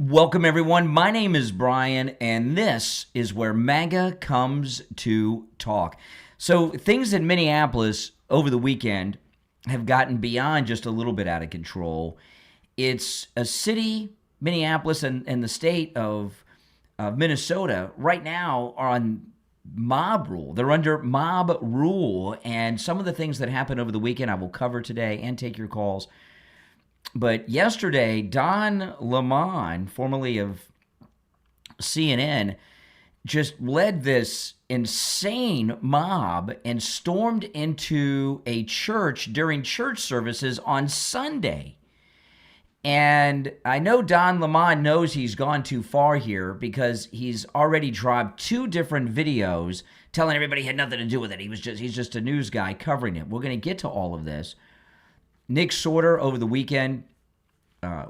Welcome, everyone. My name is Brian, and this is where MAGA comes to talk. So things in Minneapolis over the weekend have gotten beyond just a little bit out of control. It's a city, Minneapolis, and the state of Minnesota right now are on mob rule. They're under mob rule, and some of the things that happened over the weekend I will cover today and take your calls. But yesterday, Don Lemon, formerly of CNN, just led this insane mob and stormed into a church during church services on Sunday. And I know Don Lemon knows he's gone too far here because he's already dropped 2 different videos telling everybody he had nothing to do with it. He's just a news guy covering it. We're going to get to all of this. Nick Sorter over the weekend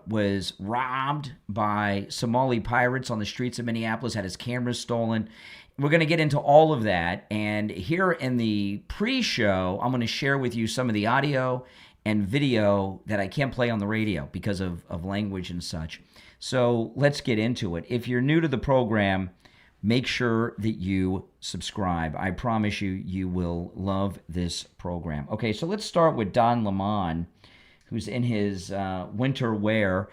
was robbed by Somali pirates on the streets of Minneapolis, had his cameras stolen. We're going to get into all of that. And here in the pre-show, I'm going to share with you some of the audio and video that I can't play on the radio because of language and such. So let's get into it. If you're new to the program, make sure that you subscribe. I promise you will love this program. Okay, so let's start with Don Lemon, who's in his winter wear,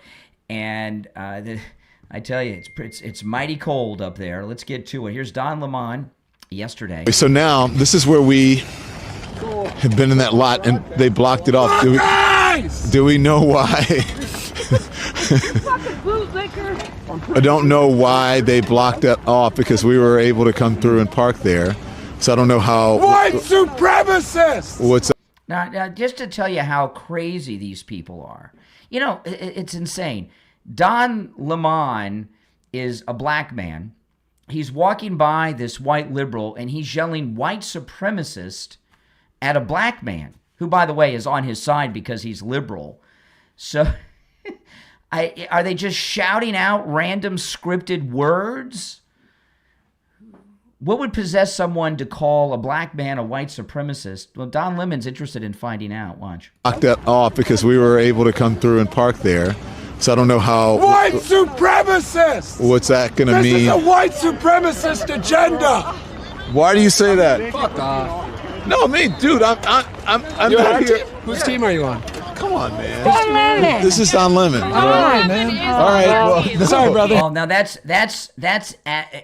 and I tell you, it's mighty cold up there. Let's get to it. Here's Don Lemon yesterday. So now this is where we have been in that lot, and they blocked it off. Do we know why? I don't know why they blocked it off, because we were able to come through and park there. So I don't know how. White supremacists! What's Now, just to tell you how crazy these people are, you know, it's insane. Don Lemon is a black man. He's walking by this white liberal, and he's yelling white supremacist at a black man, who, by the way, is on his side because he's liberal. So are they just shouting out random scripted words? What would possess someone to call a black man a white supremacist? Well, Don Lemon's interested in finding out. Watch. Blocked that off because we were able to come through and park there. So I don't know how. White supremacists! What's that going to mean? This is a white supremacist agenda! Why do you say that? Fuck off. No, me, dude. I'm not here. Whose team are you on? Come on, man. This is Don Lemon. All right, man. All right. Well, sorry, brother. Well, now that's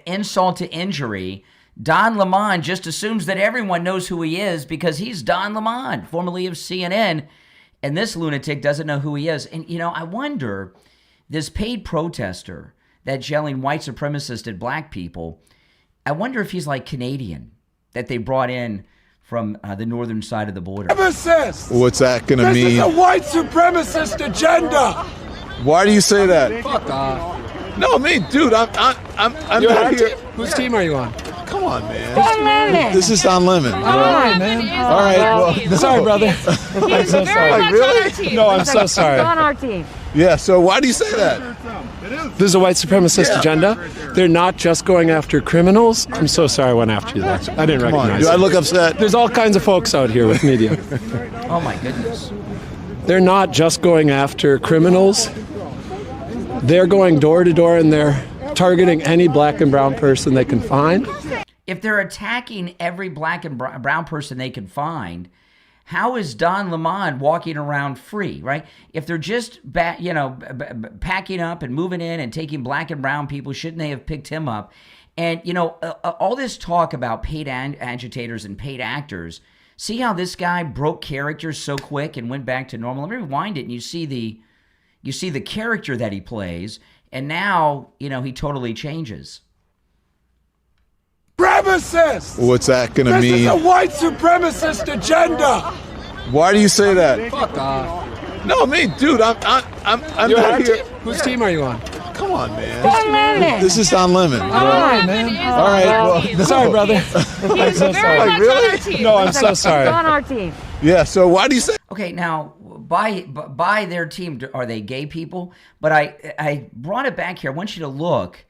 insult to injury. Don Lemon just assumes that everyone knows who he is because he's Don Lemon, formerly of CNN, and this lunatic doesn't know who he is. And, you know, I wonder, this paid protester that's yelling white supremacist at black people, I wonder if he's like Canadian, that they brought in from the northern side of the border. What's that going to mean? This is a white supremacist agenda! Why do you say that? Fuck off. No, me, dude. I'm not here. Whose team are you on? Come on, man. This is Don Lemon. All right, man. All right. Well, sorry, brother. I'm so sorry. Really? No, I'm so sorry. On our team. Yeah. So why do you say that? This is a white supremacist agenda. They're not just going after criminals. I'm so sorry I went after you there. I didn't Come on. recognize Do I you. look upset? There's all kinds of folks out here with media. Oh, my goodness. They're not just going after criminals. They're going door to door, and they're targeting any black and brown person they can find. If they're attacking every black and brown person they can find, how is Don Lemon walking around free, right? If they're just packing up and moving in and taking black and brown people, shouldn't they have picked him up? And, you know, all this talk about paid agitators and paid actors, see how this guy broke character so quick and went back to normal? Let me rewind it, and you see the character that he plays, and now, you know, he totally changes. Supremacists! What's that going to This mean? is a white supremacist agenda! Why do you say that? Fuck off. No, me, dude. I'm not here. Whose team are you on? Come on, man. This is Don Lemon. All right, man. All right. Well, Sorry, brother. I'm so sorry. Really? No, I'm so sorry. On our team. Yeah. So why do you say? Okay, now, by their team, are they gay people? But I brought it back here. I want you to look.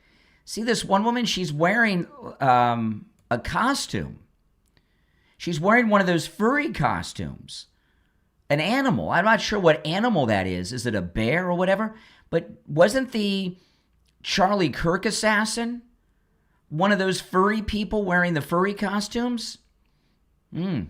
See this one woman? She's wearing a costume. She's wearing one of those furry costumes. An animal. I'm not sure what animal that is. Is it a bear or whatever? But wasn't the Charlie Kirk assassin? One of those furry people wearing the furry costumes? We'll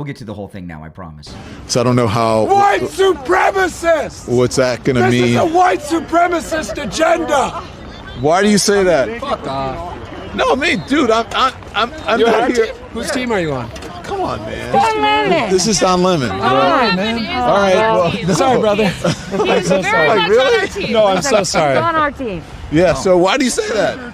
get to the whole thing now, I promise. So I don't know how. White supremacists! What's that going to mean? This is a white supremacist agenda! Why do you say that? Fuck off. No, me, dude. I'm You're not on here. team? Whose team are you on? Come on, man. Don Lemon. This is Don Lemon. All right, man. All right. Well, Sorry, brother. I'm so Very sorry. much really? on our team. No, I'm so sorry. On our team. yeah. So why do you say that?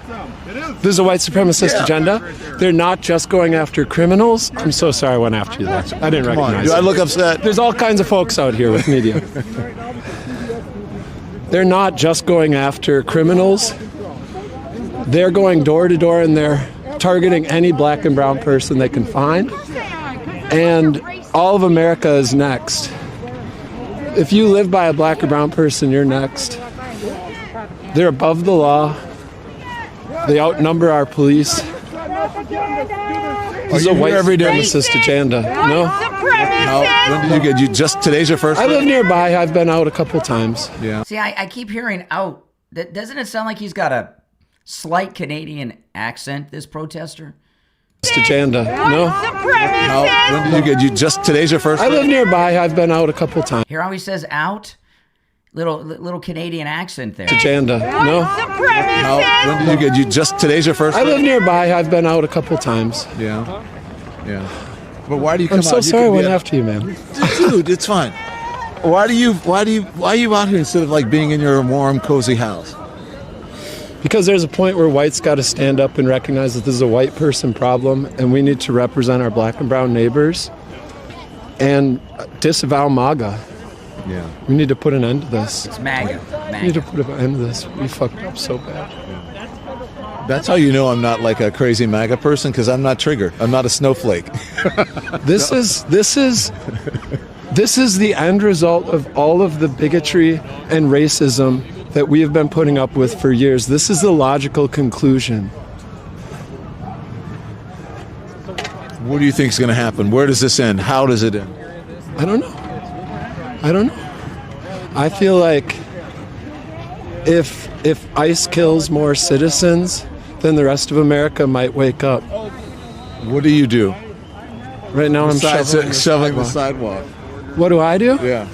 This is a white supremacist agenda. They're not just going after criminals. I'm so sorry I went after you there. I didn't Come on. recognize Do I you. look upset? There's all kinds of folks out here with media. They're not just going after criminals. They're going door to door and they're targeting any black and brown person they can find. And all of America is next. If you live by a black or brown person, you're next. They're above the law. They outnumber our police. This is a white supremacist agenda. No? When did you get? You just today's your first. I live nearby. I've been out a couple times. Yeah. See, I keep hearing out. Doesn't it sound like he's got a slight Canadian accent, this protester? Agenda. No? When did you get? You just today's your first. I live nearby. I've been out a couple times. Here always says out. Little Canadian accent there. Agenda. No? When did you get? You just today's your first. I live nearby. I've been out a couple times. Yeah. Yeah. But why do you come I'm so out? You sorry I could be went a- after you, man. Dude, it's fine. Why are you out here instead of like being in your warm, cozy house? Because there's a point where whites got to stand up and recognize that this is a white person problem, and we need to represent our black and brown neighbors and disavow MAGA. Yeah. We need to put an end to this. It's MAGA. We need to put an end to this. We fucked up so bad. That's how you know I'm not like a crazy MAGA person, because I'm not triggered. I'm not a snowflake. This is the end result of all of the bigotry and racism that we have been putting up with for years. This is the logical conclusion. What do you think is going to happen? Where does this end? How does it end? I don't know. I feel like if ICE kills more citizens, then the rest of America might wake up. What do you do? Right now I'm Besides shoveling the sidewalk. What do I do? Yeah.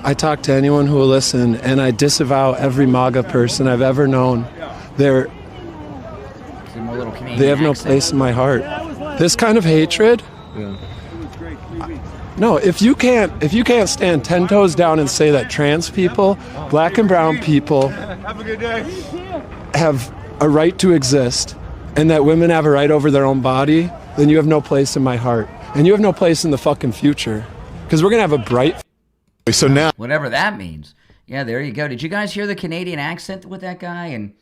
I talk to anyone who will listen, and I disavow every MAGA person I've ever known. They have no place in my heart. This kind of hatred. Yeah. No, if you can't stand 10 toes down and say that trans people, black and brown people have a right to exist and that women have a right over their own body, then you have no place in my heart. And you have no place in the fucking future. Because we're going to have a bright... So now, Whatever that means. Yeah, there you go. Did you guys hear the Canadian accent with that guy? And,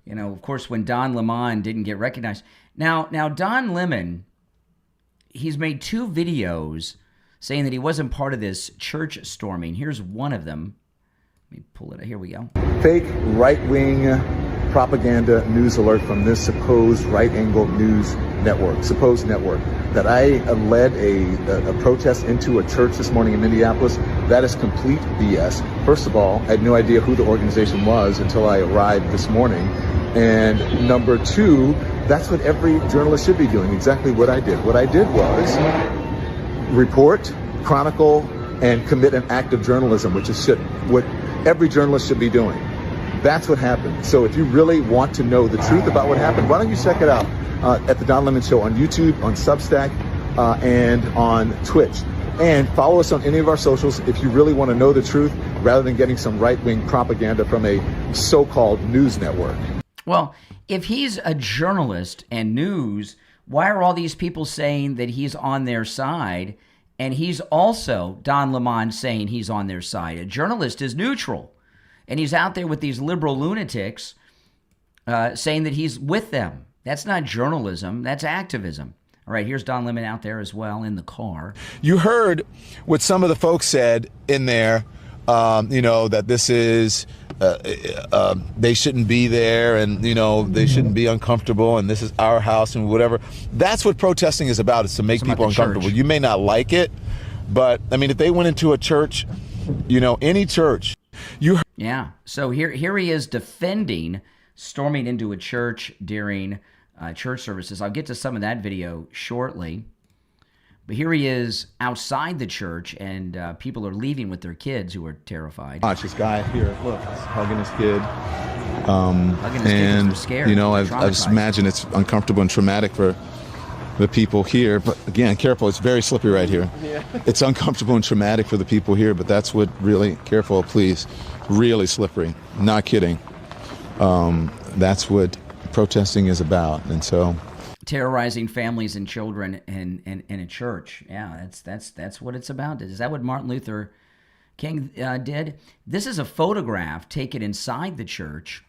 you know, of course, when Don Lemon didn't get recognized. Now Don Lemon, he's made 2 videos saying that he wasn't part of this church storming. Here's one of them. Let me pull it. Here we go. Fake right-wing propaganda news alert from this supposed right-angle news network, supposed network, that I led a protest into a church this morning in Minneapolis. That is complete BS. First of all, I had no idea who the organization was until I arrived this morning. And number 2, that's what every journalist should be doing, exactly what I did. What I did was report, chronicle, and commit an act of journalism, which is what every journalist should be doing. That's what happened. So if you really want to know the truth about what happened, why don't you check it out at the Don Lemon Show on YouTube, on Substack, and on Twitch. And follow us on any of our socials if you really want to know the truth rather than getting some right-wing propaganda from a so-called news network. Well, if he's a journalist and news, why are all these people saying that he's on their side? And he's also, Don Lemon, saying he's on their side. A journalist is neutral. And he's out there with these liberal lunatics saying that he's with them. That's not journalism. That's activism. All right, here's Don Lemon out there as well in the car. you heard what some of the folks said in there, that this is, they shouldn't be there, and, they shouldn't be uncomfortable, and this is our house and whatever. That's what protesting is about, is to make people uncomfortable. church. You may not like it, but, if they went into a church, any church, Yeah. So here he is defending storming into a church during church services. I'll get to some of that video shortly. But here he is outside the church, and people are leaving with their kids who are terrified. Watch this guy here. Look, he's hugging his kid. Hugging his kid 'cause they're scared. You know, I They're just traumatized. imagine it's uncomfortable and traumatic for the people here. But again, careful. It's very slippery right here. Yeah. It's uncomfortable and traumatic for the people here. But that's what really, careful, please. Really slippery. Not kidding. That's what protesting is about. And so, terrorizing families and children in a church. Yeah, that's what it's about. Is that what Martin Luther King did? This is a photograph taken inside the church.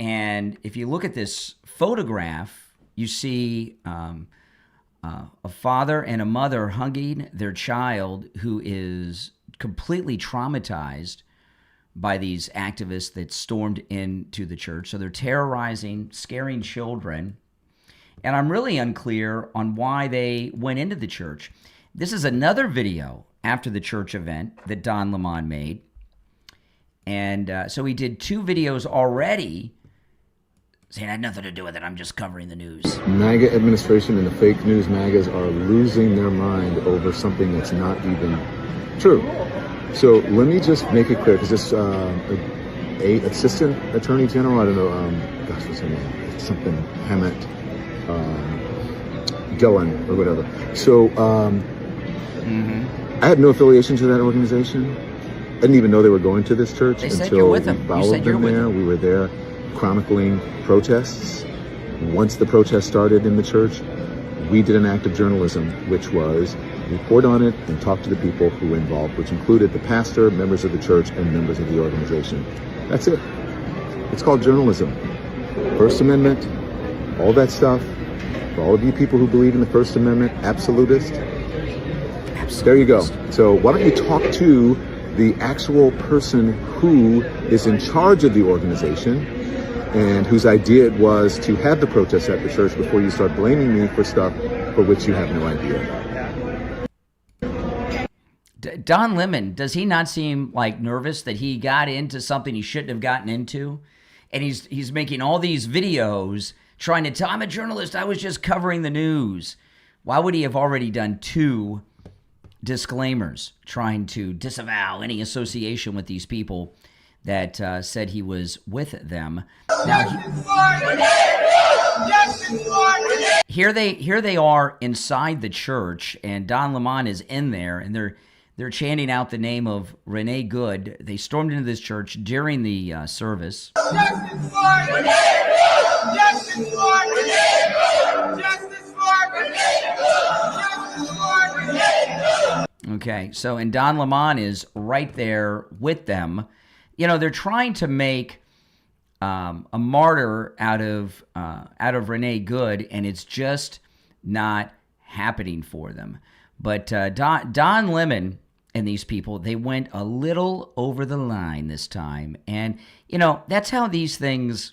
And if you look at this photograph, you see a father and a mother hugging their child who is completely traumatized by these activists that stormed into the church. So they're terrorizing, scaring children. And I'm really unclear on why they went into the church. This is another video after the church event that Don Lemon made. And so he did 2 videos already saying, I had nothing to do with it. I'm just covering the news. MAGA administration and the fake news MAGAs are losing their mind over something that's not even true. So let me just make it clear, because this a assistant attorney general, I don't know, gosh, what's her name? Something Hammett, Gillen or whatever. So I had no affiliation to that organization. I didn't even know they were going to this church They said until you're with we them. You followed said you're them with there. them. We were there chronicling protests. Once the protests started in the church, we did an act of journalism, which was report on it and talk to the people who were involved, which included the pastor, members of the church, and members of the organization. That's it. It's called journalism. First Amendment, all that stuff. For all of you people who believe in the First Amendment, absolutist, there you go. So why don't you talk to the actual person who is in charge of the organization and whose idea it was to have the protests at the church before you start blaming me for stuff for which you have no idea. Don Lemon, does he not seem like nervous that he got into something he shouldn't have gotten into? And he's making all these videos trying to tell, I'm a journalist, I was just covering the news. Why would he have already done 2 disclaimers trying to disavow any association with these people that said he was with them? Now, here they are inside the church, and Don Lemon is in there, and they're chanting out the name of Renee Good. They stormed into this church during the service. Justice for Renee! Justice for Renee! Justice for Renee! Justice for Renee! Okay, so and Don Lemon is right there with them. You know, they're trying to make a martyr out of Renee Good, and it's just not happening for them. But Don Lemon and these people, they went a little over the line this time, and you know that's how these things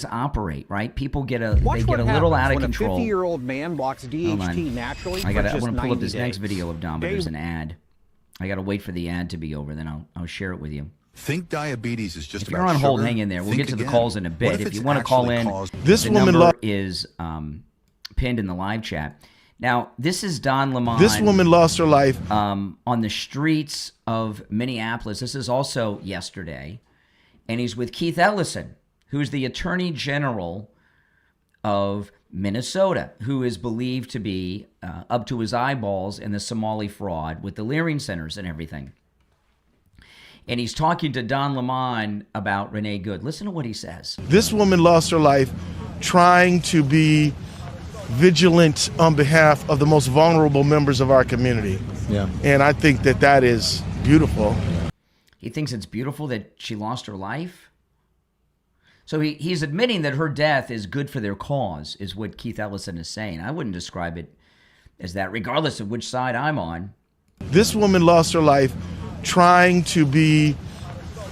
operate, right? People get a little out of control. When a 50-year-old man blocks DHT naturally, I want to pull up this next video of Don, but there's an ad. I got to wait for the ad to be over, then I'll share it with you. Think diabetes is just if about you're on hold, sugar? hang in there. We'll Think get to the again. calls in a What bit. if If you it's want to call actually in, caused- the number is pinned in the live chat. Now, this is Don Lemon. This woman lost her life on the streets of Minneapolis. This is also yesterday. And he's with Keith Ellison, who's the Attorney General of Minnesota, who is believed to be up to his eyeballs in the Somali fraud with the Leering centers and everything. And he's talking to Don Lemon about Renee Good. Listen to what he says. This woman lost her life trying to be vigilant on behalf of the most vulnerable members of our community. Yeah. And I think that is beautiful. He thinks it's beautiful that she lost her life. So he's admitting that her death is good for their cause, is what Keith Ellison is saying. I wouldn't describe it as that, regardless of which side I'm on. This woman lost her life trying to be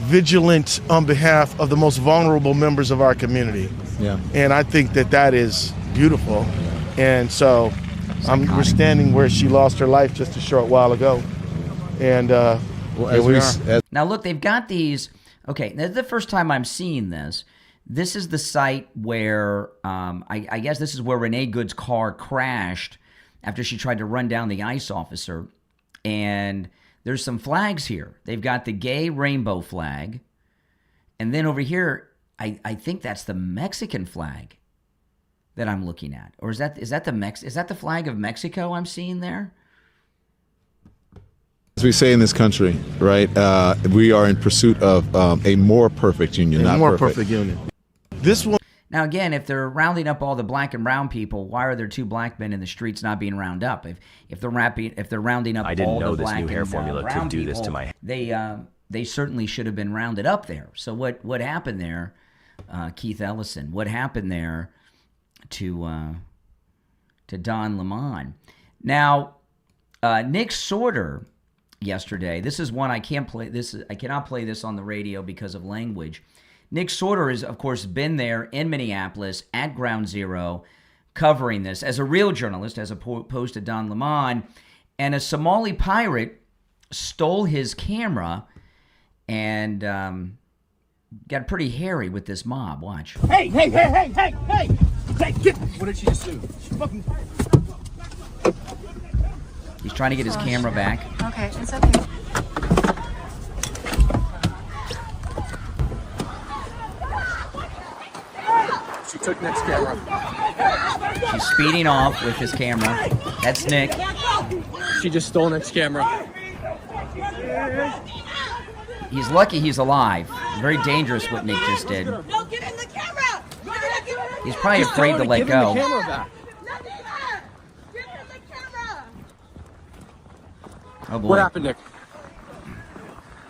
vigilant on behalf of the most vulnerable members of our community. Yeah. And I think that is beautiful. And so we're standing where she lost her life just a short while ago. And Now, look, they've got these. Okay, this is the first time I'm seeing this. This is the site where I guess this is where Renee Good's car crashed after she tried to run down the ICE officer. And there's some flags here. They've got the gay rainbow flag. And then over here, I think that's the Mexican flag that I'm looking at. Or is that the flag of Mexico I'm seeing there? As we say in this country, right, we are in pursuit of a more perfect union, not more perfect. perfect union. This one. Now, again, if they're rounding up all the black and brown people, why are there 2 black men in the streets not being rounded up? If they're rounding up all the black and brown people, they certainly should have been rounded up there. So what happened there, Keith Ellison? What happened there to Don Lemon? Now, Nick Sorter yesterday. This is one I can't play. I cannot play this on the radio because of language. Nick Sorter has, of course, been there in Minneapolis at Ground Zero covering this as a real journalist, as opposed to Don Lemon. And a Somali pirate stole his camera and got pretty hairy with this mob. Watch. Hey, get. What did she just do? She fucking... He's trying to get his camera back. Okay, it's okay. She took Nick's camera. She's speeding off with his camera. That's Nick. She just stole Nick's camera. He's lucky he's alive. Very dangerous what Nick just did. No, give him the camera! He's probably afraid to let go. Give him the camera! Oh boy. What happened, Nick?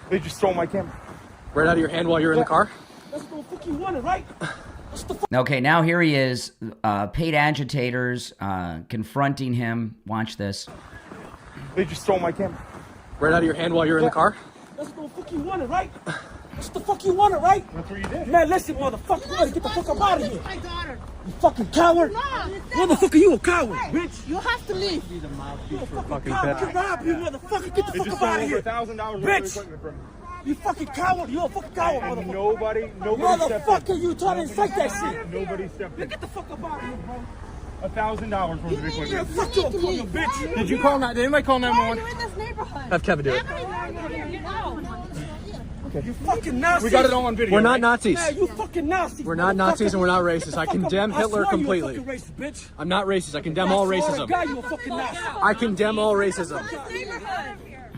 They just stole my camera. Right out of your hand while you're in the car? That's what the fuck you wanted, right? Okay, now here he is. Paid agitators confronting him. Watch this. They just stole my camera. Right out of your hand while you're in the car? That's what the fuck you wanted, right? That's the fuck you wanted, right? That's what you did. Man, listen, motherfucker, you better get the fuck up out of here. My daughter. You fucking coward. Motherfucker, you a coward, bitch. You have to leave. You a fucking coward. Get robbed, you motherfucker. Get the fuck up out of here. Bitch. You fucking coward. You a fucking coward, motherfucker. Nobody motherfucker, you trying to incite that shit. Nobody stepped in. Get the fuck up out of here, bro. $1,000 worth of equipment. Fuck you, you bitch. Did you call that? Did anybody call 911? You're in this neighborhood. Have Kevin do it. You fucking Nazis. We got it all on video. We're not Nazis. Yeah, you fucking Nazis. We're not Nazis and we're not racist. I condemn Hitler completely. You a fucking racist, bitch. I'm not racist. I condemn all racism. You a fucking Nazi. I condemn all racism.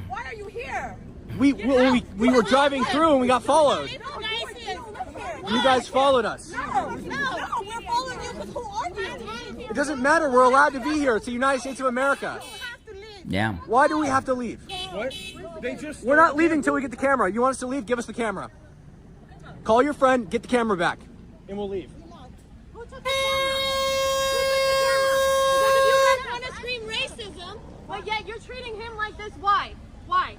Why are you here? We were driving through and we got followed. You guys followed us. No, we're following you because who are you? It doesn't matter. We're allowed to be here. It's the United States of America. Yeah. Why do we have to leave? What? We're not leaving until we get the camera. You want us to leave? Give us the camera. Call your friend, get the camera back, and we'll leave. Who took the camera? You guys want to scream racism, but yet you're treating him like this. Why? Why?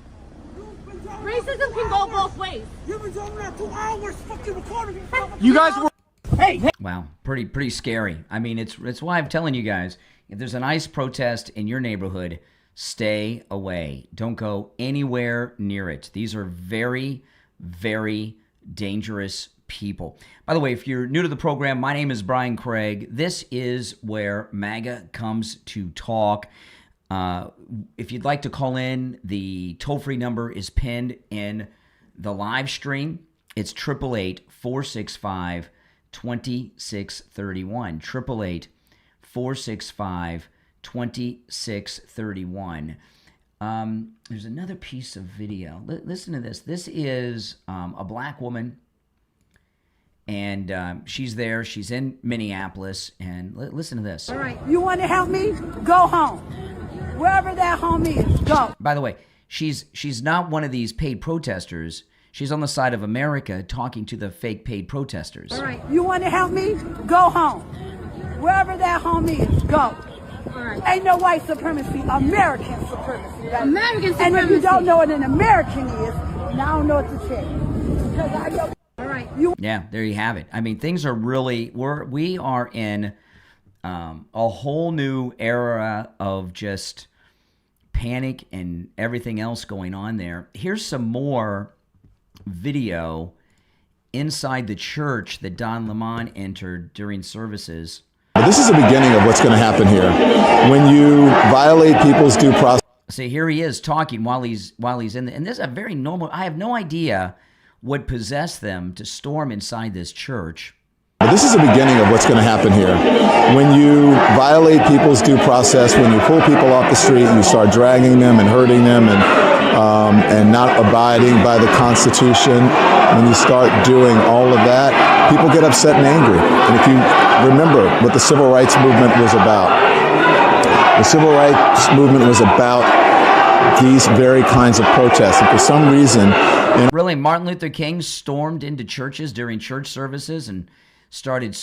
Racism can go both ways. You've been talking about 2 hours fucking recording. You guys were... Hey! Wow, pretty scary. I mean, it's why I'm telling you guys, if there's an ICE protest in your neighborhood, stay away. Don't go anywhere near it. These are very, very dangerous people. By the way, if you're new to the program, my name is Brian Craig. This is where MAGA comes to talk. If you'd like to call in, the toll-free number is pinned in the live stream. It's 888-465-2631. 888-465-2631. There's another piece of video. Listen to this. This is a black woman, and she's there. She's in Minneapolis, and listen to this. All right, you want to help me? Go home. Wherever that home is, go. By the way, she's not one of these paid protesters. She's on the side of America talking to the fake paid protesters. All right, you want to help me? Go home. Wherever that home is, go. All right. Ain't no white supremacy, American supremacy. Right? American supremacy. And if you don't know what an American is, now I don't know what to tell you. Because I know. All right. Yeah, there you have it. I mean, things are really, we are in a whole new era of just panic and everything else going on there. Here's some more video inside the church that Don Lemon entered during services. This is the beginning of what's going to happen here. When you violate people's due process. See, here he is talking while he's in and this is a very normal. I have no idea what possessed them to storm inside this church. This is the beginning of what's going to happen here. When you violate people's due process, when you pull people off the street and you start dragging them and hurting them and not abiding by the Constitution, when you start doing all of that, people get upset and angry. And if you remember what the Civil Rights Movement was about, the Civil Rights Movement was about these very kinds of protests. And for some reason... Really, Martin Luther King stormed into churches during church services and started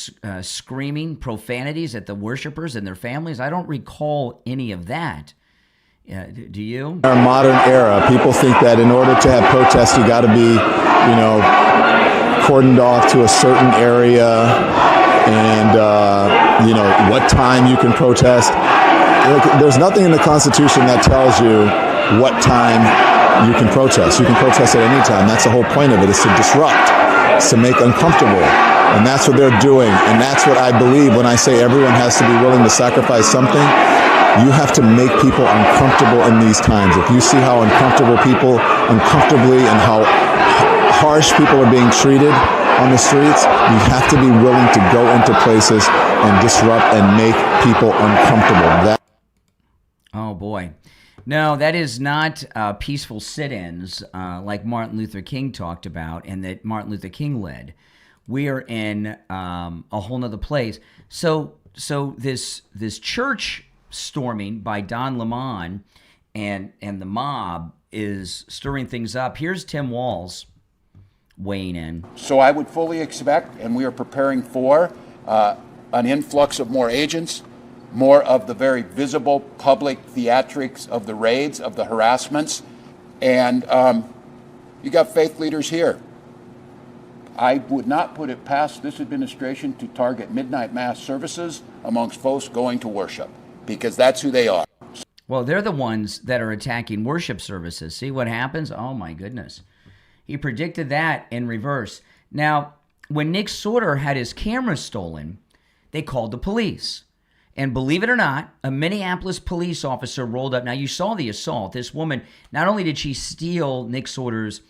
screaming profanities at the worshipers and their families? I don't recall any of that. Do you? In our modern era, people think that in order to have protests, you got to be, cordoned off to a certain area and, what time you can protest. There's nothing in the Constitution that tells you what time you can protest. You can protest at any time. That's the whole point of it, is to disrupt. It's to make uncomfortable. And that's what they're doing. And that's what I believe when I say everyone has to be willing to sacrifice something. You have to make people uncomfortable in these times. If you see how uncomfortably and how harsh people are being treated on the streets, you have to be willing to go into places and disrupt and make people uncomfortable. Oh, boy. No, that is not peaceful sit-ins like Martin Luther King talked about and that Martin Luther King led. We are in a whole nother place. So this church storming by Don Lemon and the mob is stirring things up. Here's Tim Walz weighing in. So I would fully expect, and we are preparing for, an influx of more agents, more of the very visible public theatrics of the raids, of the harassments, and you got faith leaders here. I would not put it past this administration to target midnight mass services amongst folks going to worship, because that's who they are. Well, they're the ones that are attacking worship services. See what happens? Oh, my goodness. He predicted that in reverse. Now, when Nick Sorter had his camera stolen, they called the police. And believe it or not, a Minneapolis police officer rolled up. Now, you saw the assault. This woman, not only did she steal Nick Sorter's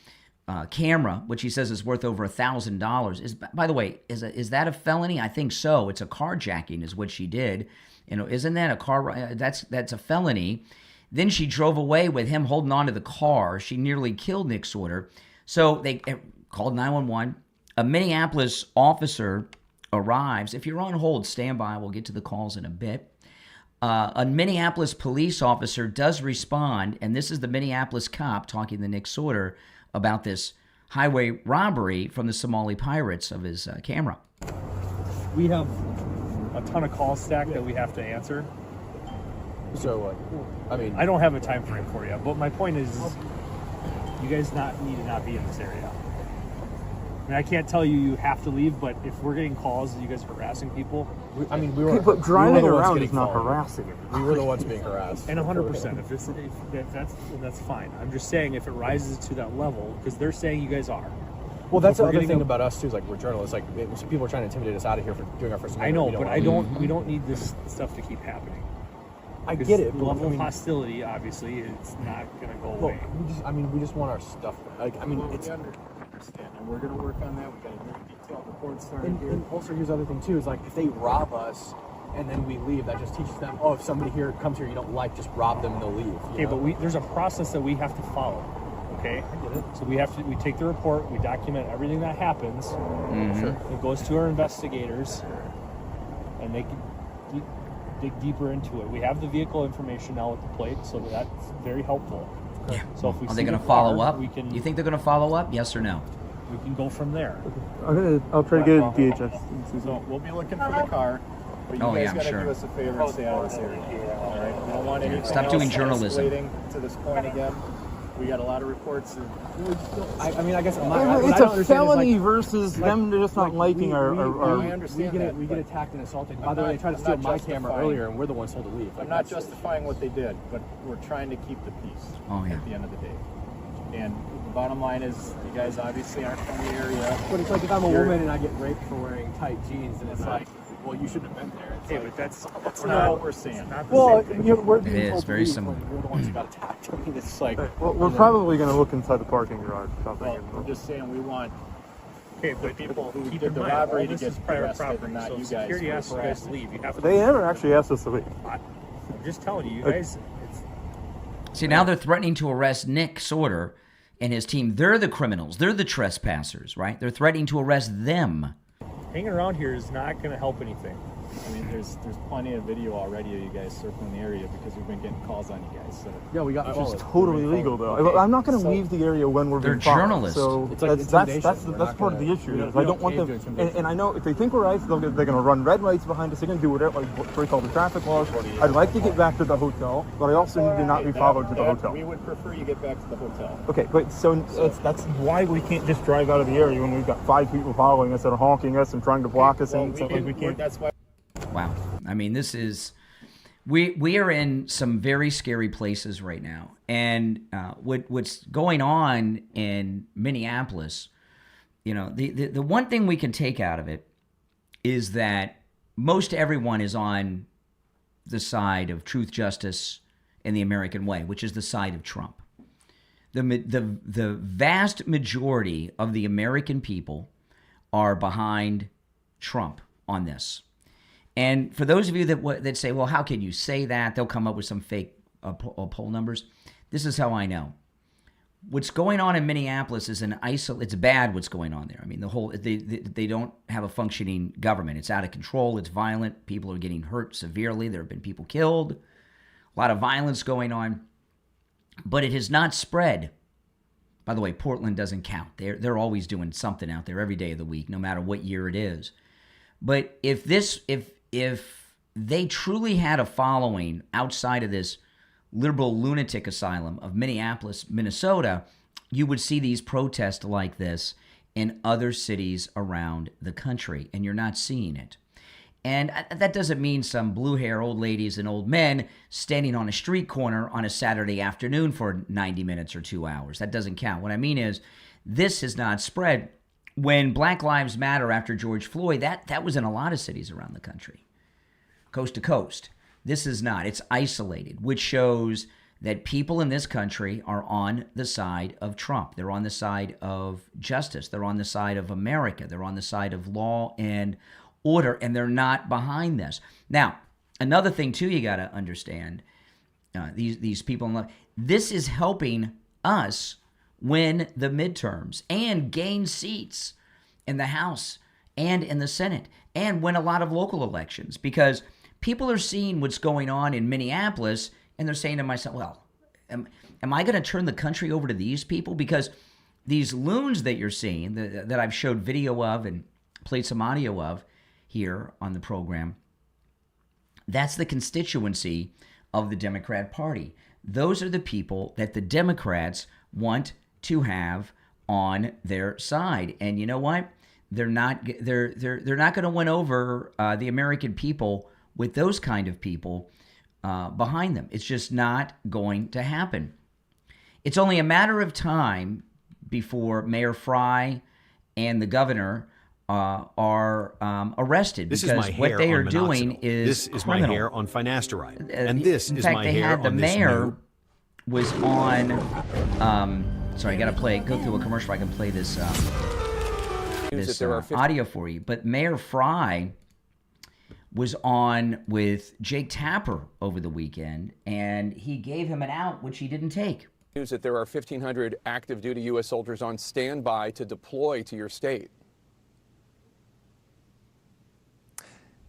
camera, which he says is worth over $1,000. By the way, is that a felony? I think so. It's a carjacking is what she did. Isn't that a car? That's a felony. Then she drove away with him holding on to the car. She nearly killed Nick Sorter. So they called 911. A Minneapolis officer arrives. If you're on hold, stand by. We'll get to the calls in a bit. A Minneapolis police officer does respond, and this is the Minneapolis cop talking to Nick Sorter about this highway robbery from the Somali pirates of his camera. We have a ton of calls stacked that we have to answer. So, I don't have a time frame for you, but my point is you guys need to not be in this area. I can't tell you have to leave, but if we're getting calls that you guys are harassing people, but driving around is not harassing. We were the ones being harassed. And 100%. That's fine. I'm just saying if it rises to that level, because they're saying you guys are. Well, that's the other thing about us too. Is like we're journalists. Like people are trying to intimidate us out of here for doing our first amendment. I know, but we don't need this stuff to keep happening. I get it. The level of hostility, obviously, it's not going to go away. We just want our stuff. It's. And we're going to work on that. We got a very detailed report started here. And also, here's the other thing too: is like if they rob us and then we leave, that just teaches them. Oh, if somebody here comes here you don't like, just rob them and they'll leave. Okay, but there's a process that we have to follow. Okay, I get it. So we take the report, we document everything that happens. Mm-hmm. Sure. It goes to our investigators, and they can dig deeper into it. We have the vehicle information now with the plate, so that's very helpful. Yeah. So if we Are they going to follow up? You think they're going to follow up? Yes or no? We can go from there. I'll try to get a DHS. So we'll be looking for the car, but you guys got to give us a favor and stay out of this area. All right? We don't want anything Stop doing journalism. escalating to this point again. We got a lot of reports. I mean, I guess it's a felony versus them just not liking our. I understand we get attacked and assaulted. By the way, they tried to steal my camera earlier, and we're the ones told to leave. I'm not justifying what they did, but we're trying to keep the peace at the end of the day. And the bottom line is, you guys obviously aren't from the area. But it's like if I'm a woman and I get raped for wearing tight jeans, and it's like, well, you shouldn't have been there. It's but that's not what we're saying. Well, it is very similar. We're the ones who got attacked. I mean, it's like. Well, we're probably going to look inside the parking garage. I'm just saying we want Okay, the people who did the robbery to get private arrested, property, and not so you guys. security asks you guys to leave. You have to They never actually asked us to leave. I'm just telling you, you guys. See, now they're threatening to arrest Nick Sorter and his team. They're the criminals. They're the trespassers, right? They're threatening to arrest them. Hanging around here is not going to help anything. I mean, there's plenty of video already of you guys circling the area because we've been getting calls on you guys. So yeah, we got which followed. is totally legal, though. Okay. I'm not going to leave the area when we're They're being followed. journalists. So It's like that's part of the issue. I don't want them, and I know if they think we're right, they're going to run red lights behind us. They're going to do whatever, like break all the traffic laws. I'd like to get back to the hotel, but I also need to not be followed to the hotel. We would prefer you get back to the hotel. Okay, but so that's why we can't just drive out of the area when we've got 5 people following us that are honking us and trying to block us. And we can't. That's why. Wow. I mean, this is, we are in some very scary places right now. And what's going on in Minneapolis, you know, the one thing we can take out of it is that most everyone is on the side of truth, justice, and the American way, which is the side of Trump. The vast majority of the American people are behind Trump on this. And for those of you that say, well, how can you say that? They'll come up with some fake poll numbers. This is how I know. What's going on in Minneapolis is it's bad what's going on there. I mean, they don't have a functioning government. It's out of control. It's violent. People are getting hurt severely. There have been people killed. A lot of violence going on. But it has not spread. By the way, Portland doesn't count. They're always doing something out there every day of the week, no matter what year it is. But if they truly had a following outside of this liberal lunatic asylum of Minneapolis, Minnesota, you would see these protests like this in other cities around the country, and you're not seeing it. And that doesn't mean some blue-hair old ladies and old men standing on a street corner on a Saturday afternoon for 90 minutes or 2 hours. That doesn't count. What I mean is this has not spread. When Black Lives Matter after George Floyd, that was in a lot of cities around the country, coast to coast. This is not. It's isolated, which shows that people in this country are on the side of Trump. They're on the side of justice. They're on the side of America. They're on the side of law and order, and they're not behind this. Now, another thing, too, you got to understand, these people in love, this is helping us win the midterms and gain seats in the House and in the Senate and win a lot of local elections, because people are seeing what's going on in Minneapolis and they're saying to myself, well, am I going to turn the country over to these people? Because these loons that you're seeing, that I've showed video of and played some audio of here on the program, that's the constituency of the Democrat Party. Those are the people that the Democrats want to have on their side. And you know what? They're not going to win over the American people with those kind of people behind them. It's just not going to happen. It's only a matter of time before Mayor Fry and the governor are arrested, because what they are doing is this is criminal. my hair on finasteride, and this in is fact, my they hair had the on mayor was on. Sorry, I got to go through a commercial. I can play this audio for you. But Mayor Fry was on with Jake Tapper over the weekend, and he gave him an out, which he didn't take. News that there are 1,500 active duty U.S. soldiers on standby to deploy to your state.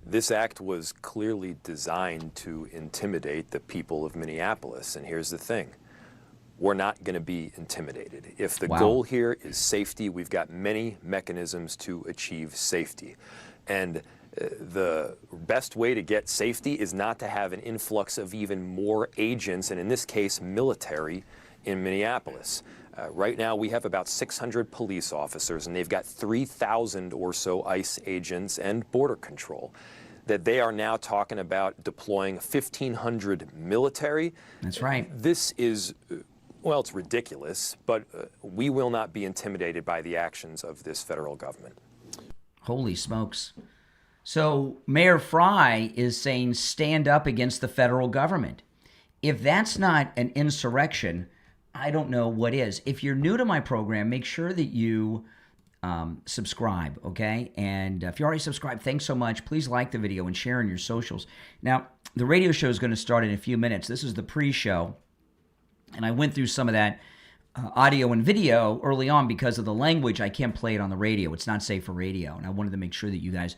This act was clearly designed to intimidate the people of Minneapolis. And here's the thing. We're not going to be intimidated. If the goal here is safety, we've got many mechanisms to achieve safety. And the best way to get safety is not to have an influx of even more agents, and in this case, military, in Minneapolis. Right now, we have about 600 police officers, and they've got 3,000 or so ICE agents and Border Control. That they are now talking about deploying 1,500 military. That's right. This is, well, it's ridiculous, but we will not be intimidated by the actions of this federal government. Holy smokes. So Mayor Fry is saying stand up against the federal government. If that's not an insurrection, I don't know what is. If you're new to my program, make sure that you subscribe, okay? And if you already subscribed, thanks so much. Please like the video and share on your socials. Now, the radio show is going to start in a few minutes. This is the pre-show, and I went through some of that audio and video early on because of the language. I can't play it on the radio. It's not safe for radio, and I wanted to make sure that you guys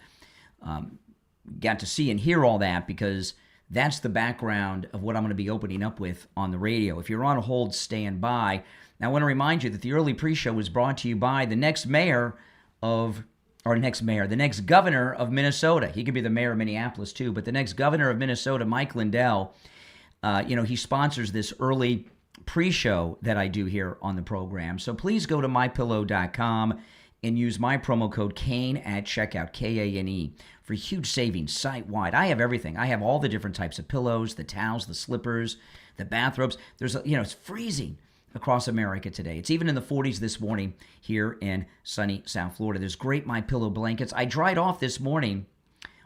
got to see and hear all that because that's the background of what I'm going to be opening up with on the radio. If you're on hold, stand by. Now, I want to remind you that the early pre-show was brought to you by the next governor of Minnesota. He could be the mayor of Minneapolis too, but the next governor of Minnesota, Mike Lindell, he sponsors this early pre-show that I do here on the program. So please go to mypillow.com and use my promo code KANE at checkout, K-A-N-E, for huge savings site-wide. I have everything. I have all the different types of pillows, the towels, the slippers, the bathrobes. It's freezing across America today. It's even in the 40s this morning here in sunny South Florida. There's great MyPillow blankets. I dried off this morning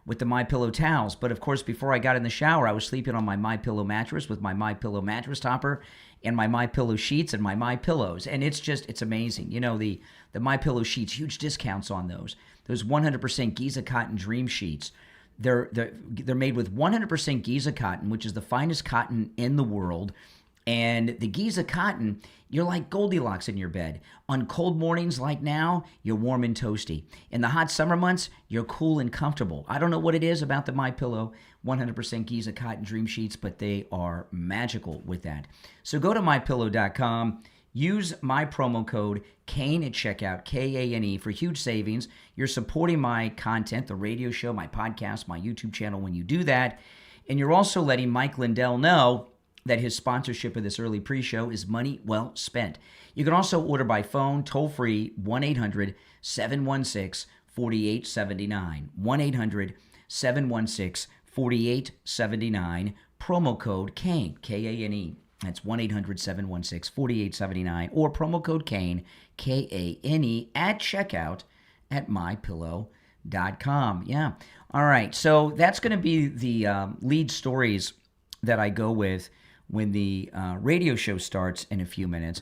with the MyPillow towels, but of course, before I got in the shower, I was sleeping on my MyPillow mattress with my MyPillow mattress topper and my MyPillow sheets and my MyPillows, and it's amazing. The MyPillow sheets, huge discounts on those. Those 100% Giza cotton dream sheets. They're made with 100% Giza cotton, which is the finest cotton in the world. And the Giza cotton, you're like Goldilocks in your bed. On cold mornings like now, you're warm and toasty. In the hot summer months, you're cool and comfortable. I don't know what it is about the MyPillow 100% Giza cotton dream sheets, but they are magical with that. So go to mypillow.com. Use my promo code KANE at checkout, K-A-N-E, for huge savings. You're supporting my content, the radio show, my podcast, my YouTube channel when you do that. And you're also letting Mike Lindell know that his sponsorship of this early pre-show is money well spent. You can also order by phone, toll-free, 1-800-716-4879. 1-800-716-4879. Promo code KANE, K-A-N-E. That's 1-800-716-4879. Or promo code KANE, K-A-N-E, at checkout at mypillow.com. Yeah. All right. So that's going to be the lead stories that I go with when the radio show starts in a few minutes.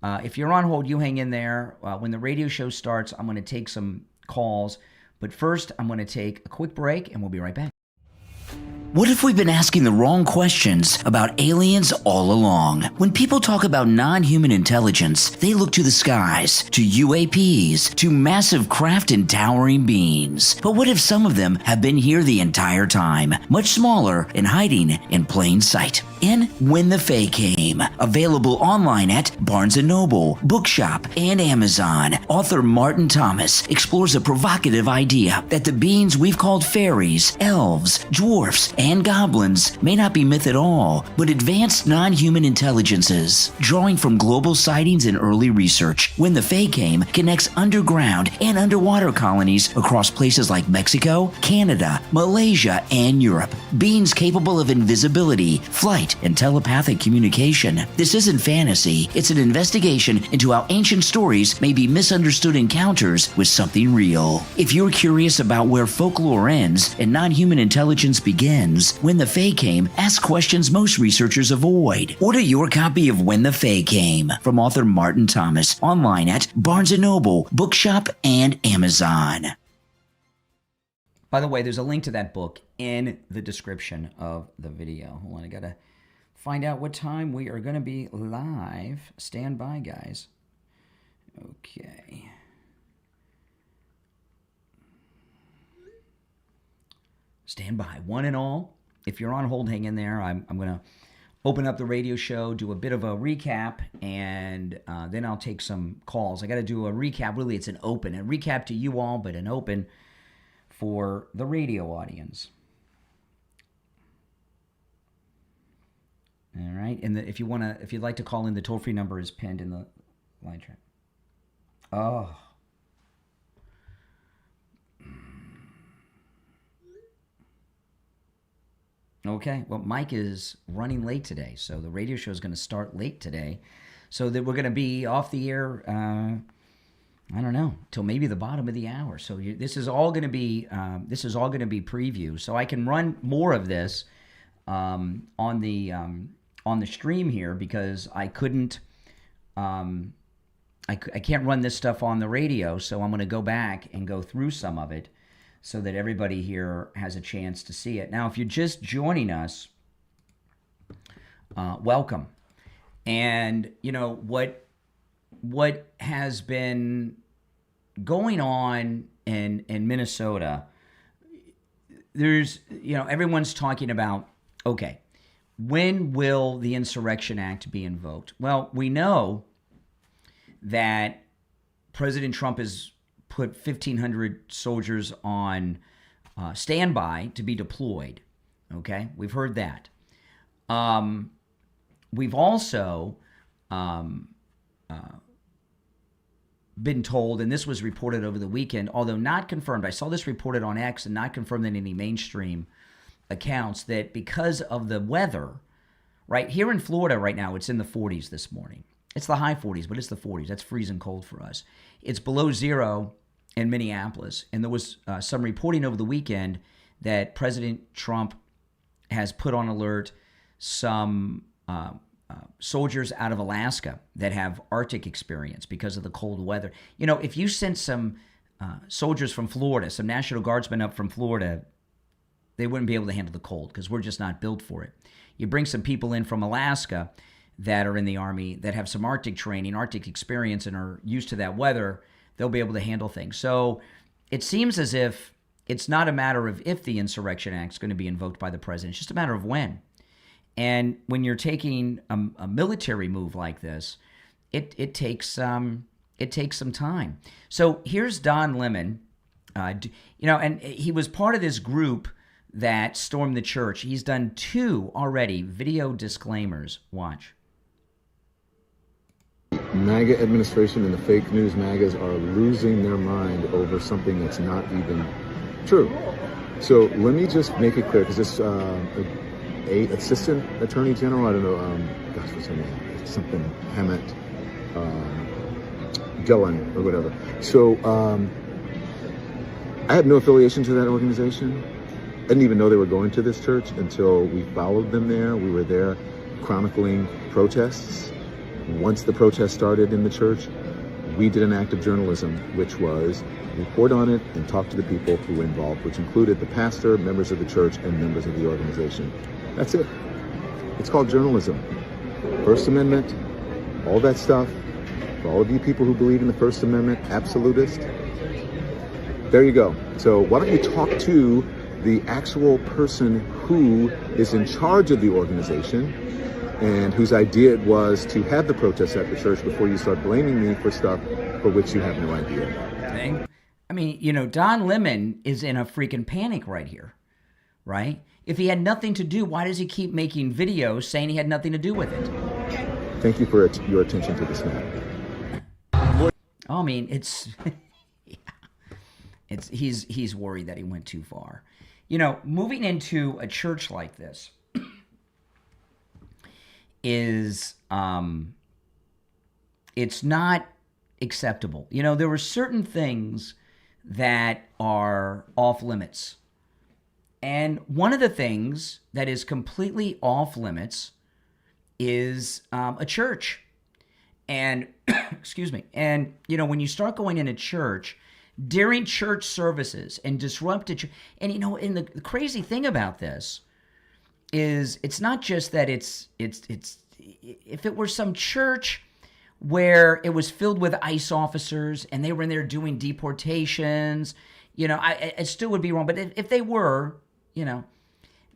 If you're on hold, you hang in there. When the radio show starts, I'm going to take some calls. But first, I'm going to take a quick break, and we'll be right back. What if we've been asking the wrong questions about aliens all along? When people talk about non-human intelligence, they look to the skies, to UAPs, to massive craft and towering beings. But what if some of them have been here the entire time, much smaller and hiding in plain sight? In When the Fae Came, available online at Barnes & Noble, Bookshop, and Amazon, author Martin Thomas explores a provocative idea that the beings we've called fairies, elves, dwarfs, and goblins may not be myth at all, but advanced non-human intelligences. Drawing from global sightings and early research, When the Fae Came connects underground and underwater colonies across places like Mexico, Canada, Malaysia, and Europe. Beings capable of invisibility, flight, and telepathic communication. This isn't fantasy, it's an investigation into how ancient stories may be misunderstood encounters with something real. If you're curious about where folklore ends and non-human intelligence begins, When the Fae Came asks questions most researchers avoid. Order your copy of When the Fae Came from author Martin Thomas online at Barnes & Noble, Bookshop, and Amazon. By the way, there's a link to that book in the description of the video. Hold on, I gotta find out what time we are going to be live. Stand by, guys. Okay. Stand by. One and all, if you're on hold, hang in there. I'm going to open up the radio show, do a bit of a recap, and then I'll take some calls. I got to do a recap. Really, it's a recap to you all, but an open for the radio audience. All right. And if you'd like to call in, the toll-free number is pinned in the line chat. Oh. Okay. Well, Mike is running late today, so the radio show is going to start late today, so that we're going to be off the air. I don't know, till maybe the bottom of the hour. So this is all going to be preview. So I can run more of this on the stream here because I couldn't. I can't run this stuff on the radio, so I'm going to go back and go through some of it so that everybody here has a chance to see it. Now, if you're just joining us, welcome. And you know what has been going on in Minnesota, there's, everyone's talking about, okay, when will the Insurrection Act be invoked? Well, we know that President Trump has put 1,500 soldiers on standby to be deployed. Okay, we've heard that. We've also been told, and this was reported over the weekend, although not confirmed. I saw this reported on X and not confirmed in any mainstream accounts, that because of the weather, right here in Florida right now, it's in the 40s this morning. It's the high 40s, but it's the 40s. That's freezing cold for us. It's below zero in Minneapolis, and there was some reporting over the weekend that President Trump has put on alert some soldiers out of Alaska that have Arctic experience because of the cold weather. You know, if you sent some soldiers from Florida, some National Guardsmen up from Florida, they wouldn't be able to handle the cold because we're just not built for it. You bring some people in from Alaska that are in the Army that have some Arctic training, Arctic experience, and are used to that weather, they'll be able to handle things. So it seems as if it's not a matter of if the Insurrection Act is going to be invoked by the president. It's just a matter of when. And when you're taking a military move like this, it takes some time. So here's Don Lemon, and he was part of this group that stormed the church. He's done 2 already video disclaimers. Watch. MAGA administration and the fake news MAGAs are losing their mind over something that's not even true. So let me just make it clear, because this assistant attorney general, I don't know, what's her name? It's something Hammett, Gillen or whatever. So I had no affiliation to that organization. I didn't even know they were going to this church until we followed them there. We were there chronicling protests. Once the protest started in the church, we did an act of journalism, which was report on it and talk to the people who were involved, which included the pastor, members of the church, and members of the organization. That's it. It's called journalism. First Amendment, all that stuff. For all of you people who believe in the First Amendment, absolutist, there you go. So why don't you talk to the actual person who is in charge of the organization and whose idea it was to have the protests at the church before you start blaming me for stuff for which you have no idea. I mean, Don Lemon is in a freaking panic right here, right? If he had nothing to do, why does he keep making videos saying he had nothing to do with it? Thank you for your attention to this matter. I mean, it's he's worried that he went too far. Moving into a church like this is it's not acceptable. There were certain things that are off limits. And one of the things that is completely off limits is a church. And, excuse me, and, when you start going in a church during church services and disrupt a church, and, and the crazy thing about this is it's not just that it's if it were some church where it was filled with ICE officers and they were in there doing deportations, it still would be wrong. But if they were,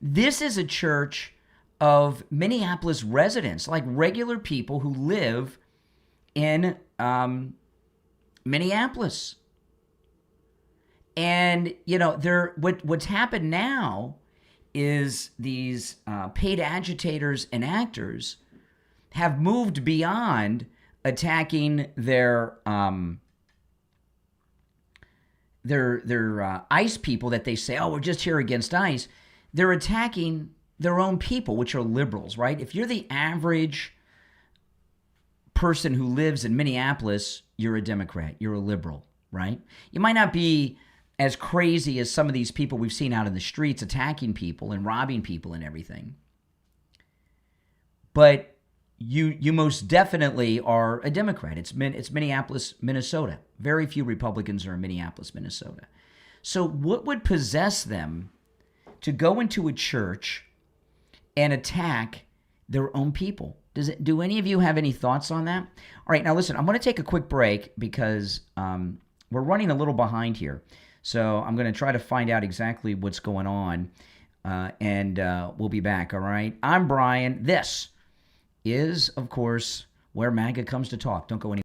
this is a church of Minneapolis residents, like regular people who live in Minneapolis. And, what's happened now is these paid agitators and actors have moved beyond attacking their ICE people that they say, oh, we're just here against ICE. They're attacking their own people, which are liberals, right? If you're the average person who lives in Minneapolis, you're a Democrat, you're a liberal, right? You might not be as crazy as some of these people we've seen out in the streets attacking people and robbing people and everything. But you most definitely are a Democrat. It's Minneapolis, Minnesota. Very few Republicans are in Minneapolis, Minnesota. So what would possess them to go into a church and attack their own people? Do any of you have any thoughts on that? All right, now listen, I'm going to take a quick break because we're running a little behind here. So I'm going to try to find out exactly what's going on, and we'll be back, all right? I'm Brian. This is, of course, where MAGA comes to talk. Don't go anywhere.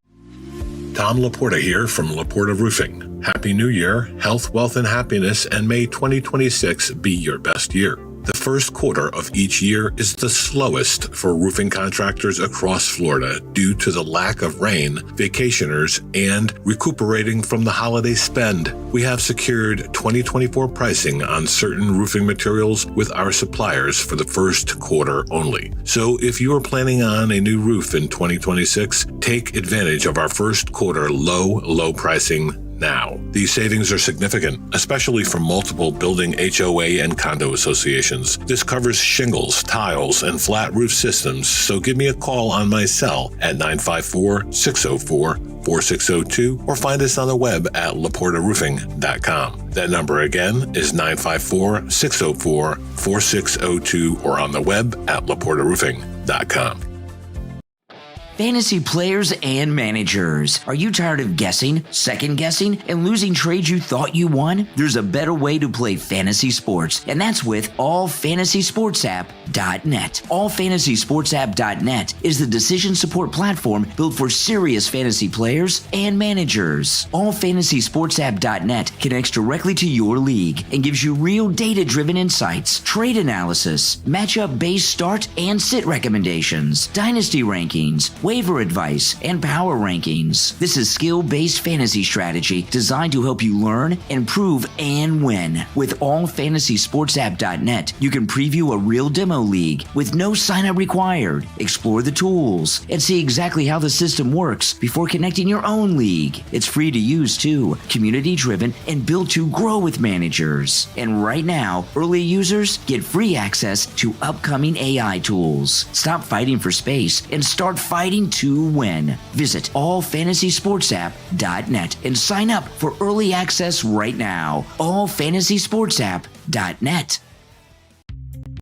Tom Laporta here from Laporta Roofing. Happy New Year, health, wealth, and happiness, and may 2026 be your best year. The first quarter of each year is the slowest for roofing contractors across Florida due to the lack of rain, vacationers, and recuperating from the holiday spend. We have secured 2024 pricing on certain roofing materials with our suppliers for the first quarter only. So if you are planning on a new roof in 2026, take advantage of our first quarter low pricing now. These savings are significant, especially for multiple building HOA and condo associations. This covers shingles, tiles, and flat roof systems, so give me a call on my cell at 954-604-4602 or find us on the web at laportaroofing.com. That number again is 954-604-4602 or on the web at laportaroofing.com. Fantasy players and managers, are you tired of guessing, second guessing, and losing trades you thought you won? There's a better way to play fantasy sports, and that's with allfantasysportsapp.net. Allfantasysportsapp.net is the decision support platform built for serious fantasy players and managers. Allfantasysportsapp.net connects directly to your league and gives you real data-driven insights, trade analysis, matchup-based start and sit recommendations, dynasty rankings, waiver advice, and power rankings. This is skill-based fantasy strategy designed to help you learn, improve, and win. With allfantasysportsapp.net, you can preview a real demo league with no sign-up required, explore the tools, and see exactly how the system works before connecting your own league. It's free to use too, community-driven, and built to grow with managers. And right now, early users get free access to upcoming AI tools. Stop fighting for space and start fighting to win. Visit allfantasysportsapp.net and sign up for early access right now. allfantasysportsapp.net.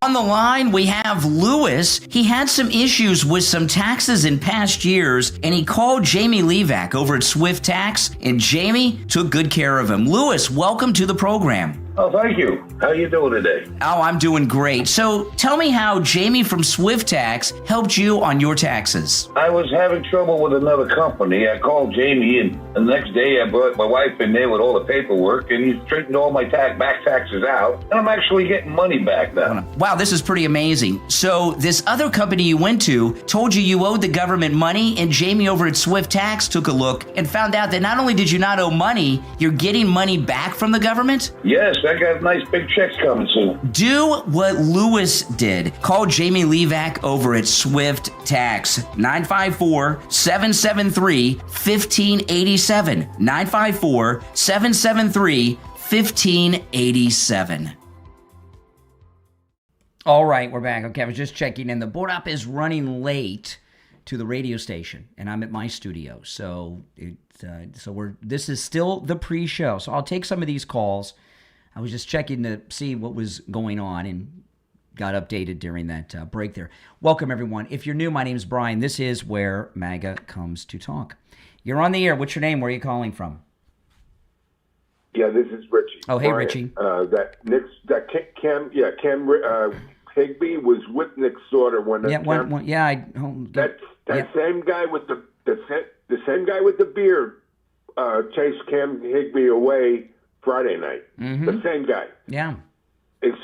On the line, we have Lewis. He had some issues with some taxes in past years, and he called Jamie Levac over at Swift Tax, and Jamie took good care of him. Lewis, welcome to the program. Oh, thank you. How are you doing today? Oh, I'm doing great. So tell me how Jamie from Swift Tax helped you on your taxes. I was having trouble with another company. I called Jamie, and the next day I brought my wife in there with all the paperwork, and he straightened all my back taxes out, and I'm actually getting money back now. Wow, this is pretty amazing. So this other company you went to told you owed the government money, and Jamie over at Swift Tax took a look and found out that not only did you not owe money, you're getting money back from the government? Yes, I got nice big checks coming soon. Do what Lewis did. Call Jamie Levac over at Swift Tax. 954-773-1587. 954-773-1587. All right, we're back. Okay, I was just checking in. The board op is running late to the radio station, and I'm at my studio. So this is still the pre-show. So I'll take some of these calls. I was just checking to see what was going on and got updated during that break there. Welcome, everyone. If you're new, my name's Brian. This is where MAGA comes to talk. You're on the air. What's your name? Where are you calling from? Yeah, this is Richie. Oh, hey, Brian, Richie. Cam Higby was with Nick Sorter when same guy with the same guy with the beard chased Cam Higby away Friday night. Mm-hmm. The same guy. Yeah. And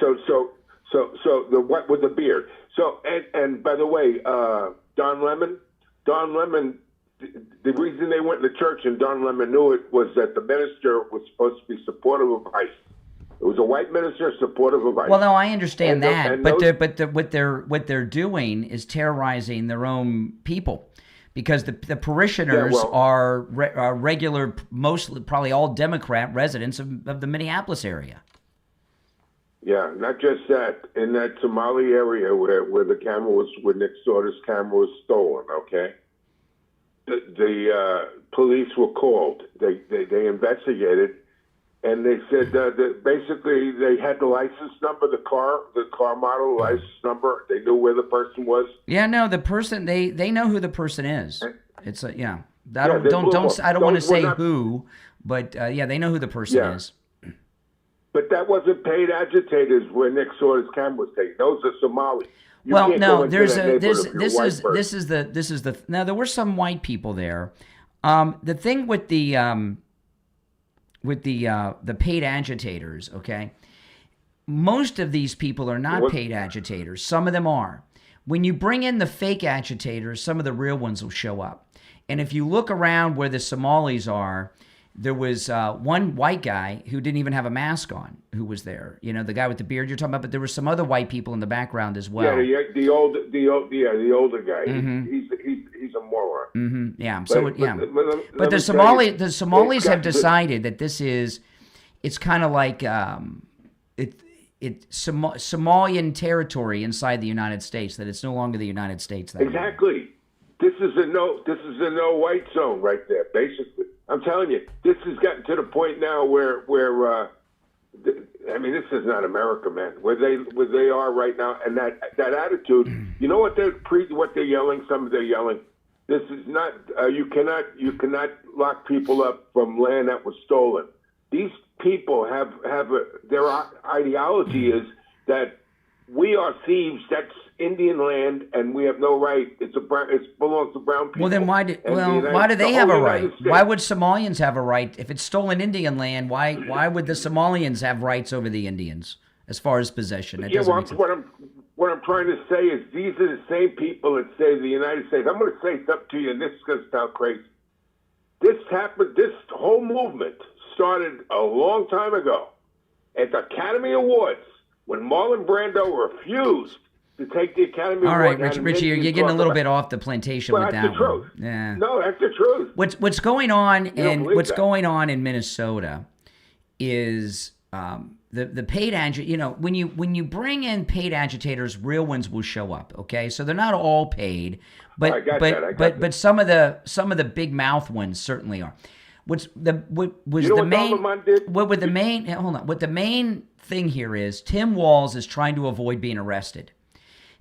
So the what with the beard. So and by the way, Don Lemon, the reason they went to church and Don Lemon knew it was that the minister was supposed to be supportive of ICE. It was a white minister supportive of ICE. Well, no, I understand that, what they're doing is terrorizing their own people, because the parishioners are regular, mostly probably all Democrat residents of the Minneapolis area. Yeah, not just that. In that Somali area where the camera was, where Nick Sorter's camera was stolen. Okay, the police were called. They investigated. And they said that basically they had the license number, the car model, license number. They knew where the person was. Yeah, no, the person they know who the person is. It's I don't want to say who, but yeah, they know who the person is. But that wasn't paid agitators where Nick Sorter's camera was taken. Those are Somalis. Now there were some white people there. The thing with the paid agitators, okay? Most of these people are not paid agitators. Some of them are. When you bring in the fake agitators, some of the real ones will show up. And if you look around where the Somalis are, there was one white guy who didn't even have a mask on who was there. You know, the guy with the beard you're talking about, but there were some other white people in the background as well. Yeah, the older guy. Mm-hmm. He's a moron. Mm-hmm. Yeah. But the Somalis have decided that it's kind of like Somalian territory inside the United States. That it's no longer the United States. Exactly. This is a no white zone right there. Basically, I'm telling you, this has gotten to the point now where I mean, this is not America, man. Where they are right now, and that attitude. You know what they're yelling? Some of they're yelling. This is not. You cannot lock people up from land that was stolen. These people have their ideology is that we are thieves. That's Indian land, and we have no right. It belongs to brown people. Well, then why do they have a right? Why would Somalians have a right if it's stolen Indian land? Why would the Somalians have rights over the Indians as far as possession? That doesn't make sense. What I'm trying to say is these are the same people that say the United States. I'm going to say something to you, and this is going to sound crazy. This happened. This whole movement started a long time ago at the Academy Awards when Marlon Brando refused to take the Academy Award. All right, Richie, you're getting a little bit off the plantation with that one. Yeah. No, that's the truth. What's going on going on in Minnesota is the paid when you bring in paid agitators, real ones will show up. Okay, so they're not all paid, but some of the big mouth ones certainly are. What the main thing here is Tim Walz is trying to avoid being arrested.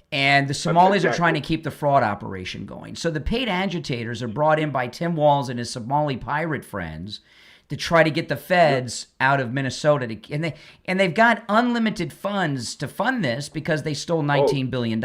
And the Somalis are trying to keep the fraud operation going. So the paid agitators are brought in by Tim Walz and his Somali pirate friends to try to get the feds out of Minnesota. And they've got unlimited funds to fund this because they stole $19 billion.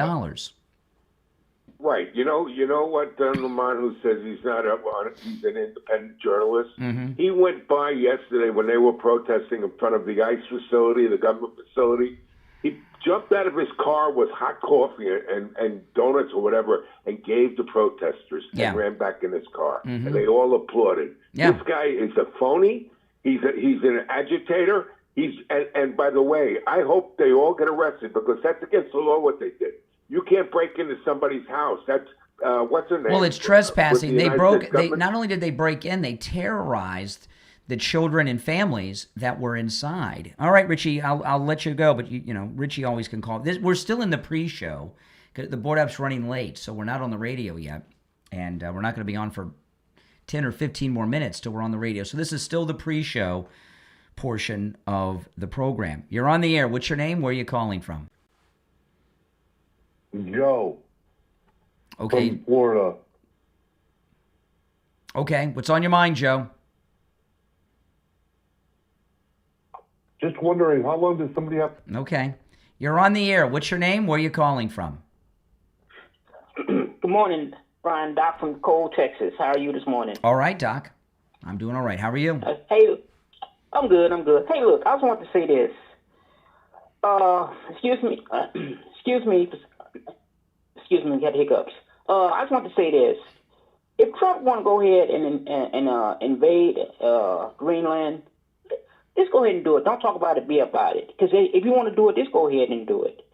Right. You know what Don Lemon, who says he's not up on it, he's an independent journalist. Mm-hmm. He went by yesterday when they were protesting in front of the ICE facility, the government facility. He jumped out of his car with hot coffee and donuts or whatever and gave the protesters and ran back in his car. Mm-hmm. And they all applauded. Yeah. This guy is a phony. He's an agitator. And by the way, I hope they all get arrested because that's against the law what they did. You can't break into somebody's house. That's what's her name? Well, it's trespassing. Not only did they break in, they terrorized the children and families that were inside. All right, Richie, I'll let you go, but Richie always can call. We're still in the pre-show. The board app's running late, so we're not on the radio yet, and we're not going to be on for 10 or 15 more minutes till we're on the radio. So this is still the pre-show portion of the program. You're on the air. What's your name? Where are you calling from? Joe. Okay. From Florida. Okay. What's on your mind, Joe? Just wondering, how long does somebody have... Okay. You're on the air. What's your name? Where are you calling from? Good morning, Brian. Doc from Cole, Texas. How are you this morning? All right, Doc. I'm doing all right. How are you? Hey, I'm good. Hey, look, I just want to say this. Excuse me. Excuse me. Got hiccups. I just want to say this. If Trump want to go ahead and invade Greenland, just go ahead and do it. Don't talk about it. Be about it. Because if you want to do it, just go ahead and do it.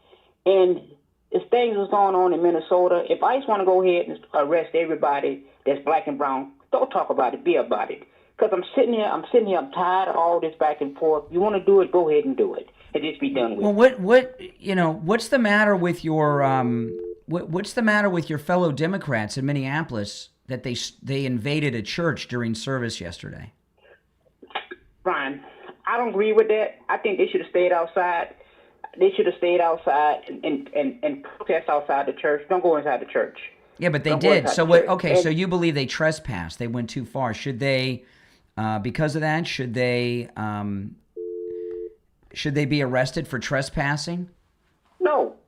And as things was going on in Minnesota, if ICE want to go ahead and arrest everybody that's black and brown, don't talk about it. Be about it. Because I'm sitting here. I'm tired of all this back and forth. You want to do it? Go ahead and do it, and just be done with it. Well, what's the matter with your what's the matter with your fellow Democrats in Minneapolis that they invaded a church during service yesterday? Brian, I don't agree with that. I think they should have stayed outside. They should have stayed outside and protest outside the church. Don't go inside the church. Yeah, but they did. So what? Okay, so you believe they trespassed? They went too far. Should they? Because of that, should they be arrested for trespassing?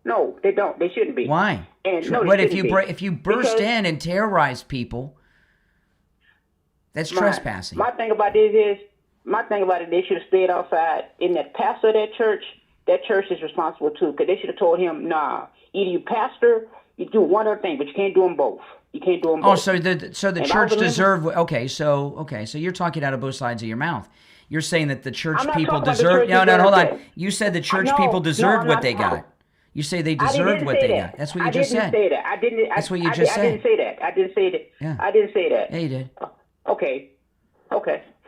No, they don't. They shouldn't be. Why? What if you burst in and terrorize people? That's trespassing. My thing about it, they should have stayed outside. And that pastor of that church is responsible too, because they should have told him, nah, either you pastor, you do one other thing, but you can't do them both. You can't do them both. Oh, so the church deserved. Okay, so you're talking out of both sides of your mouth. You're saying that the church people deserve. No, hold on. You said the church people deserved what they got. You say they deserved what they got. That's what you just said. I didn't say that. I didn't. That's what you just said. I didn't say that. I didn't say that. Yeah. I didn't say that. Yeah, you did. Okay.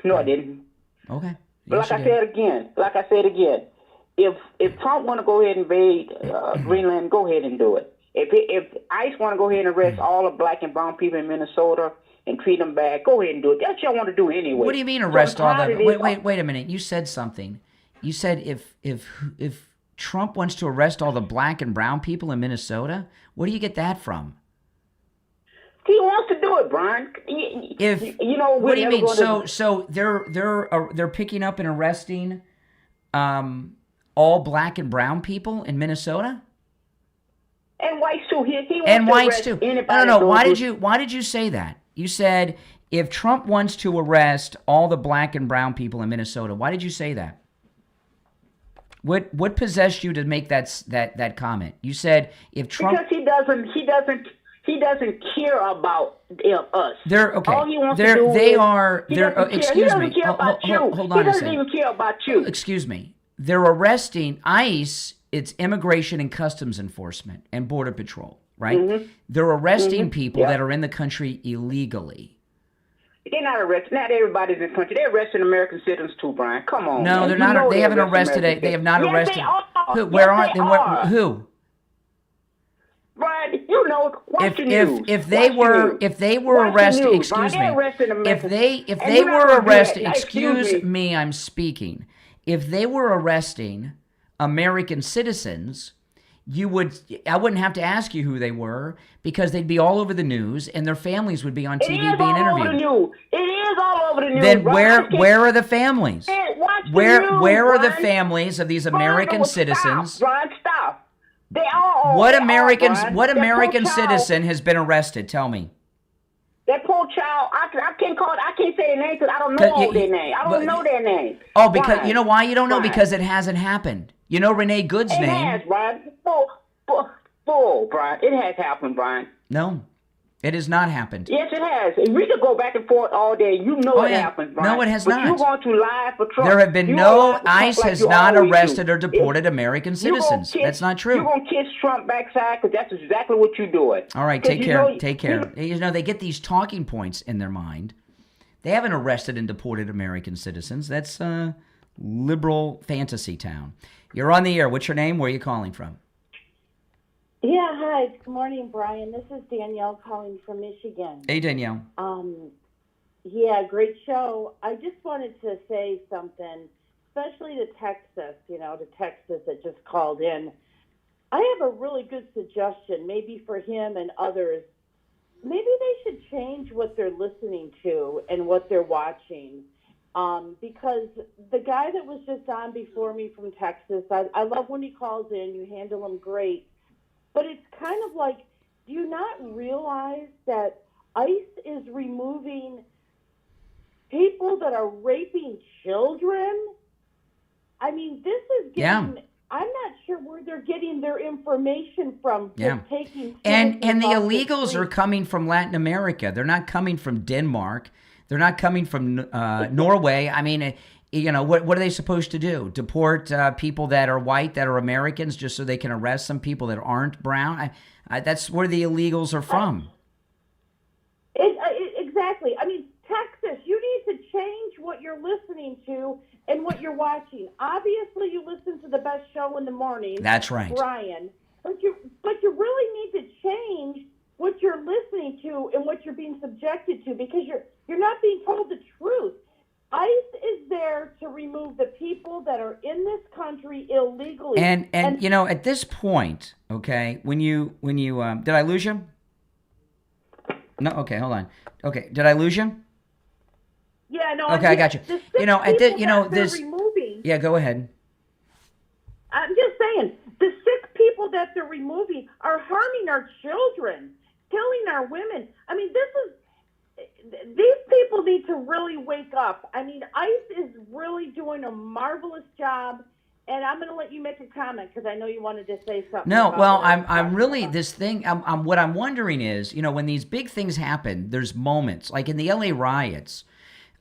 No, I didn't. Okay. But like I said again, if Trump want to go ahead and invade Greenland, go ahead and do it. If ICE want to go ahead and arrest all the black and brown people in Minnesota and treat them bad, go ahead and do it. That's what y'all want to do anyway. What do you mean arrest all the? Wait a minute. You said something. You said if Trump wants to arrest all the black and brown people in Minnesota, where do you get that from? He wants to do it, Brian. What do you mean? So they're picking up and arresting all black and brown people in Minnesota? And whites too. He wants and to whites arrest too. Anybody No. Why did you say that? You said if Trump wants to arrest all the black and brown people in Minnesota. Why did you say that? What possessed you to make that comment? You said if Trump because he doesn't care about us. They're okay. All he wants to do excuse me. He doesn't care about you. Hold on he a doesn't second. even care about you. Excuse me. They're arresting ICE. It's Immigration and Customs Enforcement and Border Patrol, right? Mm-hmm. They're arresting people that are in the country illegally. They're not arresting. Not everybody's in the country. They're arresting American citizens too, Brian. Come on. No, man. they're not. They haven't arrested. They have not arrested. They are. Who? Where are they? Who? Brian, you know. Watch the news. If they were arrested, excuse me. If they were arrested, excuse me, I'm speaking. If they were arresting American citizens, I wouldn't have to ask you who they were because they'd be all over the news and their families would be on TV being interviewed. It is all over the news. Then where are the families? Where are the families of these American citizens? Brian, stop. They are. What American citizen has been arrested? Tell me. That poor child, I can't say their name because I don't know their name. I don't know their name. Oh, because you know why you don't know? Because it hasn't happened. You know Renee Good's name. It has, Brian. Brian. It has happened, Brian. No, it has not happened. Yes, it has. And we could go back and forth all day. You know it happened, Brian. No, it has not. You're going to lie for Trump. There have been ICE has not arrested or deported American citizens. That's not true. You're going to kiss Trump backside because that's exactly what you're doing. All right, take care. Take care. You know, they get these talking points in their mind. They haven't arrested and deported American citizens. That's liberal fantasy town. You're on the air. What's your name? Where are you calling from? Yeah, hi. Good morning, Brian. This is Danielle calling from Michigan. Hey, Danielle. Yeah, great show. I just wanted to say something, especially to Texas, that just called in. I have a really good suggestion, maybe for him and others. Maybe they should change what they're listening to and what they're watching. Because the guy that was just on before me from Texas, I love when he calls in. You handle him great. But it's kind of like, do you not realize that ICE is removing people that are raping children? I mean, this is getting, I'm not they're getting their information from. Yeah. Taking and the illegals are coming from Latin America. They're not coming from Denmark. They're not coming from Norway. I mean, what are they supposed to do? Deport people that are white, that are Americans, just so they can arrest some people that aren't brown? That's where the illegals are from. Exactly. I mean, Texas, you need to change what you're listening to and what you're watching. Obviously, you listen to the best show in the morning. That's right, Brian. But you really need to change what you're listening to and what you're being subjected to, because you're not being told the truth. ICE is there to remove the people that are in this country illegally. And at this point, okay, when you did I lose you? No, okay, hold on. Okay, did I lose you? Yeah, no. Okay, I got you. This. Yeah, go ahead. I'm just saying, the sick people that they're removing are harming our children, killing our women. I mean, these people need to really wake up. I mean, ICE is really doing a marvelous job. And I'm going to let you make a comment because I know you wanted to say something. No, well, I'm really this thing. What I'm wondering is, when these big things happen, there's moments like in the LA riots.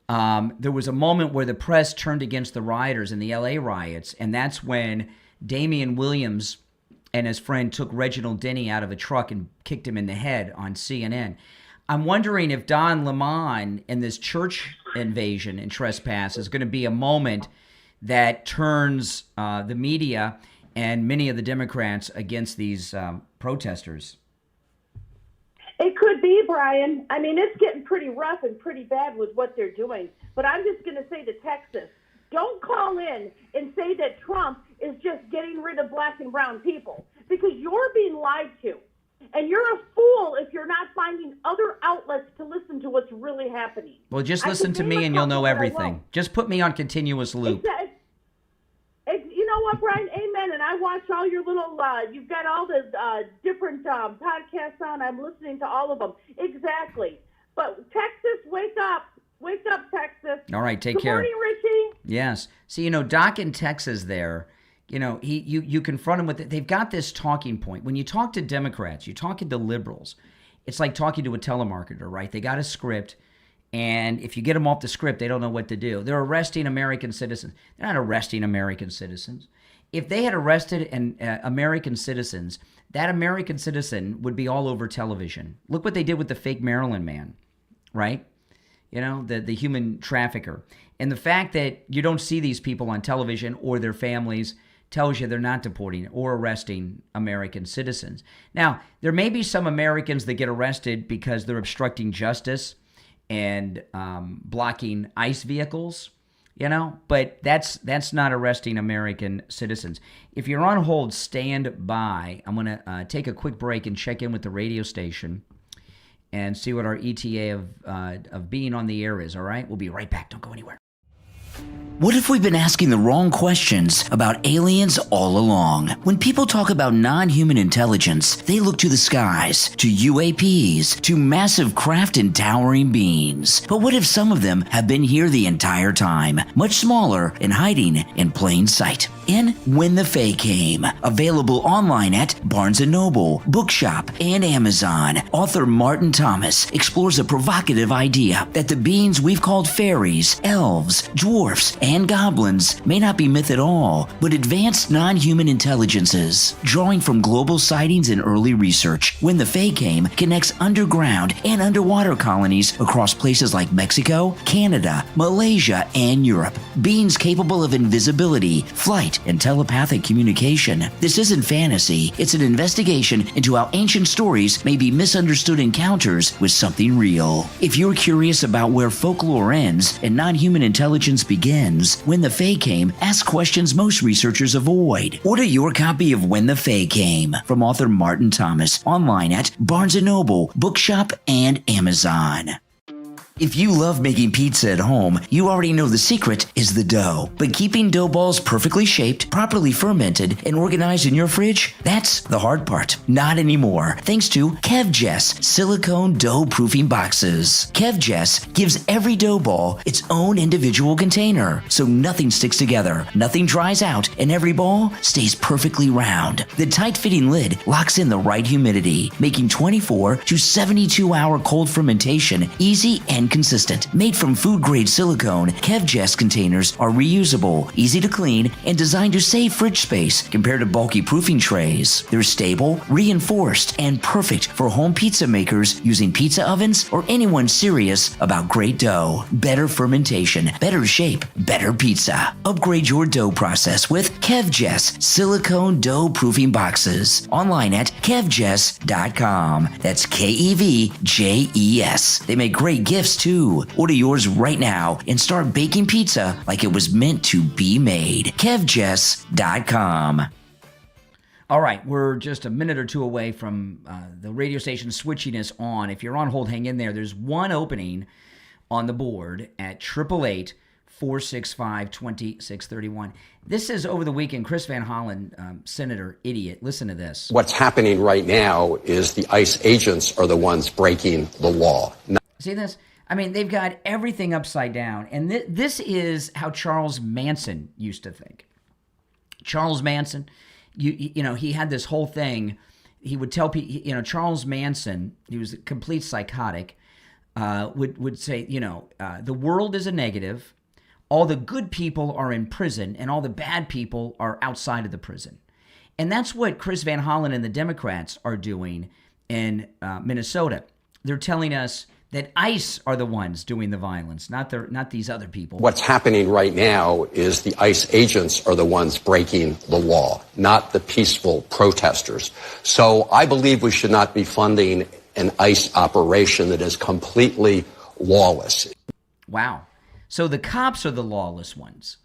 There was a moment where the press turned against the rioters in the LA riots, and that's when Damian Williams and his friend took Reginald Denny out of a truck and kicked him in the head on CNN. I'm wondering if Don Lemon and this church invasion and trespass is going to be a moment that turns the media and many of the Democrats against these protesters. It could be, Brian. I mean, it's getting pretty rough and pretty bad with what they're doing. But I'm just going to say to Texas, don't call in and say that Trump is just getting rid of black and brown people, because you're being lied to. And you're a fool if you're not finding other outlets to listen to what's really happening. Well, just listen to me and you'll know everything. Just put me on continuous loop. You know what, Brian? Amen. And I watch all your little, you've got all the different podcasts on. I'm listening to all of them. Exactly. But Texas, wake up. Wake up, Texas. All right, take care. Good morning, Richie. Yes. See, Doc in Texas there, you confront him with it. They've got this talking point. When you talk to Democrats, you're talking to liberals. It's like talking to a telemarketer, right? They got a script, and if you get them off the script, they don't know what to do. They're arresting American citizens. They're not arresting American citizens. If they had arrested American citizens, that American citizen would be all over television. Look what they did with the fake Maryland man, right? The human trafficker. And the fact that you don't see these people on television or their families tells you they're not deporting or arresting American citizens. Now, there may be some Americans that get arrested because they're obstructing justice and blocking ICE vehicles, but that's not arresting American citizens. If you're on hold, stand by. I'm going to take a quick break and check in with the radio station and see what our ETA of being on the air is, all right? We'll be right back. Don't go anywhere. What if we've been asking the wrong questions about aliens all along? When people talk about non-human intelligence, they look to the skies, to UAPs, to massive craft and towering beings. But what if some of them have been here the entire time, much smaller and hiding in plain sight? In When the Fae Came, available online at Barnes & Noble, Bookshop, and Amazon, author Martin Thomas explores a provocative idea that the beings we've called fairies, elves, dwarfs, and goblins may not be myth at all, but advanced non-human intelligences. Drawing from global sightings and early research, When the Fae Came connects underground and underwater colonies across places like Mexico, Canada, Malaysia, and Europe. Beings capable of invisibility, flight, and telepathic communication. This isn't fantasy, it's an investigation into how ancient stories may be misunderstood encounters with something real. If you're curious about where folklore ends and non-human intelligence begins, When the Fae Came asks questions most researchers avoid. Order your copy of When the Fae Came from author Martin Thomas online at Barnes & Noble, Bookshop, and Amazon. If you love making pizza at home, you already know the secret is the dough. But keeping dough balls perfectly shaped, properly fermented, and organized in your fridge, that's the hard part. Not anymore, thanks to KevJess silicone dough proofing boxes. KevJess gives every dough ball its own individual container, so nothing sticks together, nothing dries out, and every ball stays perfectly round. The tight-fitting lid locks in the right humidity, making 24 to 72-hour cold fermentation easy and consistent. Made from food-grade silicone, KevJess containers are reusable, easy to clean, and designed to save fridge space compared to bulky proofing trays. They're stable, reinforced, and perfect for home pizza makers using pizza ovens or anyone serious about great dough. Better fermentation, better shape, better pizza. Upgrade your dough process with KevJess silicone dough proofing boxes. Online at kevjess.com. That's KEVJES. They make great gifts too. Order yours right now and start baking pizza like it was meant to be made. KevJess.com. All right, we're just a minute or two away from the radio station switching us on. If you're on hold, hang in there. There's one opening on the board at 888-465-2631. This is over the weekend. Chris Van Hollen, Senator Idiot. Listen to this. What's happening right now is the ICE agents are the ones breaking the law. See this? I mean, they've got everything upside down. And this is how Charles Manson used to think. Charles Manson, you know, he had this whole thing. He would tell people, you know, Charles Manson, he was a complete psychotic, would say, you know, the world is a negative. All the good people are in prison and all the bad people are outside of the prison. And that's what Chris Van Hollen and the Democrats are doing in Minnesota. They're telling us that ICE are the ones doing the violence, not these other people. What's happening right now is the ICE agents are the ones breaking the law, not the peaceful protesters. So I believe we should not be funding an ICE operation that is completely lawless. Wow. So the cops are the lawless ones.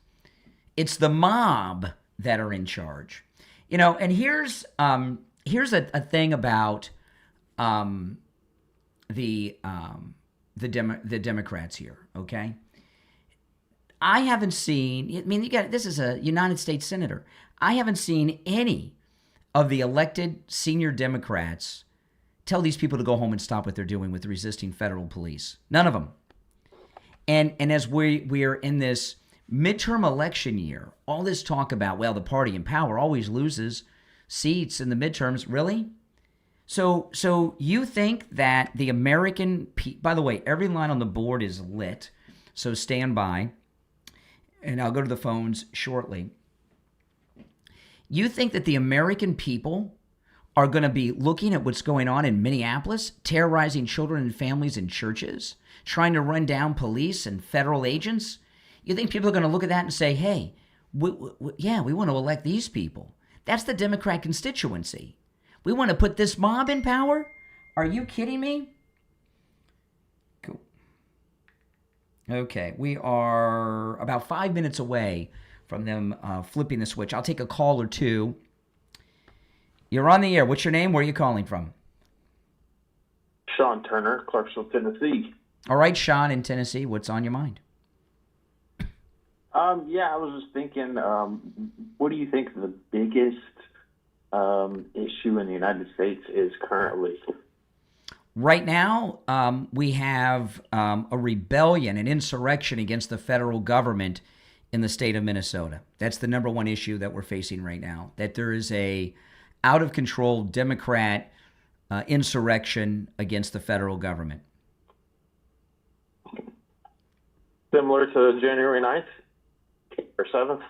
It's the mob that are in charge. You know, and here's a thing about the Democrats here, okay? I haven't seen, I mean, this is a United States senator. I haven't seen any of the elected senior Democrats tell these people to go home and stop what they're doing with resisting federal police. None of them. And as we are in this midterm election year, all this talk about, well, the party in power always loses seats in the midterms. Really? So you think that the American by the way, every line on the board is lit, so stand by, and I'll go to the phones shortly. You think that the American people are going to be looking at what's going on in Minneapolis, terrorizing children and families in churches, trying to run down police and federal agents? You think people are going to look at that and say, hey, we want to elect these people? That's the Democrat constituency. We want to put this mob in power? Are you kidding me? Cool. Okay, we are about 5 minutes away from them flipping the switch. I'll take a call or two. You're on the air. What's your name? Where are you calling from? Sean Turner, Clarksville, Tennessee. All right, Sean in Tennessee. What's on your mind? I was just thinking, what do you think the biggest issue in the United States is currently? Right now, we have a rebellion, an insurrection against the federal government in the state of Minnesota. That's the number one issue that we're facing right now, that there is a out-of-control Democrat insurrection against the federal government. Similar to January 9th or 7th?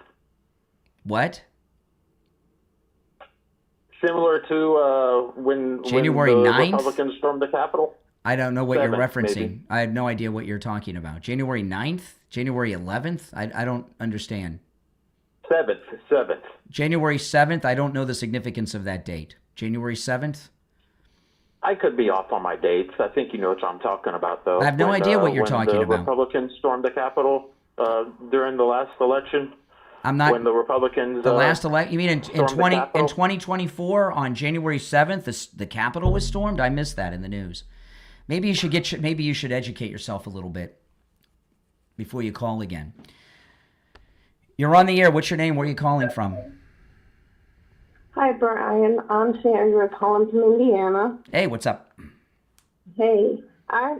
What? Similar to when January the 9th? Republicans stormed the Capitol? I don't know what 7th, you're referencing. maybe. I have no idea what you're talking about. January 9th? January 11th? I don't understand. 7th. January 7th? I don't know the significance of that date. January 7th? I could be off on my dates. I think you know what I'm talking about, though. I have no idea what you're when talking the about. Republicans stormed the Capitol during the last election. I'm not. When the Republicans. The last election? You mean in stormed the 2024 on January 7th, the Capitol was stormed? I missed that in the news. Maybe you should educate yourself a little bit before you call again. You're on the air. What's your name? Where are you calling from? Hi, Brian. I'm Sandra calling from Indiana. Hey, what's up? Hey, I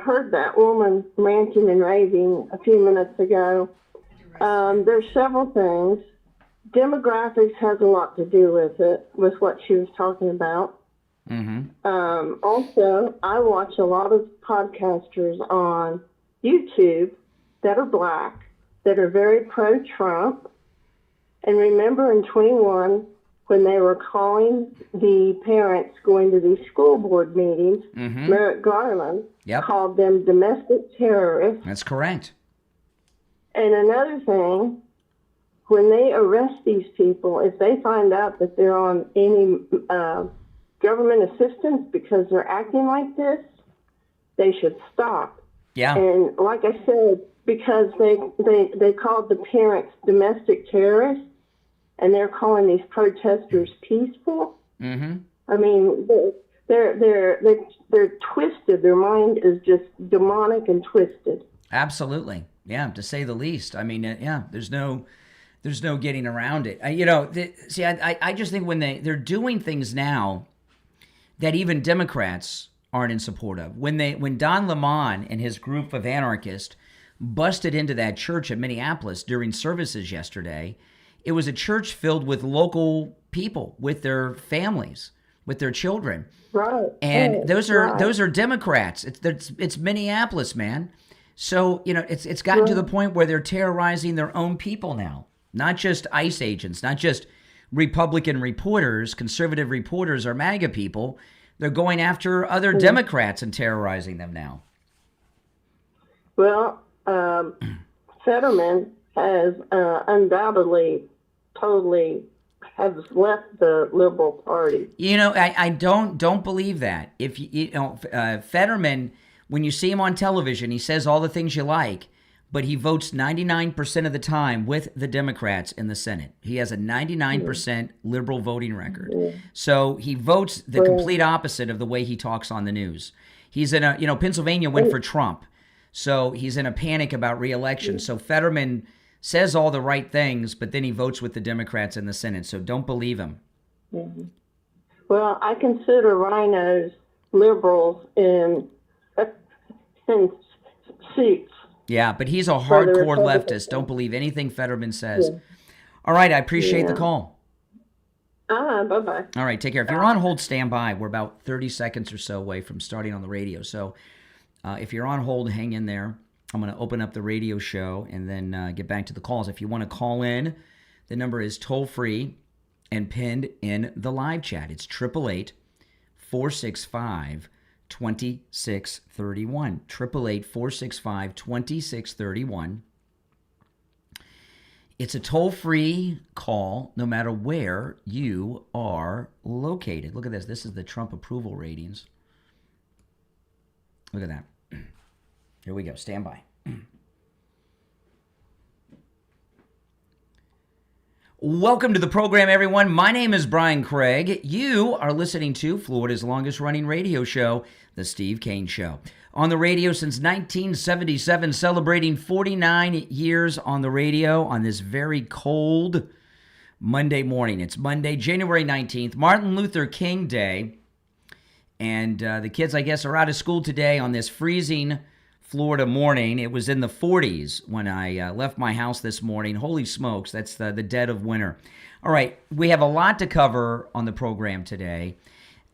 heard that woman ranting and raving a few minutes ago. There's several things. Demographics has a lot to do with it, with what she was talking about. Also, I watch a lot of podcasters on YouTube that are black, that are very pro-Trump. And remember in 21, when they were calling the parents going to these school board meetings, Merrick Garland called them domestic terrorists. That's correct. And another thing, when they arrest these people, if they find out that they're on any government assistance because they're acting like this, they should stop. Yeah. And like I said, because they called the parents domestic terrorists, and they're calling these protesters peaceful. I mean, they're twisted. Their mind is just demonic and twisted. Absolutely, yeah, to say the least. I mean, yeah, there's no getting around it. I just think when they're doing things now that even Democrats aren't in support of. When Don Lemon and his group of anarchists busted into that church in Minneapolis during services yesterday, it was a church filled with local people, with their families, with their children. Right. And those are Democrats. It's Minneapolis, man. So, it's gotten to the point where they're terrorizing their own people now. Not just ICE agents, not just Republican reporters, conservative reporters, or MAGA people. They're going after other Democrats and terrorizing them now. Well, Fetterman has undoubtedly totally has left the Liberal Party. I don't believe that. If Fetterman, when you see him on television, he says all the things you like, but he votes 99% of the time with the Democrats in the Senate. He has a 99% liberal voting record. So he votes the complete opposite of the way he talks on the news. He's in Pennsylvania went for Trump. So he's in a panic about re-election. So Fetterman says all the right things, but then he votes with the Democrats in the Senate. So don't believe him. Well, I consider rhinos liberals in seats. Yeah, but he's a hardcore leftist. Don't believe anything Fetterman says. All right, I appreciate the call. Bye-bye. All right, take care. If you're on hold, stand by. We're about 30 seconds or so away from starting on the radio. So if you're on hold, hang in there. I'm going to open up the radio show and then get back to the calls. If you want to call in, the number is toll-free and pinned in the live chat. It's 888-465-2631. 888-465-2631. It's a toll-free call no matter where you are located. Look at this. This is the Trump approval ratings. Look at that. Here we go. Stand by. Welcome to the program, everyone. My name is Brian Craig. You are listening to Florida's longest-running radio show, The Steve Kane Show. On the radio since 1977, celebrating 49 years on the radio on this very cold Monday morning. It's Monday, January 19th, Martin Luther King Day. And the kids, I guess, are out of school today on this freezing Florida morning. It was in the 40s when I left my house this morning. Holy smokes, that's the dead of winter. All right, we have a lot to cover on the program today.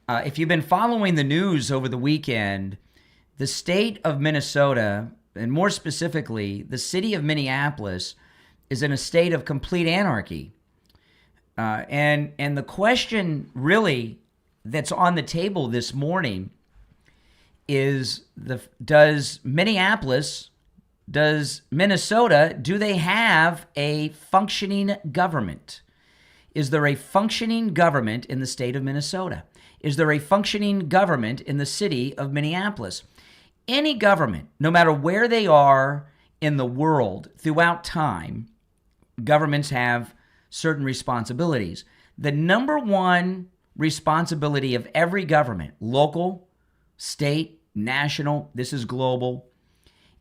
If you've been following the news over the weekend, the state of Minnesota, and more specifically, the city of Minneapolis, is in a state of complete anarchy. And the question really that's on the table this morning is does Minnesota, do they have a functioning government? Is there a functioning government in the state of Minnesota? Is there a functioning government in the city of Minneapolis? Any government, no matter where they are in the world throughout time, governments have certain responsibilities. The number one responsibility of every government, local, state, national, this is global.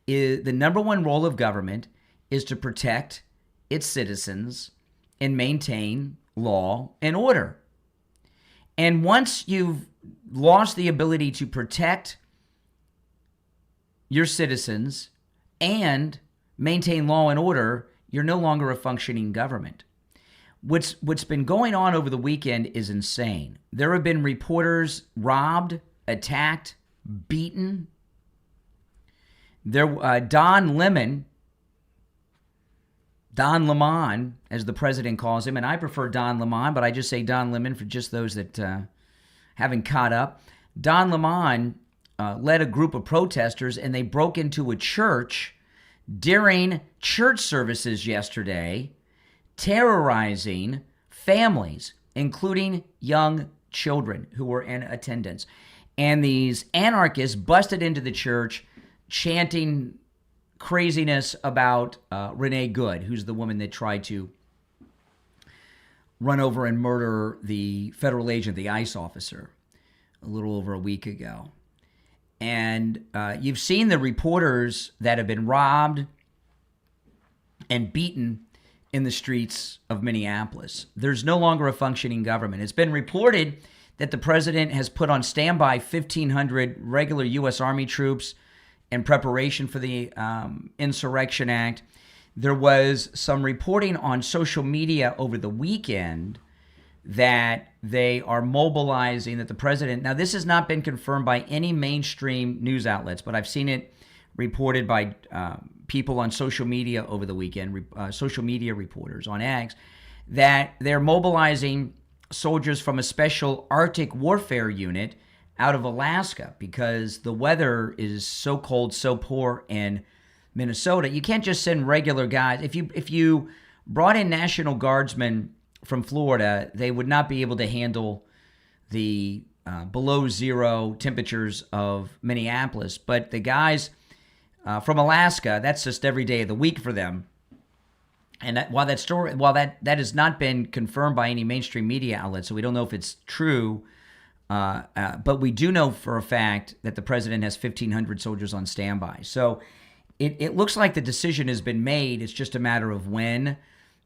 The number one role of government is to protect its citizens and maintain law and order. And once you've lost the ability to protect your citizens and maintain law and order, you're no longer a functioning government. What's been going on over the weekend is insane. There have been reporters robbed, attacked, beaten. Don Lemon, as the president calls him, and I prefer Don Lemon, but I just say Don Lemon for just those that haven't caught up. Don Lemon led a group of protesters, and they broke into a church during church services yesterday, terrorizing families, including young children who were in attendance. And these anarchists busted into the church chanting craziness about Renee Good, who's the woman that tried to run over and murder the federal agent, the ICE officer, a little over a week ago. And you've seen the reporters that have been robbed and beaten in the streets of Minneapolis. There's no longer a functioning government. It's been reported that the president has put on standby 1,500 regular U.S. Army troops in preparation for the Insurrection Act. There was some reporting on social media over the weekend that they are mobilizing, that the president, now this has not been confirmed by any mainstream news outlets, but I've seen it reported by people on social media over the weekend, social media reporters on X, that they're mobilizing soldiers from a special Arctic warfare unit out of Alaska because the weather is so cold, so poor in Minnesota. You can't just send regular guys. If you brought in National Guardsmen from Florida, they would not be able to handle the below zero temperatures of Minneapolis. But the guys from Alaska, that's just every day of the week for them. And while that has not been confirmed by any mainstream media outlet, so we don't know if it's true, but we do know for a fact that the president has 1,500 soldiers on standby. So it looks like the decision has been made. It's just a matter of when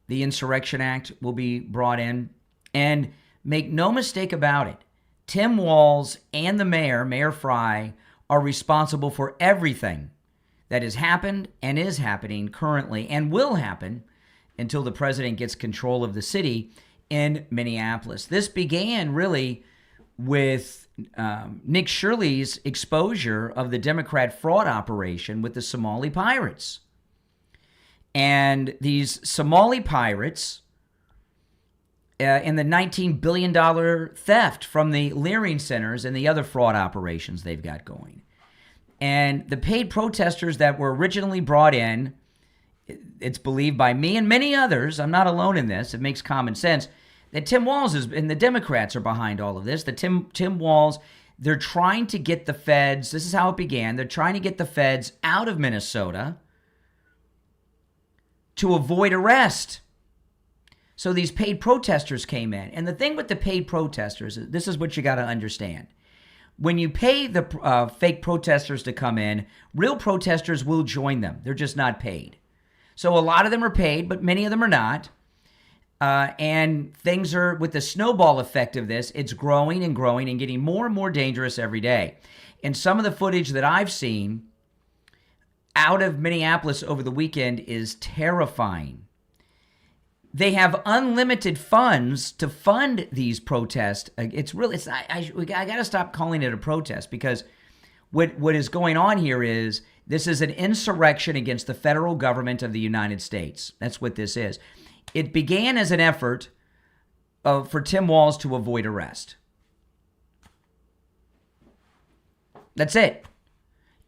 the Insurrection Act will be brought in. And make no mistake about it, Tim Walz and the mayor, Mayor Fry, are responsible for everything that has happened and is happening currently and will happen until the president gets control of the city in Minneapolis. This began really with Nick Shirley's exposure of the Democrat fraud operation with the Somali pirates. And these Somali pirates, in the $19 billion theft from the Leering centers and the other fraud operations they've got going. And the paid protesters that were originally brought in, it's believed by me and many others, I'm not alone in this, it makes common sense, that Tim Walz and the Democrats are behind all of this. That Tim Walz, they're trying to get the feds, this is how it began, they're trying to get the feds out of Minnesota to avoid arrest. So these paid protesters came in. And the thing with the paid protesters, this is what you got to understand. When you pay the fake protesters to come in, real protesters will join them. They're just not paid. So a lot of them are paid, but many of them are not. And things are, with the snowball effect of this, it's growing and growing and getting more and more dangerous every day. And some of the footage that I've seen out of Minneapolis over the weekend is terrifying. They have unlimited funds to fund these protests. It's really, I got to stop calling it a protest, because what is going on here is this is an insurrection against the federal government of the United States. That's what this is. It began as an effort for Tim Walz to avoid arrest. That's it.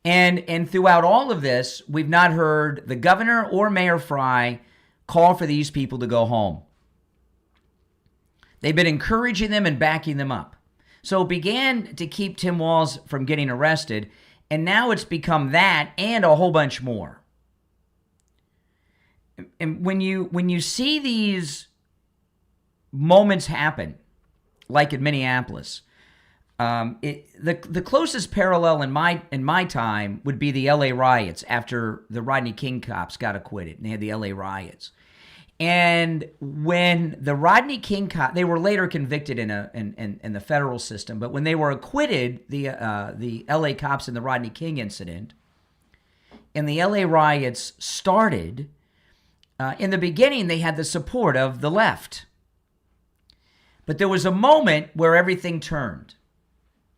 And throughout all of this, we've not heard the governor or Mayor Fry call for these people to go home. They've been encouraging them and backing them up. So it began to keep Tim Walz from getting arrested, and now it's become that and a whole bunch more. And when you see these moments happen, like in Minneapolis, The closest parallel in my time would be the L.A. riots after the Rodney King cops got acquitted, and they had the L.A. riots. And when the Rodney King cop, they were later convicted in the federal system, but when they were acquitted, the L.A. cops in the Rodney King incident, and the L.A. riots started, in the beginning they had the support of the left. But there was a moment where everything turned.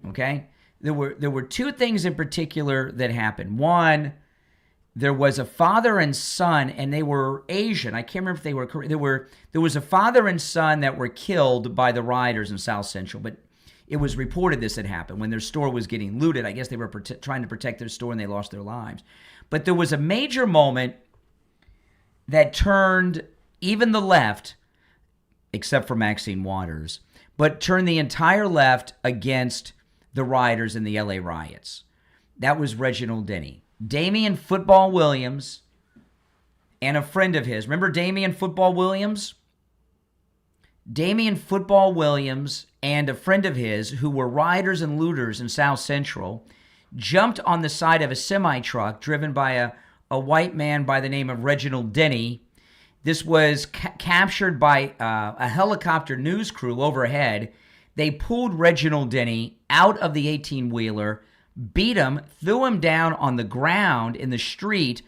Okay? There were two things in particular that happened. One, there was a father and son, and they were Asian. I can't remember if they were. There was a father and son that were killed by the rioters in South Central, but it was reported this had happened when their store was getting looted. I guess they were trying to protect their store, and they lost their lives. But there was a major moment that turned even the left, except for Maxine Waters, but turned the entire left against the rioters in the LA riots. That was Reginald Denny. Damian Football Williams and a friend of his. Remember Damian Football Williams? Damian Football Williams and a friend of his who were rioters and looters in South Central jumped on the side of a semi-truck driven by a white man by the name of Reginald Denny. This was captured by a helicopter news crew overhead. They pulled Reginald Denny out of the 18-wheeler, beat him, threw him down on the ground in the street,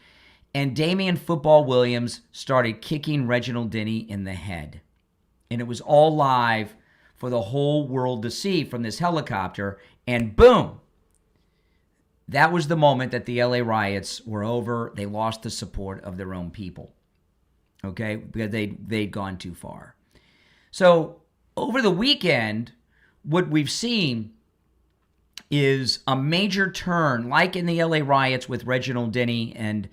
and Damian Football Williams started kicking Reginald Denny in the head. And it was all live for the whole world to see from this helicopter, and boom! That was the moment that the LA riots were over. They lost the support of their own people, okay, because they'd gone too far. So over the weekend, what we've seen is a major turn, like in the LA riots with Reginald Denny and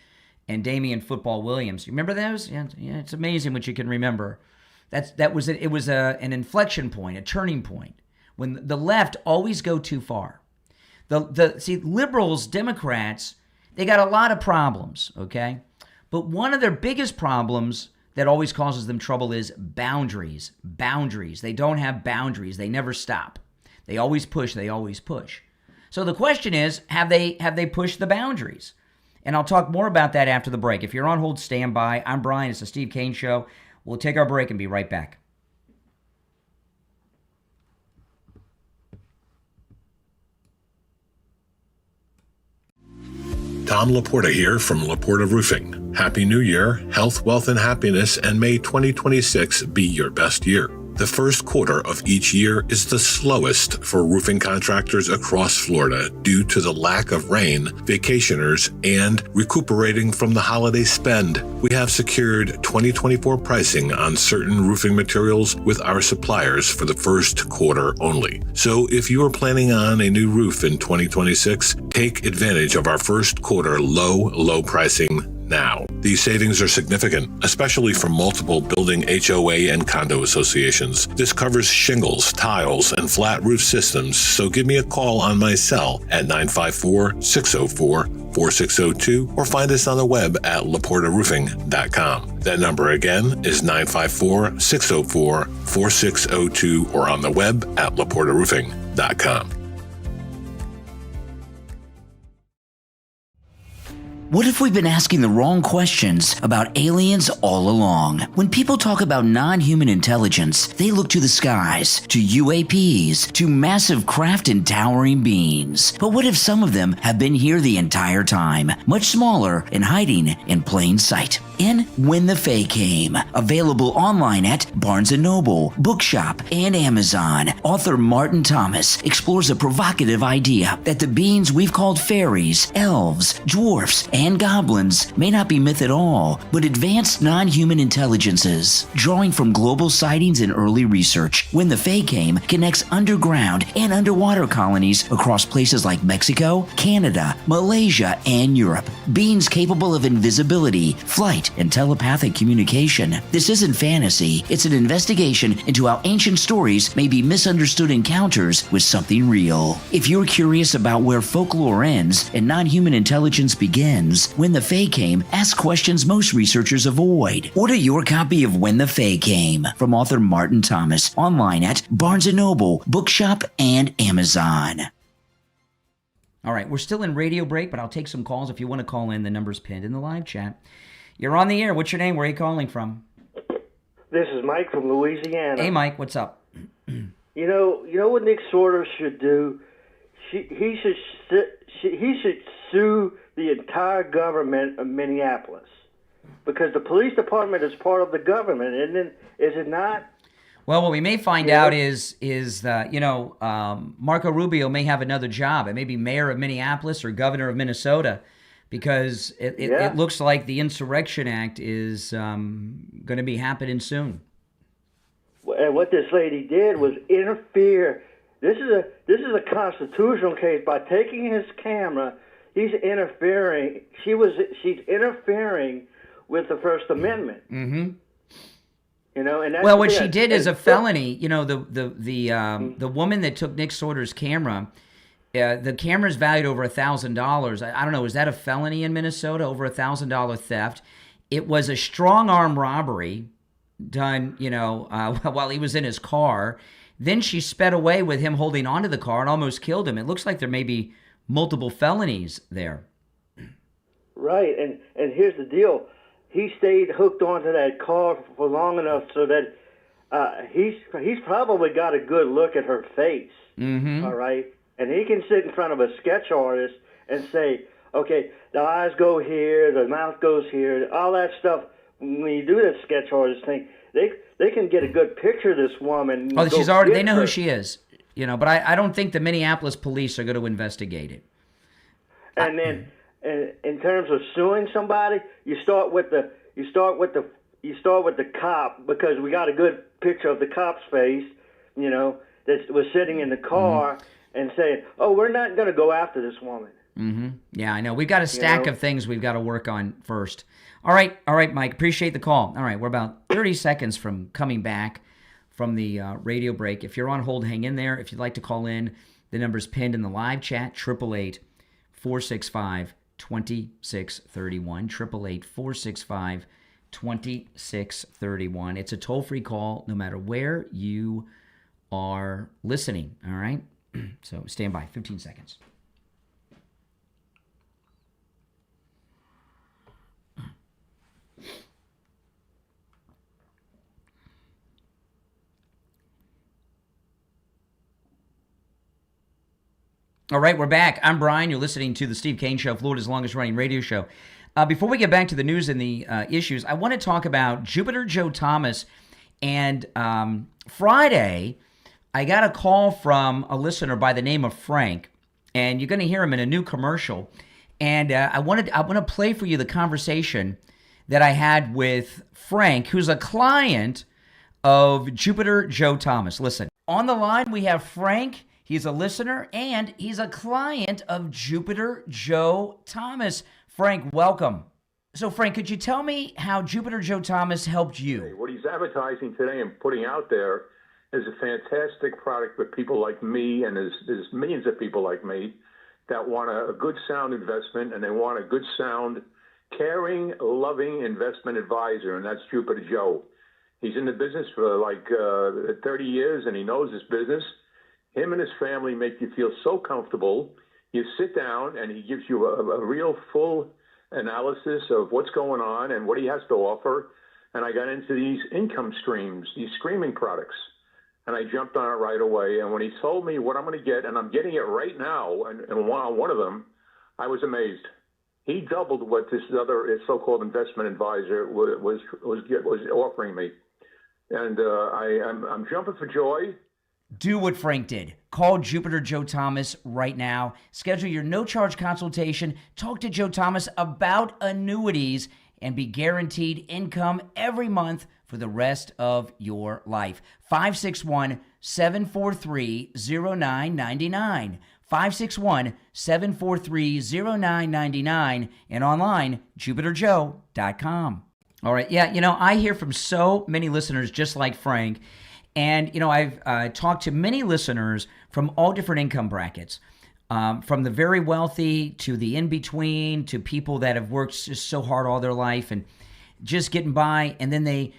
Damian Football Williams. You remember those? Yeah, it's amazing what you can remember. It was an inflection point, a turning point, when the left always go too far. See, liberals, Democrats, they got a lot of problems, okay? But one of their biggest problems that always causes them trouble is boundaries. Boundaries. They don't have boundaries. They never stop. They always push. They always push. So the question is, have they pushed the boundaries? And I'll talk more about that after the break. If you're on hold, stand by. I'm Brian. It's the Steve Kane Show. We'll take our break and be right back. Tom Laporta here from Laporta Roofing. Happy New Year, health, wealth, and happiness, and may 2026 be your best year. The first quarter of each year is the slowest for roofing contractors across Florida due to the lack of rain, vacationers, and recuperating from the holiday spend. We have secured 2024 pricing on certain roofing materials with our suppliers for the first quarter only. So if you are planning on a new roof in 2026, take advantage of our first quarter low pricing now. These savings are significant, especially for multiple building HOA and condo associations. This covers shingles, tiles, and flat roof systems, so give me a call on my cell at 954-604-4602 or find us on the web at laportaroofing.com. That number again is 954-604-4602 or on the web at laportaroofing.com. What if we've been asking the wrong questions about aliens all along? When people talk about non-human intelligence, they look to the skies, to UAPs, to massive craft and towering beings. But what if some of them have been here the entire time, much smaller and hiding in plain sight? In When the Fae Came, available online at Barnes & Noble, Bookshop, and Amazon, author Martin Thomas explores a provocative idea that the beings we've called fairies, elves, dwarfs, and goblins may not be myth at all, but advanced non-human intelligences. Drawing from global sightings and early research, When the Fae Came connects underground and underwater colonies across places like Mexico, Canada, Malaysia, and Europe. Beings capable of invisibility, flight, and telepathic communication. This isn't fantasy, it's an investigation into how ancient stories may be misunderstood encounters with something real. If you're curious about where folklore ends and non-human intelligence begins, questions. When the Fae Came asks questions most researchers avoid. Order your copy of When the Fae Came from author Martin Thomas online at Barnes & Noble, Bookshop, and Amazon. All right, we're still in radio break, but I'll take some calls if you want to call in. The number's pinned in the live chat. You're on the air. What's your name? Where are you calling from? This is Mike from Louisiana. Hey, Mike, what's up? You know what Nick Sorter should do? He should sue the entire government of Minneapolis, because the police department is part of the government, is it not? Well, what we may find out is that, Marco Rubio may have another job. It may be mayor of Minneapolis or governor of Minnesota, because it looks like the Insurrection Act is going to be happening soon. And what this lady did was interfere. This is a constitutional case. By taking his camera, he's interfering. She's interfering with the First Amendment. Mm-hmm. And that's what she did is a felony. The woman that took Nick Sorter's camera, the camera's valued over $1,000. I don't know, is that a felony in Minnesota? Over $1,000 theft. It was a strong arm robbery done, while he was in his car. Then she sped away with him holding onto the car and almost killed him. It looks like there may be multiple felonies there. Right, and here's the deal. He stayed hooked onto that car for long enough so that he's probably got a good look at her face. Mm-hmm. All right, and he can sit in front of a sketch artist and say, okay, the eyes go here, the mouth goes here, all that stuff. When you do that sketch artist thing, they can get a good picture of this woman. Oh, she's already. They know who she is, But I don't think the Minneapolis police are going to investigate it. And then, in terms of suing somebody, you start with the cop, because we got a good picture of the cop's face, that was sitting in the car, and saying, "Oh, we're not going to go after this woman." Mm-hmm. Yeah, I know. We've got a stack of things we've got to work on first. All right, Mike. Appreciate the call. All right, we're about 30 seconds from coming back from the radio break. If you're on hold, hang in there. If you'd like to call in, the number's pinned in the live chat, 888-465-2631, 888-465-2631. It's a toll-free call no matter where you are listening, all right? So stand by, 15 seconds. All right, we're back. I'm Brian. You're listening to The Steve Kane Show, Florida's longest-running radio show. Before we get back to the news and the issues, I want to talk about Jupiter Joe Thomas. And Friday, I got a call from a listener by the name of Frank, and you're going to hear him in a new commercial. And I want to play for you the conversation that I had with Frank, who's a client of Jupiter Joe Thomas. Listen, on the line we have Frank. He's a listener, and he's a client of Jupiter Joe Thomas. Frank, welcome. So, Frank, could you tell me how Jupiter Joe Thomas helped you? What he's advertising today and putting out there is a fantastic product for people like me, and there's millions of people like me that want a good sound investment, and they want a good sound, caring, loving investment advisor, and that's Jupiter Joe. He's in the business for like 30 years, and he knows his business. Him and his family make you feel so comfortable. You sit down, and he gives you a real full analysis of what's going on and what he has to offer. And I got into these income streams, these streaming products, and I jumped on it right away. And when he told me what I'm going to get, and I'm getting it right now, and on one of them, I was amazed. He doubled what this other so-called investment advisor was offering me, and I'm jumping for joy. Do what Frank did. Call Jupiter Joe Thomas right now. Schedule your no-charge consultation. Talk to Joe Thomas about annuities and be guaranteed income every month for the rest of your life. 561-743-0999. 561-743-0999 and online, jupiterjoe.com. All right. Yeah, I hear from so many listeners just like Frank. And, I've talked to many listeners from all different income brackets. from the very wealthy to the in-between to people that have worked just so hard all their life and just getting by, and then they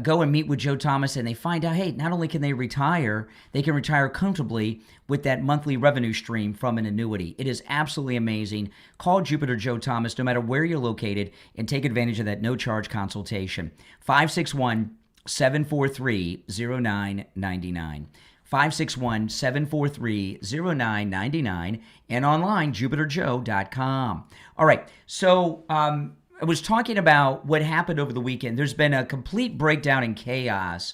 go and meet with Joe Thomas, and they find out, hey, not only can they retire, they can retire comfortably with that monthly revenue stream from an annuity. It is absolutely amazing. Call Jupiter Joe Thomas, no matter where you're located, and take advantage of that no-charge consultation. 561-743-0999. 561-743-0999, and online, jupiterjoe.com. All right, so I was talking about what happened over the weekend. There's been a complete breakdown in chaos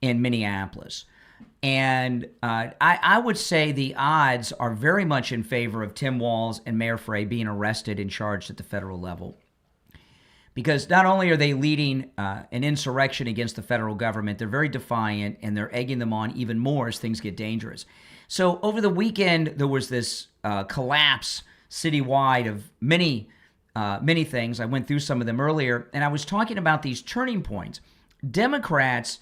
in Minneapolis. And I would say the odds are very much in favor of Tim Walz and Mayor Frey being arrested and charged at the federal level. Because not only are they leading an insurrection against the federal government, they're very defiant, and they're egging them on even more as things get dangerous. So over the weekend, there was this collapse citywide of many things. I went through some of them earlier, and I was talking about these turning points. Democrats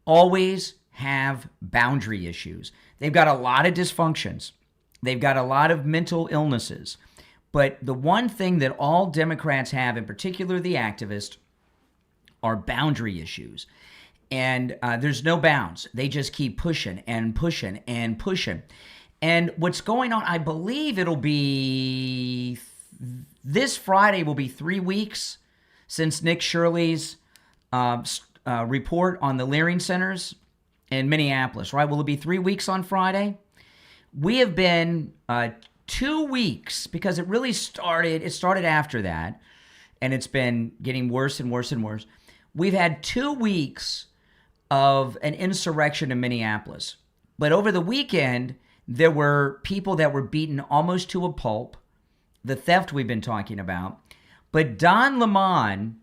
always have boundary issues. They've got a lot of dysfunctions. They've got a lot of mental illnesses. But the one thing that all Democrats have, in particular the activists, are boundary issues. And there's no bounds. They just keep pushing and pushing and pushing. And what's going on, I believe it'll be this Friday will be 3 weeks since Nick Shirley's report on the Leering centers in Minneapolis, right? Will it be 3 weeks on Friday? We have been 2 weeks, because it started after that, and it's been getting worse and worse and worse. We've had 2 weeks of an insurrection in Minneapolis. But over the weekend, there were people that were beaten almost to a pulp, the theft we've been talking about. But Don Lemon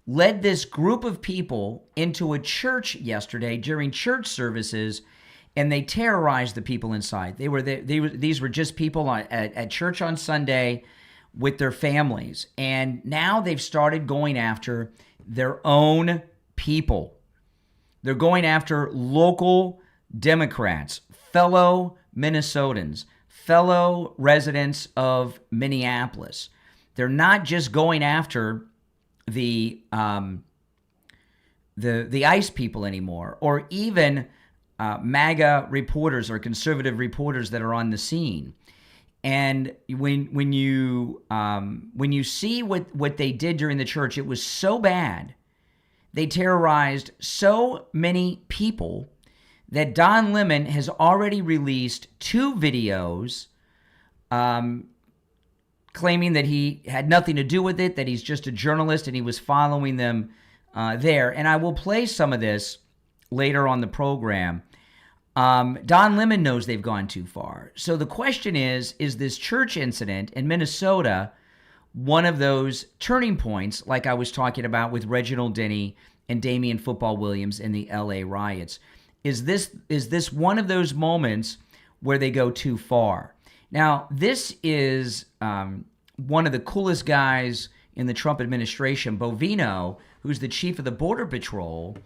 led this group of people into a church yesterday during church services, and they terrorized the people inside. These were just people at church on Sunday with their families. And now they've started going after their own people. They're going after local Democrats, fellow Minnesotans, fellow residents of Minneapolis. They're not just going after the ICE people anymore, or even MAGA reporters or conservative reporters that are on the scene. And when you see what they did during the church, it was so bad. They terrorized so many people that Don Lemon has already released 2 videos claiming that he had nothing to do with it, that he's just a journalist and he was following them there. And I will play some of this later on the program. Don Lemon knows they've gone too far. So the question is this church incident in Minnesota one of those turning points like I was talking about with Reginald Denny and Damian Football Williams in the LA riots? Is this one of those moments where they go too far? Now, this is one of the coolest guys in the Trump administration, Bovino, who's the chief of the Border Patrol.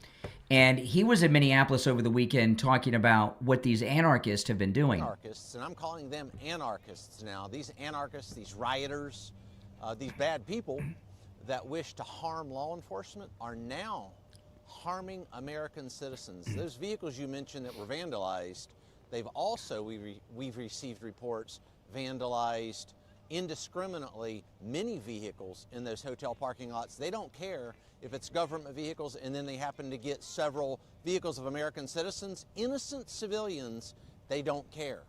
And he was in Minneapolis over the weekend talking about what these anarchists have been doing. Anarchists, and I'm calling them anarchists now. These anarchists, these rioters, these bad people that wish to harm law enforcement are now harming American citizens. Those vehicles you mentioned that were vandalized, they've also, we've received reports, vandalized indiscriminately many vehicles in those hotel parking lots. They don't care if it's government vehicles and then they happen to get several vehicles of American citizens, innocent civilians, they don't care.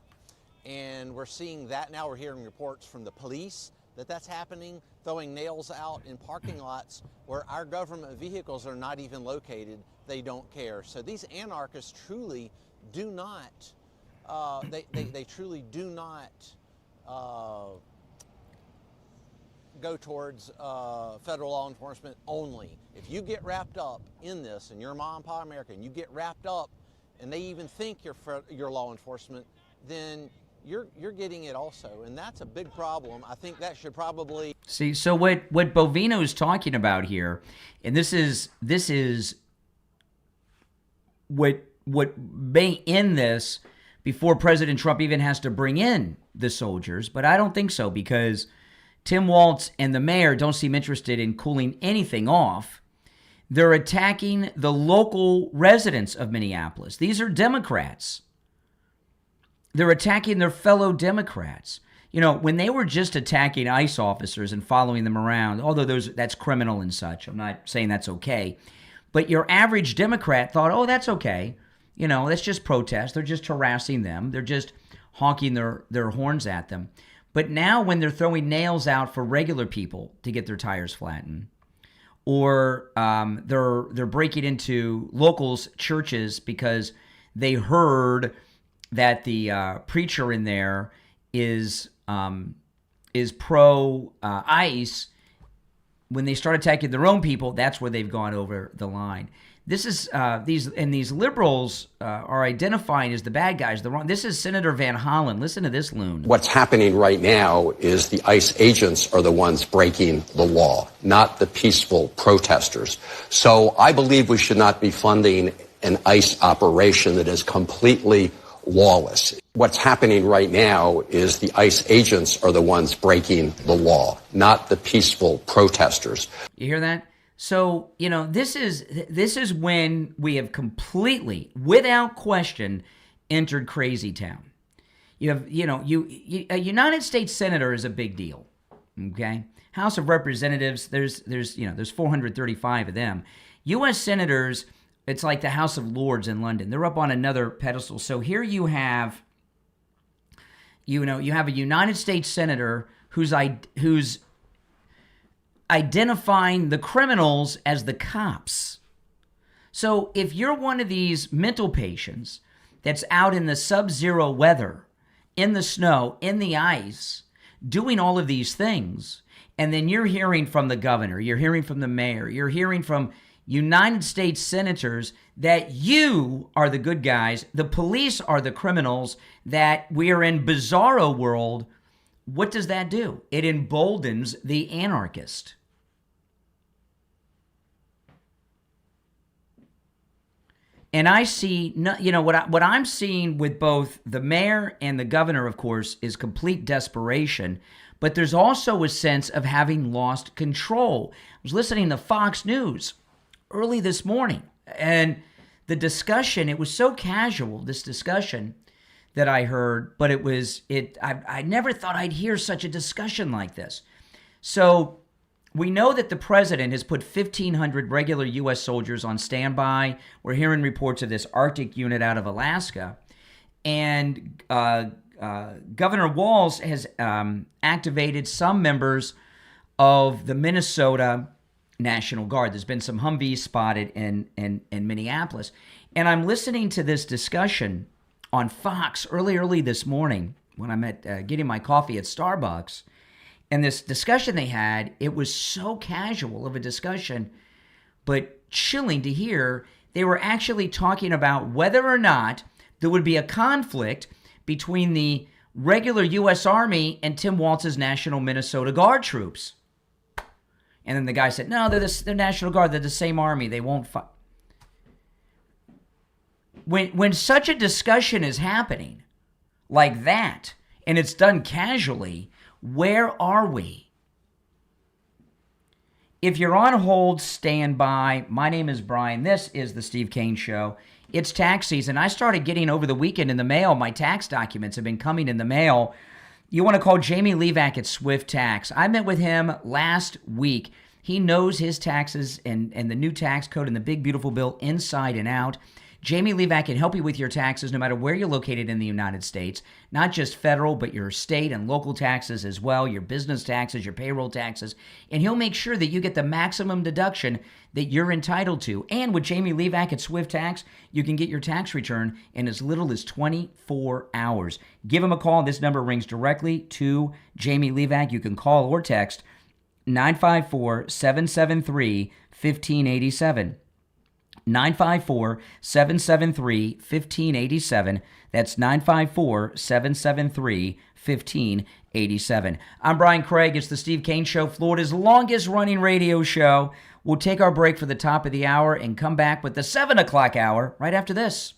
And we're seeing that now. We're hearing reports from the police that that's happening, throwing nails out in parking lots where our government vehicles are not even located. They don't care. So these anarchists truly do not, they truly do not go towards federal law enforcement only. If you get wrapped up in this and you're mom and pop American, you get wrapped up and they even think you're law enforcement, then you're getting it also, and that's a big problem. I think that should probably see. So what Bovino is talking about here, and this is what may end this before President Trump even has to bring in the soldiers. But I don't think so, because Tim Walz and the mayor don't seem interested in cooling anything off. They're attacking the local residents of Minneapolis. These are Democrats. They're attacking their fellow Democrats. You know, when they were just attacking ICE officers and following them around, although that's criminal and such, I'm not saying that's okay. But your average Democrat thought, oh, that's okay. You know, that's just protest. They're just harassing them. They're just honking their horns at them. But now when they're throwing nails out for regular people to get their tires flattened, or they're breaking into locals' churches because they heard that the preacher in there is pro ICE, when they start attacking their own people, that's where they've gone over the line. This is these liberals are identifying as the bad guys. This is Senator Van Hollen. Listen to this loon. What's happening right now is the ICE agents are the ones breaking the law, not the peaceful protesters. So I believe we should not be funding an ICE operation that is completely lawless. What's happening right now is the ICE agents are the ones breaking the law, not the peaceful protesters. You hear that? So, you know, this is when we have completely, without question, entered crazy town. You have, a United States senator is a big deal. Okay? House of Representatives, there's 435 of them. U.S. senators, it's like the House of Lords in London. They're up on another pedestal. So here you have a United States senator who's identifying the criminals as the cops. So if you're one of these mental patients that's out in the sub-zero weather, in the snow, in the ice, doing all of these things, and then you're hearing from the governor, you're hearing from the mayor, you're hearing from United States senators that you are the good guys, the police are the criminals, that we are in bizarro world, what does that do? It emboldens the anarchist. And I see, what I'm seeing with both the mayor and the governor, of course, is complete desperation. But there's also a sense of having lost control. I was listening to Fox News early this morning, and the discussion, it was so casual, this discussion that I heard, but I never thought I'd hear such a discussion like this. So we know that the president has put 1,500 regular U.S. soldiers on standby. We're hearing reports of this Arctic unit out of Alaska. And Governor Walz has activated some members of the Minnesota National Guard. There's been some Humvees spotted in Minneapolis. And I'm listening to this discussion on Fox early this morning when I'm getting my coffee at Starbucks. And this discussion they had, it was so casual of a discussion, but chilling to hear. They were actually talking about whether or not there would be a conflict between the regular U.S. Army and Tim Walz's National Minnesota Guard troops. And then the guy said, no, they're National Guard. They're the same army. They won't fight. When such a discussion is happening like that, and it's done casually, where are we? If you're on hold, stand by. My name is Brian. This is the Steve Kane Show. It's tax season. I started getting over the weekend in the mail. My tax documents have been coming in the mail. You want to call Jamie Levac at Swift Tax. I met with him last week. He knows his taxes and the new tax code and the big, beautiful bill inside and out. Jamie Levac can help you with your taxes no matter where you're located in the United States, not just federal, but your state and local taxes as well, your business taxes, your payroll taxes, and he'll make sure that you get the maximum deduction that you're entitled to. And with Jamie Levac at Swift Tax, you can get your tax return in as little as 24 hours. Give him a call. This number rings directly to Jamie Levac. You can call or text 954-773-1587. 954-773-1587. That's 954-773-1587. I'm Brian Craig. It's the Steve Kane Show, Florida's longest running radio show. We'll take our break for the top of the hour and come back with the 7 o'clock hour right after this.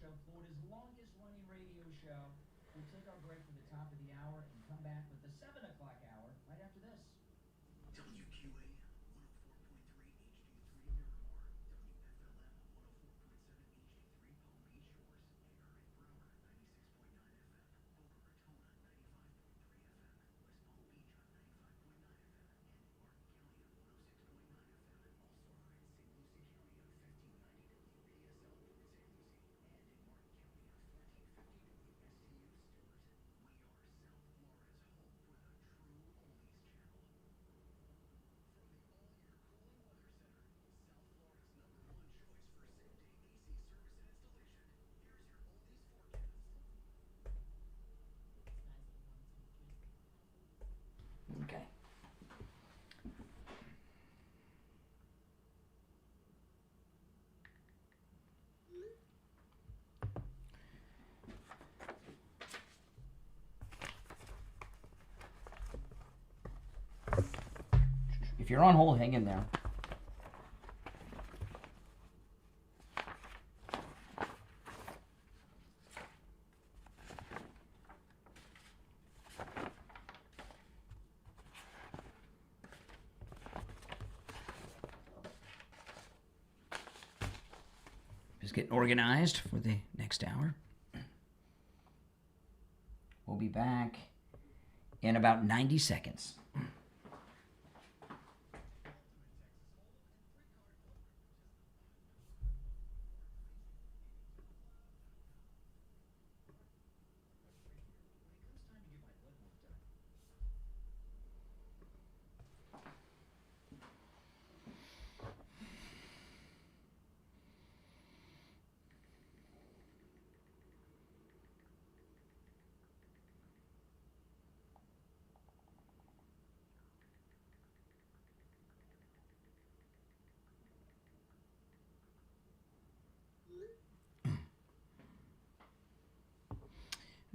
Show, Florida's longest-running radio show. We'll take our break for the top of the hour and come back with the 7 o'clock hour right after this. WQA 104.3 HD3 Miramar, WFLM 104.7 HD3 Palm Beach Shores, ARA Broward 96.9 FM, Boca Raton on 95.3 FM, West Palm Beach on 95.9 FM, and Martin County on 106.9 FM. Also heard in St. Lucie County on 1590 WPSL Port St. Lucie, and in Martin County on 1450 WSTU Stewart. We are South Florida's home for the true oldies channel. From the all-year cooling weather center, South Florida's #1 choice for same-day AC service and installation. Here's your oldies forecast. Okay. If you're on hold, hang in there. Just getting organized for the next hour. We'll be back in about 90 seconds.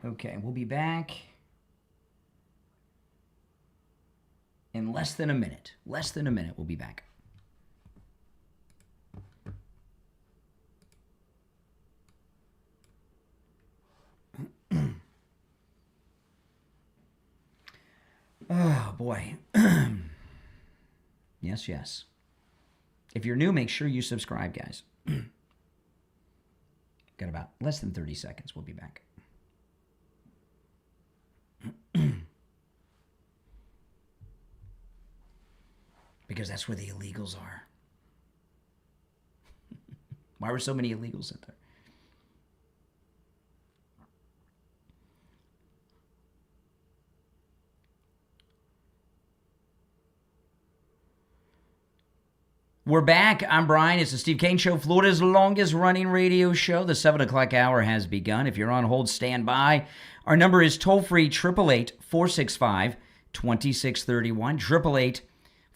Okay, we'll be back in less than a minute. Less than a minute, we'll be back. Oh, boy. Yes, yes. If you're new, make sure you subscribe, guys. Got about less than 30 seconds. We'll be back. Because that's where the illegals are. Why were so many illegals in there? We're back. I'm Brian. It's the Steve Kane Show, Florida's longest running radio show. The 7 o'clock hour has begun. If you're on hold, stand by. Our number is toll-free 888-465-2631.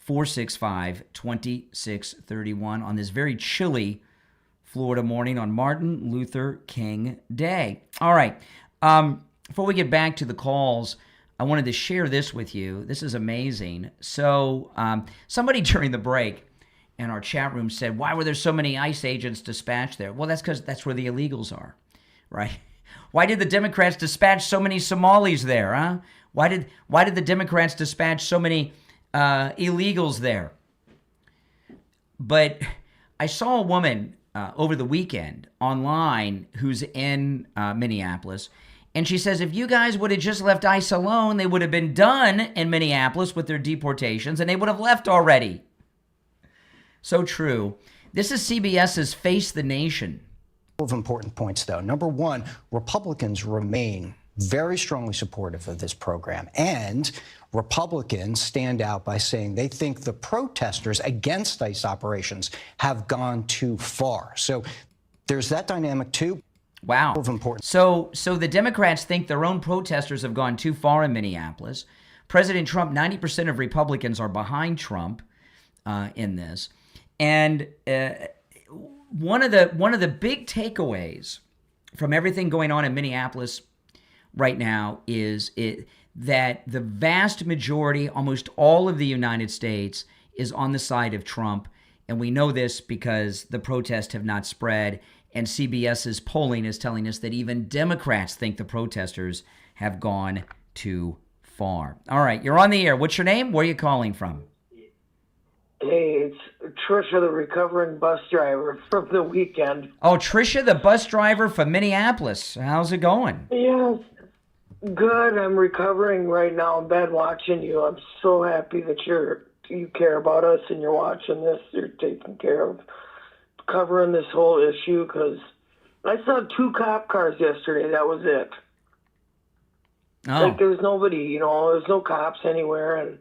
888-465-2631 on this very chilly Florida morning on Martin Luther King Day. All right. Before we get back to the calls, I wanted to share this with you. This is amazing. So somebody during the break in our chat room said, why were there so many ICE agents dispatched there? Well, that's because that's where the illegals are, right? Why did the Democrats dispatch so many Somalis there, huh? Why did the Democrats dispatch so many illegals there? But I saw a woman over the weekend online who's in Minneapolis, and she says if you guys would have just left ICE alone, they would have been done in Minneapolis with their deportations, and they would have left already. So true. This is CBS's Face the Nation. Of important points, though. Number one, Republicans remain very strongly supportive of this program, and Republicans stand out by saying they think the protesters against ICE operations have gone too far. So there's that dynamic too. Wow. Of importance. So the Democrats think their own protesters have gone too far in Minneapolis. President Trump, 90% of Republicans are behind Trump in this. And one of the big takeaways from everything going on in Minneapolis right now is that the vast majority, almost all of the United States, is on the side of Trump And we know this because the protests have not spread, and CBS's polling is telling us that even Democrats think the protesters have gone too far. All right, you're on the air. What's your name? Where are you calling from? Hey, it's Trisha, the recovering bus driver from the weekend. Oh, Trisha, the bus driver from Minneapolis. How's it going? Yes, good. I'm recovering right now in bed watching you. I'm so happy that you care about us and you're watching this. You're taking care of covering this whole issue, because I saw 2 cop cars yesterday. That was it. Oh. Like, there was nobody, there's no cops anywhere. And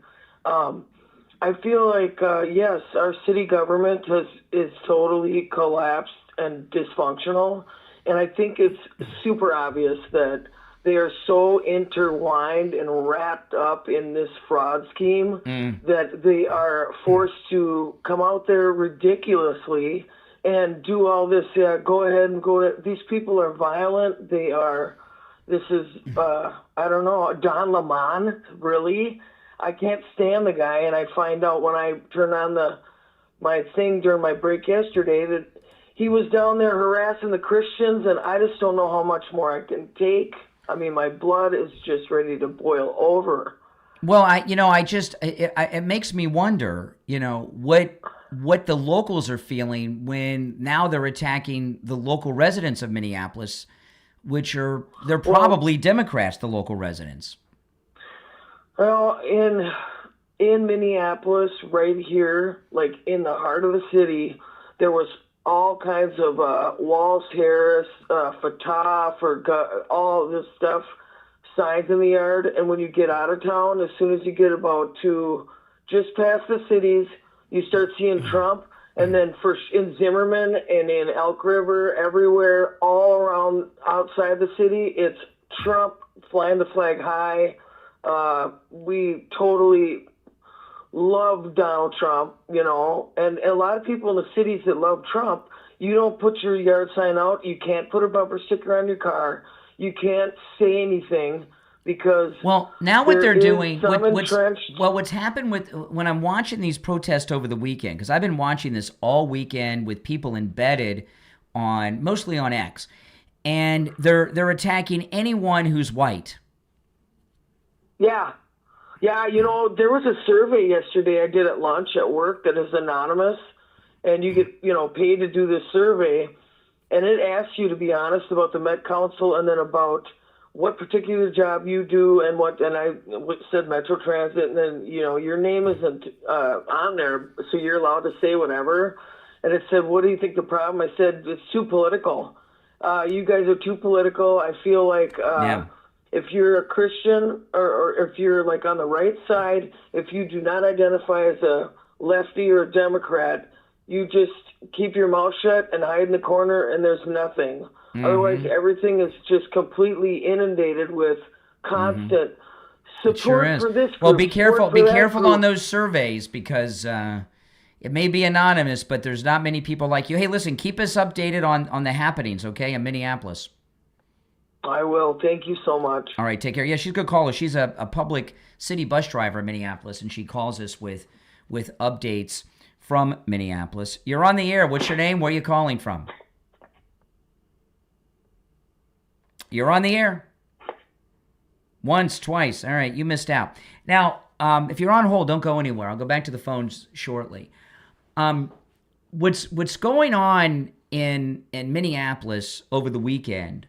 I feel like, yes, our city government is totally collapsed and dysfunctional. And I think it's super obvious that they are so intertwined and wrapped up in this fraud scheme that they are forced to come out there ridiculously and do all this. Go ahead and these people are violent. This is, I don't know, Don Lemon, really? I can't stand the guy, and I find out when I turn on my thing during my break yesterday that he was down there harassing the Christians, and I just don't know how much more I can take. I mean, my blood is just ready to boil over. Well, it makes me wonder, what the locals are feeling when now they're attacking the local residents of Minneapolis, they're probably Democrats, the local residents. Well, in Minneapolis, right here, like in the heart of the city, there was all kinds of Walls Harris, Fatah, all this stuff, signs in the yard. And when you get out of town, as soon as you get about to just past the cities, you start seeing Trump. And then in Zimmerman and in Elk River, everywhere, all around outside the city, it's Trump flying the flag high. We totally love Donald Trump, and a lot of people in the cities that love Trump, you don't put your yard sign out. You can't put a bumper sticker on your car. You can't say anything because now what they're doing, what's happened when I'm watching these protests over the weekend, because I've been watching this all weekend with people embedded mostly on X, and they're attacking anyone who's white. Yeah. Yeah, there was a survey yesterday I did at lunch at work that is anonymous, and you get, paid to do this survey, and it asks you to be honest about the Met Council and then about what particular job you do and I said Metro Transit, and then, your name isn't on there, so you're allowed to say whatever. And it said, what do you think the problem? I said, it's too political. You guys are too political. I feel like... If you're a Christian or if you're like on the right side, if you do not identify as a lefty or a Democrat, you just keep your mouth shut and hide in the corner and there's nothing. Otherwise, everything is just completely inundated with constant support for this group. Well, be careful on those surveys, because it may be anonymous, but there's not many people like you. Hey, listen, keep us updated on the happenings, okay, in Minneapolis. I will. Thank you so much. All right, take care. Yeah, she's a good caller. She's a public city bus driver in Minneapolis, and she calls us with updates from Minneapolis. You're on the air. What's your name? Where are you calling from? You're on the air. Once, twice. All right, you missed out. Now, if you're on hold, don't go anywhere. I'll go back to the phones shortly. What's going on in Minneapolis over the weekend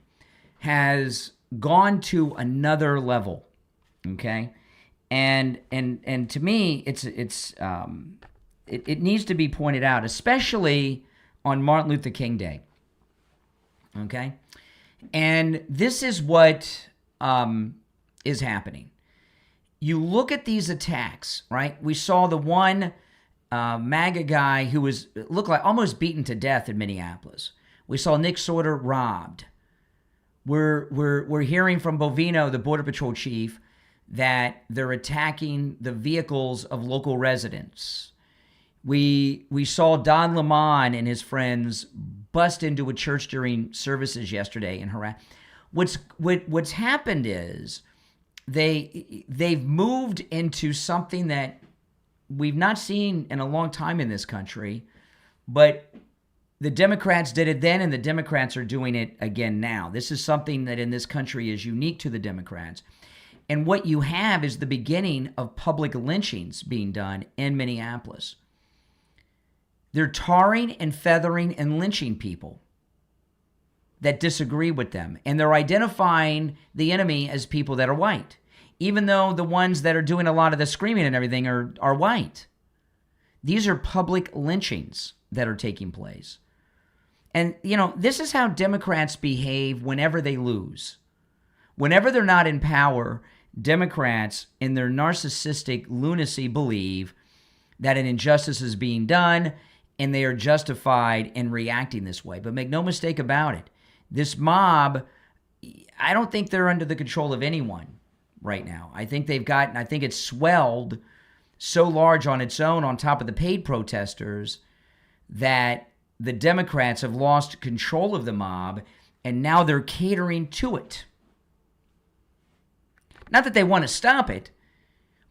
has gone to another level, okay? And to me, it needs to be pointed out, especially on Martin Luther King Day, okay? And this is what is happening. You look at these attacks, right? We saw the one MAGA guy who looked like almost beaten to death in Minneapolis. We saw Nick Sorter robbed. We're hearing from Bovino, the Border Patrol chief, that they're attacking the vehicles of local residents. We saw Don Lemon and his friends bust into a church during services yesterday and harass. What's happened is they've moved into something that we've not seen in a long time in this country, But the Democrats did it then, and the Democrats are doing it again now. This is something that in this country is unique to the Democrats. And what you have is the beginning of public lynchings being done in Minneapolis. They're tarring and feathering and lynching people that disagree with them. And they're identifying the enemy as people that are white, even though the ones that are doing a lot of the screaming and everything are white. These are public lynchings that are taking place. And, you know, this is how Democrats behave whenever they lose. Whenever they're not in power, Democrats, in their narcissistic lunacy, believe that an injustice is being done and they are justified in reacting this way. But make no mistake about it, this mob, I don't think they're under the control of anyone right now. I think I think it's swelled so large on its own on top of the paid protesters that the Democrats have lost control of the mob, and now they're catering to it. Not that they want to stop it,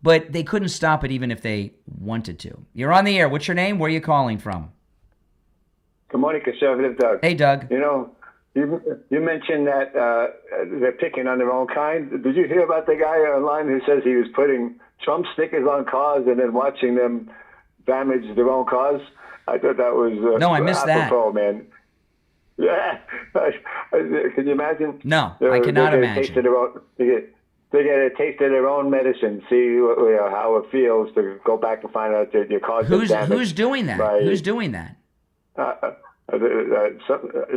but they couldn't stop it even if they wanted to. You're on the air. What's your name? Where are you calling from? Good morning, Conservative Doug. Hey, Doug. You know, you mentioned that they're picking on their own kind. Did you hear about the guy online who says he was putting Trump stickers on cars and then watching them damage their own cars? I thought that was no, I missed apropos, that. Man. Yeah, can you imagine? No, I cannot imagine. They get a taste of their own medicine. See how it feels to go back and find out that your car's been damaged. Who's doing that? Who's doing that?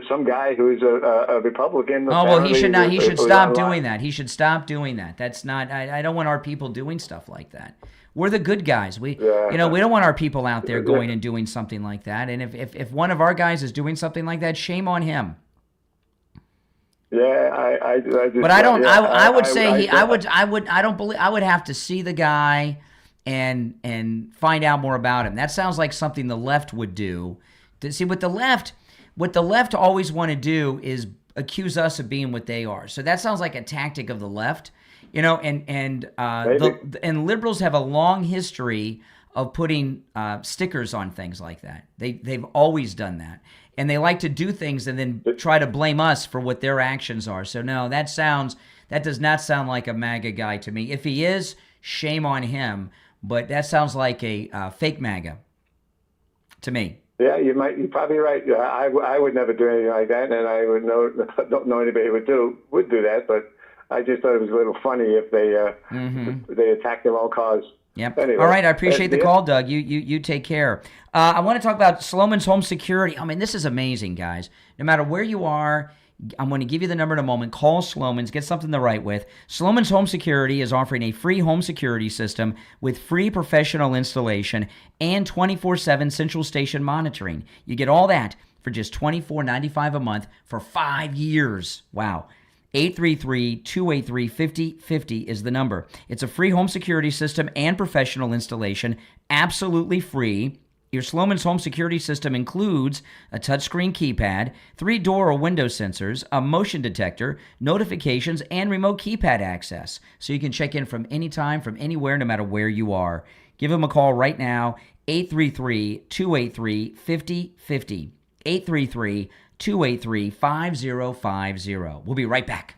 Some guy who's a Republican. Oh well, he should not. He should stop doing that. He should stop doing that. That's not. I don't want our people doing stuff like that. We're the good guys. We don't want our people out there going and doing something like that. And if one of our guys is doing something like that, shame on him. Yeah, I just, but I don't. Yeah, I would say I don't believe. I would have to see the guy and find out more about him. That sounds like something the left would do. To see what the left always want to do is accuse us of being what they are. So that sounds like a tactic of the left, you know. And liberals have a long history of putting stickers on things like that. They've always done that. And they like to do things and then try to blame us for what their actions are. So no, that does not sound like a MAGA guy to me. If he is, shame on him. But that sounds like a fake MAGA to me. Yeah, you're probably right. I would never do anything like that, and I don't know anybody who would do that. But I just thought it was a little funny if they attack their own cause. Yep. Anyway, all right, I appreciate the call, Doug. You take care. I want to talk about Sloman's Home Security. I mean, this is amazing, guys. No matter where you are, I'm going to give you the number in a moment. Call Sloman's, get something to write with. Sloman's Home Security is offering a free home security system with free professional installation and 24/7 central station monitoring. You get all that for just $24.95 a month for 5 years. Wow. 833-283-5050 is the number. It's a free home security system and professional installation, absolutely free. Your Sloman's Home Security System includes a touchscreen keypad, 3 door or window sensors, a motion detector, notifications, and remote keypad access. So you can check in from anytime, from anywhere, no matter where you are. Give them a call right now, 833-283-5050. 833-283-5050. We'll be right back.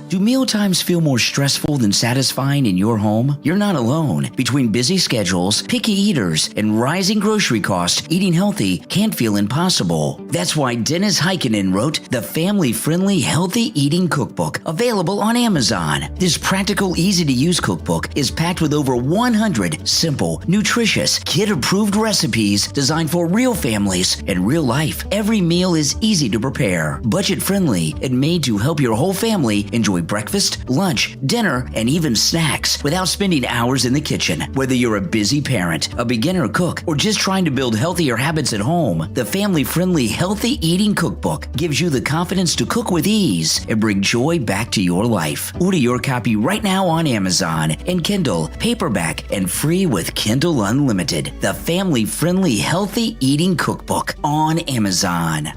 Do mealtimes feel more stressful than satisfying in your home? You're not alone. Between busy schedules, picky eaters, and rising grocery costs, eating healthy can't feel impossible. That's why Dennis Heikkinen wrote the family-friendly Healthy Eating Cookbook, available on Amazon. This practical, easy-to-use cookbook is packed with over 100 simple, nutritious, kid-approved recipes designed for real families and real life. Every meal is easy to prepare, budget-friendly, and made to help your whole family enjoy breakfast, lunch, dinner, and even snacks without spending hours in the kitchen. Whether you're a busy parent, a beginner cook, or just trying to build healthier habits at home, the family-friendly Healthy Eating Cookbook gives you the confidence to cook with ease and bring joy back to your life. Order your copy right now on Amazon in Kindle, paperback, and free with Kindle Unlimited. The family-friendly Healthy Eating Cookbook on Amazon.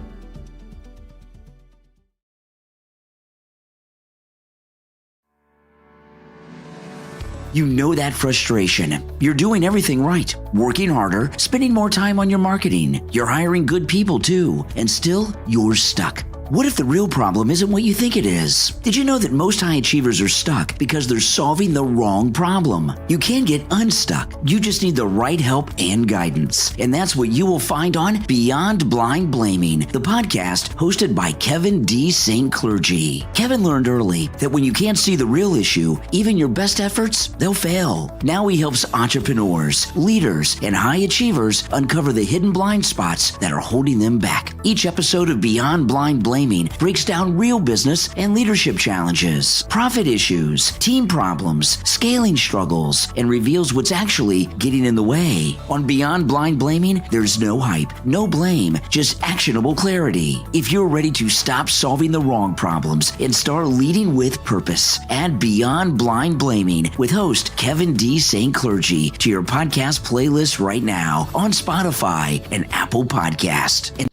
You know that frustration. You're doing everything right, working harder, spending more time on your marketing. You're hiring good people too, and still you're stuck. What if the real problem isn't what you think it is? Did you know that most high achievers are stuck because they're solving the wrong problem? You can get unstuck. You just need the right help and guidance. And that's what you will find on Beyond Blind Blaming, the podcast hosted by Kevin D. St. Clergy. Kevin learned early that when you can't see the real issue, even your best efforts, they'll fail. Now he helps entrepreneurs, leaders, and high achievers uncover the hidden blind spots that are holding them back. Each episode of Beyond Blind Blaming breaks down real business and leadership challenges, profit issues, team problems, scaling struggles, and reveals what's actually getting in the way. On Beyond Blind Blaming, there's no hype, no blame, just actionable clarity. If you're ready to stop solving the wrong problems and start leading with purpose, add Beyond Blind Blaming with host Kevin D. St. Clergy to your podcast playlist right now on Spotify and Apple Podcast.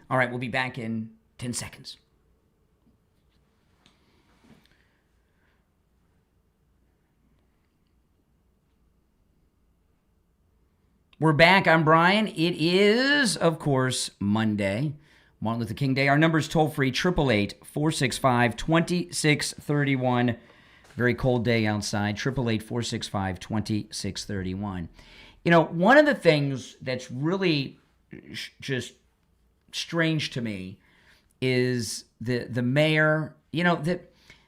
All right, we'll be back in 10 seconds. We're back. I'm Brian. It is, of course, Monday, Martin Luther King Day. Our number is toll-free, 888-465-2631. Very cold day outside, 888-465-2631. You know, one of the things that's really just strange to me is the mayor. You know,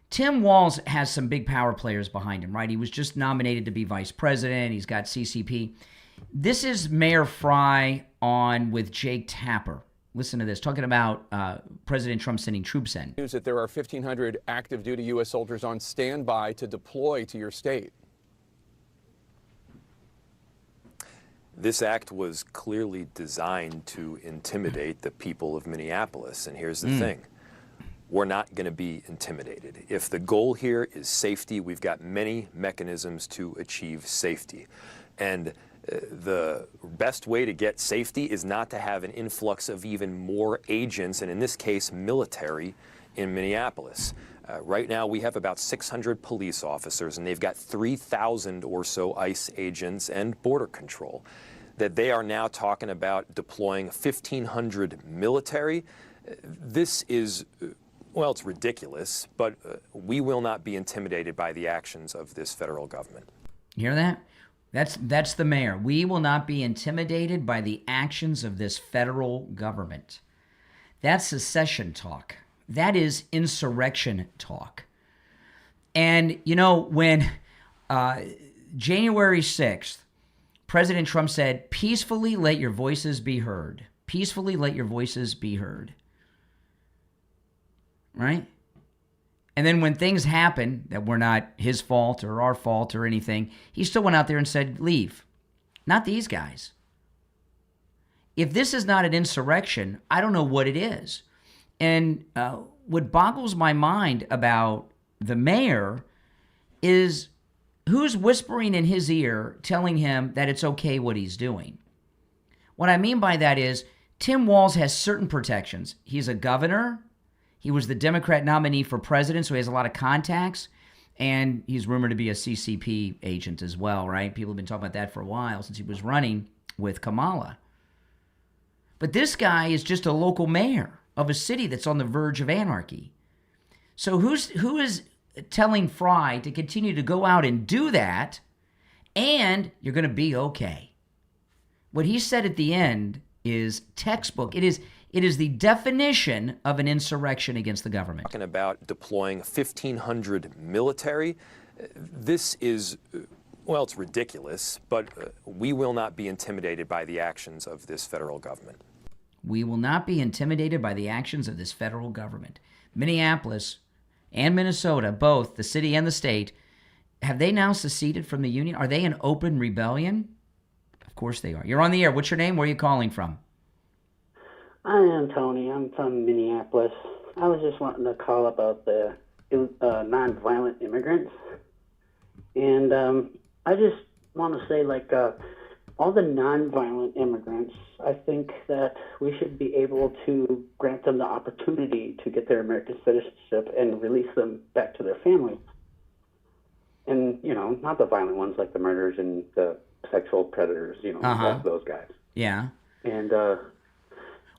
Tim Walz has some big power players behind him, right? He was just nominated to be vice president. He's got CCP. This is Mayor Fry on with Jake Tapper. Listen to this, talking about President Trump sending troops in. News that there are 1,500 active duty U.S. soldiers on standby to deploy to your state. This act was clearly designed to intimidate the people of Minneapolis. And here's the thing. We're not going to be intimidated. If the goal here is safety, we've got many mechanisms to achieve safety. And the best way to get safety is not to have an influx of even more agents, and in this case, military, in Minneapolis. Right now, we have about 600 police officers, and they've got 3,000 or so ICE agents and border control. That they are now talking about deploying 1,500 military. This is, well, it's ridiculous, but we will not be intimidated by the actions of this federal government. You hear that? That's the mayor. We will not be intimidated by the actions of this federal government. That's secession talk. That is insurrection talk. And, you know, when January 6th, President Trump said, peacefully let your voices be heard. Peacefully let your voices be heard. Right? And then when things happen that were not his fault or our fault or anything, he still went out there and said, leave. Not these guys. If this is not an insurrection, I don't know what it is. And what boggles my mind about the mayor is who's whispering in his ear telling him that it's okay what he's doing. What I mean by that is Tim Walz has certain protections. He's a governor. He was the Democrat nominee for president, so he has a lot of contacts. And he's rumored to be a CCP agent as well, right? People have been talking about that for a while since he was running with Kamala. But this guy is just a local mayor of a city that's on the verge of anarchy. So who is telling Fry to continue to go out and do that, and you're going to be okay? What he said at the end is textbook. It is the definition of an insurrection against the government. Talking about deploying 1,500 military. This is, well, it's ridiculous, but we will not be intimidated by the actions of this federal government. We will not be intimidated by the actions of this federal government. Minneapolis and Minnesota, both the city and the state, have they now seceded from the union? Are they in open rebellion? Of course they are. You're on the air. What's your name? Where are you calling from? I am Tony. I'm from Minneapolis. I was just wanting to call about the nonviolent immigrants. And I just want to say, all the nonviolent immigrants, I think that we should be able to grant them the opportunity to get their American citizenship and release them back to their families. And, not the violent ones like the murders and the sexual predators, those guys. Yeah. And it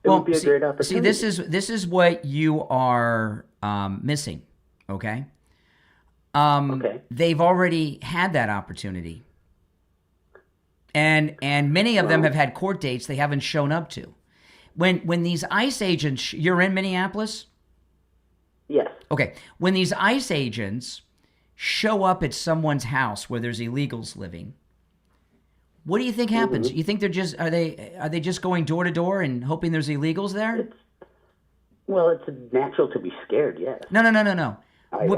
would be a great opportunity. See, this is what you are missing, okay? Okay. They've already had that opportunity. And many of them have had court dates they haven't shown up to. When these ICE agents, you're in Minneapolis? Yes. Okay. When these ICE agents show up at someone's house where there's illegals living, what do you think happens? You think are they just going door to door and hoping there's illegals there? It's natural to be scared, yes. No.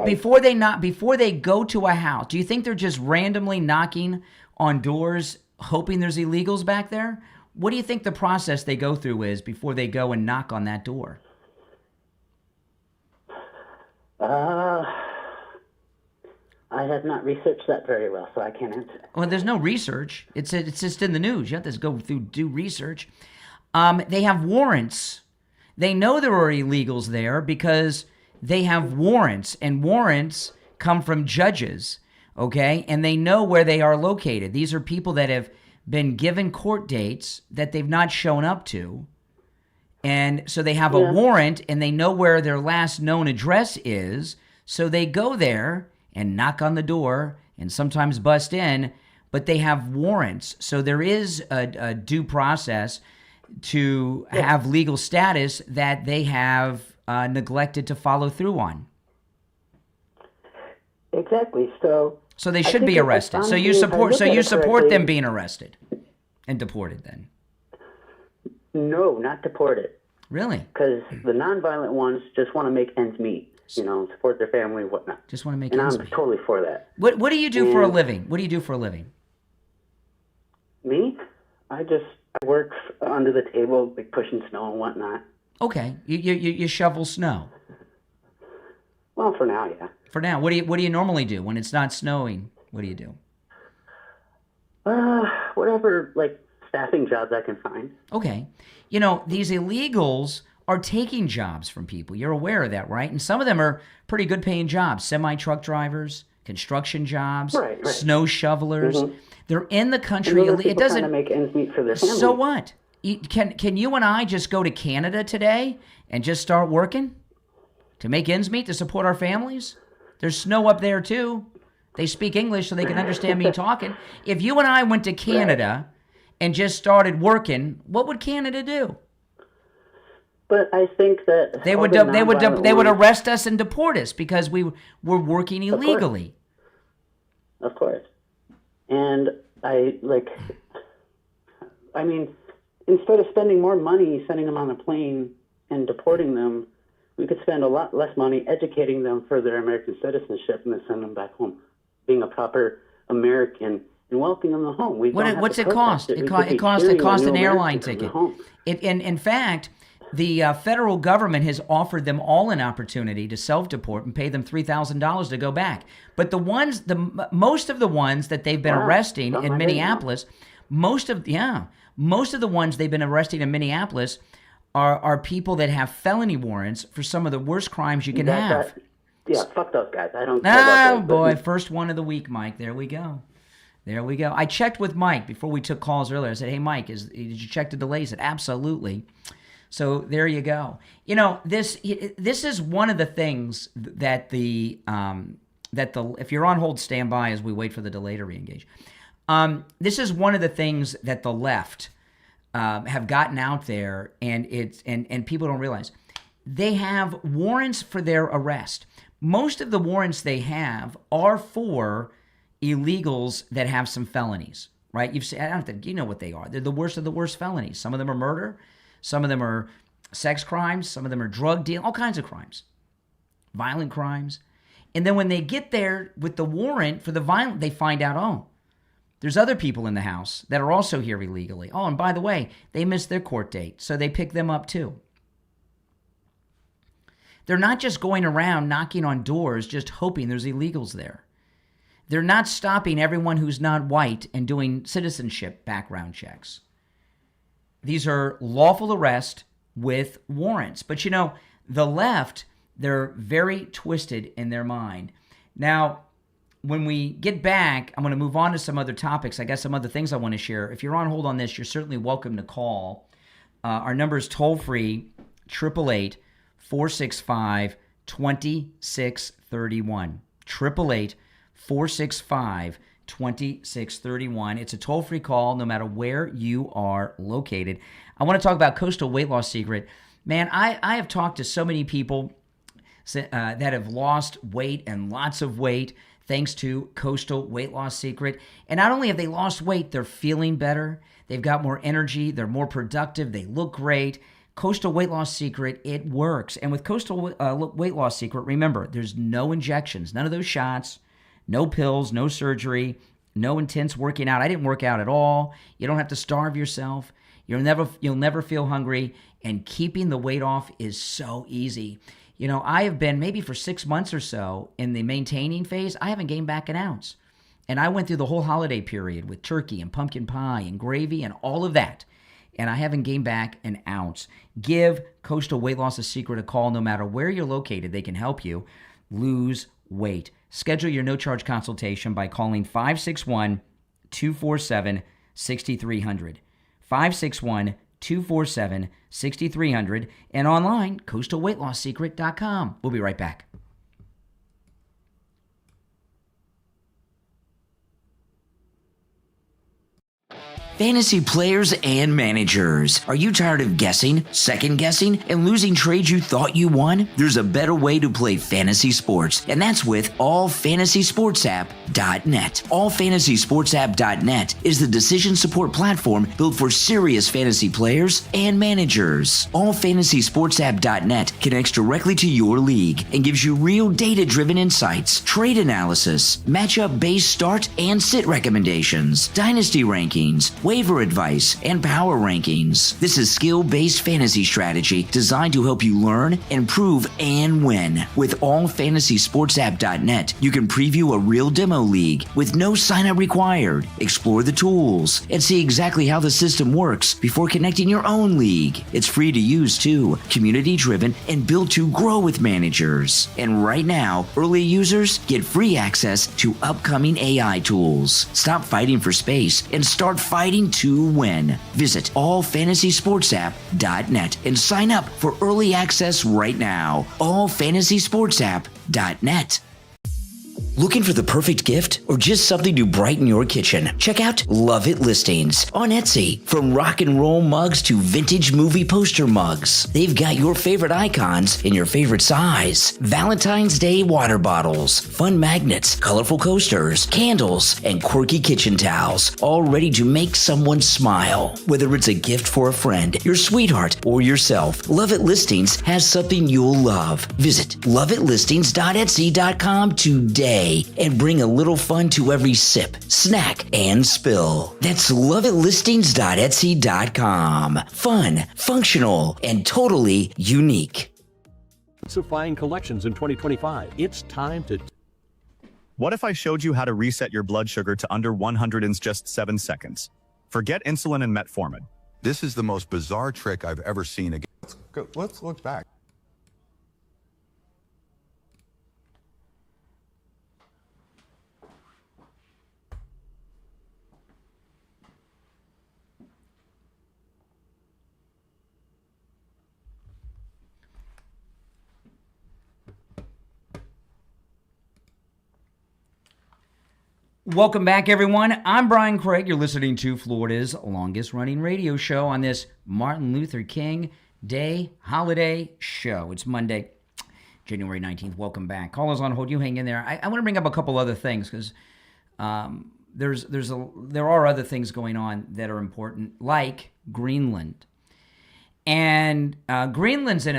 Before they go to a house, do you think they're just randomly knocking on doors hoping there's illegals back there? What do you think the process they go through is before they go and knock on that door? I have not researched that very well, so I can't answer. Well, there's no research. It's just in the news. You have to go through, do research. They have warrants. They know there are illegals there because they have warrants, and warrants come from judges, okay? And they know where they are located. These are people that have been given court dates that they've not shown up to. And so they have a warrant, and they know where their last known address is. So they go there and knock on the door and sometimes bust in, but they have warrants. So there is a due process to have legal status that they have neglected to follow through on. Exactly. So they should be arrested. So you support them being arrested and deported then? No, not deported. Really? Because the nonviolent ones just want to make ends meet. Support their family, whatnot. Just want to make ends meet. And I'm totally for that. What do you do for a living? What do you do for a living? Me? I work under the table, like pushing snow and whatnot. Okay, you shovel snow. Well, for now, yeah. For now, what do you normally do when it's not snowing? What do you do? Whatever, like staffing jobs I can find. Okay, these illegals are taking jobs from people. You're aware of that, right? And some of them are pretty good paying jobs: semi-truck drivers, construction jobs, right. Snow shovelers. Mm-hmm. They're in the country. It doesn't trying to make ends meet for their family. So what? Can you and I just go to Canada today and just start working to make ends meet to support our families? There's snow up there too. They speak English so they can understand me talking. If you and I went to Canada and just started working, what would Canada do? But I think that they would arrest us and deport us because we were working illegally. Of course. And instead of spending more money sending them on a plane and deporting them, we could spend a lot less money educating them for their American citizenship and then send them back home, being a proper American and welcoming them home. What's it cost? It costs an airline ticket. In fact, the federal government has offered them all an opportunity to self-deport and pay them $3,000 to go back. But most of the ones that they've been arresting in Minneapolis, most of the ones they've been arresting in Minneapolis are people that have felony warrants for some of the worst crimes you can have. Fuck those guys. I don't care about those. Boy, first one of the week, Mike. There we go. I checked with Mike before we took calls earlier. I said, hey, Mike, did you check the delays? He said, absolutely. So there you go. This is one of the things that if you're on hold, stand by as we wait for the delay to reengage. This is one of the things that the left have gotten out there, and people don't realize. They have warrants for their arrest. Most of the warrants they have are for illegals that have some felonies, right? You know what they are. They're the worst of the worst felonies. Some of them are murder. Some of them are sex crimes. Some of them are drug dealing, all kinds of crimes, violent crimes. And then when they get there with the warrant for the violent, they find out, there's other people in the house that are also here illegally. Oh, and by the way, they missed their court date, so they pick them up too. They're not just going around knocking on doors just hoping there's illegals there. They're not stopping everyone who's not white and doing citizenship background checks. These are lawful arrest with warrants. But the left, they're very twisted in their mind. Now, when we get back, I'm going to move on to some other topics. I got some other things I want to share. If you're on hold on this, you're certainly welcome to call. Our number is toll-free, 888-465-2631. 888-465-2631. It's a toll-free call no matter where you are located. I want to talk about Coastal Weight Loss Secret. Man, I have talked to so many people that have lost weight and lots of weight thanks to Coastal Weight Loss Secret. And not only have they lost weight, they're feeling better. They've got more energy. They're more productive. They look great. Coastal Weight Loss Secret, it works. And with Coastal Weight Loss Secret, remember, there's no injections, none of those shots, no pills, no surgery, no intense working out. I didn't work out at all. You don't have to starve yourself. You'll never feel hungry. And keeping the weight off is so easy. You know, I have been maybe for 6 months or so in the maintaining phase. I haven't gained back an ounce. And I went through the whole holiday period with turkey and pumpkin pie and gravy and all of that. And I haven't gained back an ounce. Give Coastal Weight Loss a Secret a call. No matter where you're located, they can help you lose weight. Schedule your no-charge consultation by calling 561-247-6300. 561-247-6300. And online, coastalweightloss.secret.com. We'll be right back. Fantasy players and managers, are you tired of guessing, second guessing, and losing trades you thought you won? There's a better way to play fantasy sports, and that's with allfantasysportsapp.net. Allfantasysportsapp.net is the decision support platform built for serious fantasy players and managers. Allfantasysportsapp.net connects directly to your league and gives you real data-driven insights, trade analysis, matchup-based start and sit recommendations, dynasty rankings, waiver advice, and power rankings. This is skill-based fantasy strategy designed to help you learn, improve, and win. With allfantasysportsapp.net, you can preview a real demo league with no sign-up required, explore the tools, and see exactly how the system works before connecting your own league. It's free to use too, community-driven, and built to grow with managers. And right now, early users get free access to upcoming AI tools. Stop fighting for space and start fighting to win. Visit allfantasysportsapp.net and sign up for early access right now. allfantasysportsapp.net. Looking for the perfect gift or just something to brighten your kitchen? Check out Love It Listings on Etsy. From rock and roll mugs to vintage movie poster mugs, they've got your favorite icons in your favorite size. Valentine's Day water bottles, fun magnets, colorful coasters, candles, and quirky kitchen towels, all ready to make someone smile. Whether it's a gift for a friend, your sweetheart, or yourself, Love It Listings has something you'll love. Visit loveitlistings.etsy.com today and bring a little fun to every sip, snack, and spill. That's loveitlistings.etsy.com. Fun, functional, and totally unique. Supplying collections in 2025. It's time to... What if I showed you how to reset your blood sugar to under 100 in just 7 seconds? Forget insulin and metformin. This is the most bizarre trick I've ever seen. Let's look back. Welcome back, everyone. I'm Brian Craig. You're listening to Florida's longest-running radio show on this Martin Luther King Day holiday show. It's Monday, January 19th. Welcome back. Call us on hold. You hang in there. I want to bring up a couple other things because there are other things going on that are important, like Greenland. And Greenland's in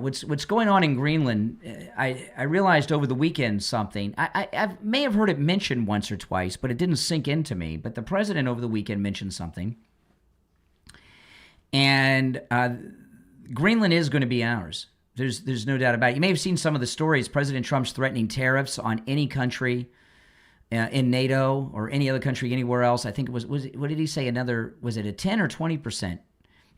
what's going on in Greenland. I realized over the weekend something. I may have heard it mentioned once or twice, but it didn't sink into me. But the president over the weekend mentioned something. And Greenland is going to be ours. There's no doubt about it. You may have seen some of the stories. President Trump's threatening tariffs on any country in NATO or any other country anywhere else. I think it was what did he say? Was it a 10 or 20%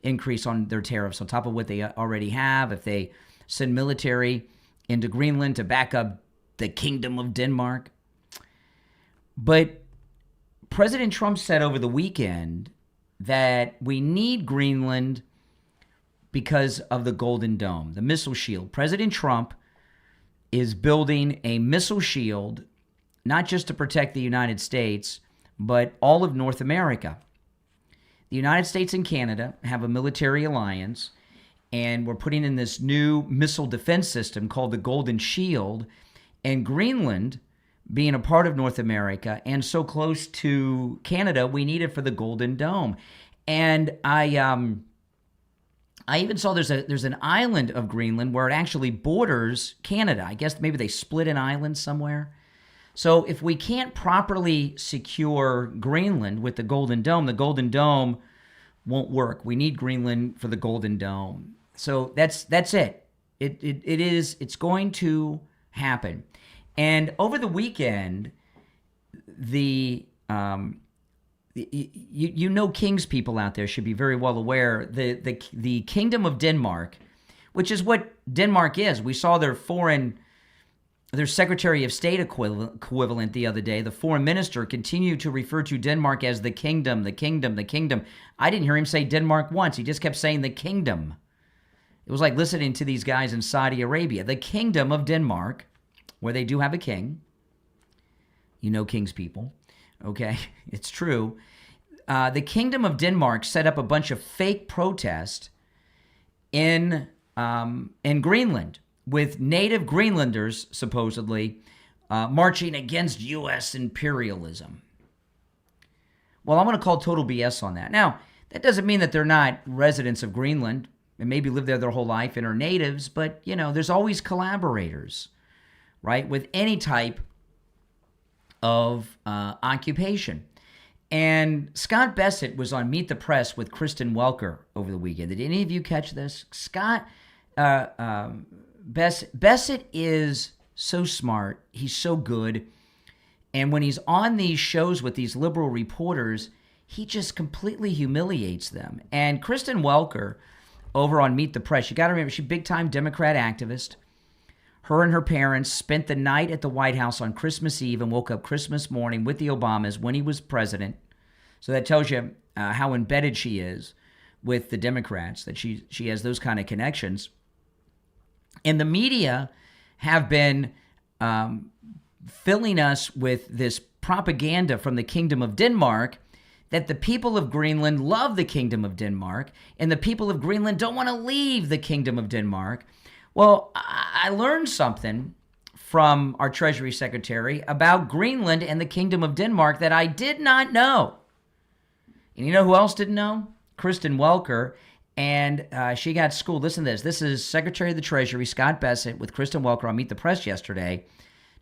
increase on their tariffs on top of what they already have if they send military into Greenland to back up the Kingdom of Denmark? But President Trump said over the weekend that we need Greenland because of the Golden Dome, the missile shield. President Trump is building a missile shield, not just to protect the United States, but all of North America. The United States and Canada have a military alliance, and we're putting in this new missile defense system called the Golden Shield. And Greenland, being a part of North America and so close to Canada, we need it for the Golden Dome. And I even saw there's an island of Greenland where it actually borders Canada. I guess maybe they split an island somewhere. So if we can't properly secure Greenland with the Golden Dome won't work. We need Greenland for the Golden Dome. So that's it. It's going to happen. And over the weekend, King's people out there should be very well aware, the Kingdom of Denmark, which is what Denmark is. We saw their Secretary of State equivalent the other day. The foreign minister continued to refer to Denmark as the kingdom, the kingdom, the kingdom. I didn't hear him say Denmark once. He just kept saying the kingdom. It was like listening to these guys in Saudi Arabia. The Kingdom of Denmark, where they do have a king. King's people. Okay, it's true. The Kingdom of Denmark set up a bunch of fake protests in Greenland, with native Greenlanders, supposedly, marching against U.S. imperialism. Well, I'm going to call total BS on that. Now, that doesn't mean that they're not residents of Greenland and maybe live there their whole life and are natives, but, there's always collaborators, right, with any type of occupation. And Scott Bessent was on Meet the Press with Kristen Welker over the weekend. Did any of you catch this? Bessent is so smart. He's so good. And when he's on these shows with these liberal reporters, he just completely humiliates them. And Kristen Welker over on Meet the Press, you got to remember, she's a big-time Democrat activist. Her and her parents spent the night at the White House on Christmas Eve and woke up Christmas morning with the Obamas when he was president. So that tells you how embedded she is with the Democrats, that she has those kind of connections. And the media have been filling us with this propaganda from the Kingdom of Denmark that the people of Greenland love the Kingdom of Denmark and the people of Greenland don't want to leave the Kingdom of Denmark. Well, I learned something from our Treasury Secretary about Greenland and the Kingdom of Denmark that I did not know. And you know who else didn't know? Kristen Welker. And she got schooled. Listen to this. This is Secretary of the Treasury, Scott Bessent, with Kristen Welker on Meet the Press yesterday,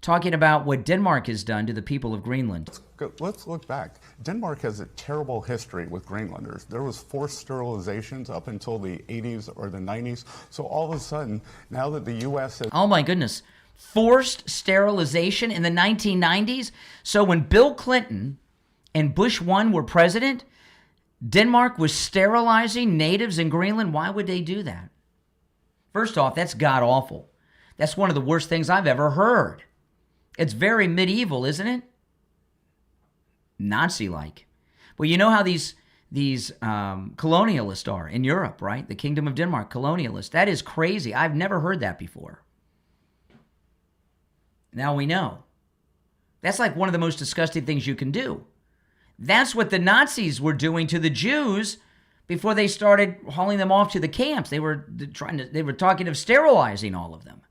talking about what Denmark has done to the people of Greenland. Let's look back. Denmark has a terrible history with Greenlanders. There was forced sterilizations up until the 80s or the 90s. So all of a sudden, now that the U.S. has... Oh, my goodness. Forced sterilization in the 1990s? So when Bill Clinton and Bush 1 were president, Denmark was sterilizing natives in Greenland. Why would they do that? First off, that's god-awful. That's one of the worst things I've ever heard. It's very medieval, isn't it? Nazi-like. Well, you know how these colonialists are in Europe, right? The Kingdom of Denmark, colonialists. That is crazy. I've never heard that before. Now we know. That's like one of the most disgusting things you can do. That's what the Nazis were doing to the Jews before they started hauling them off to the camps. They were talking of sterilizing all of them.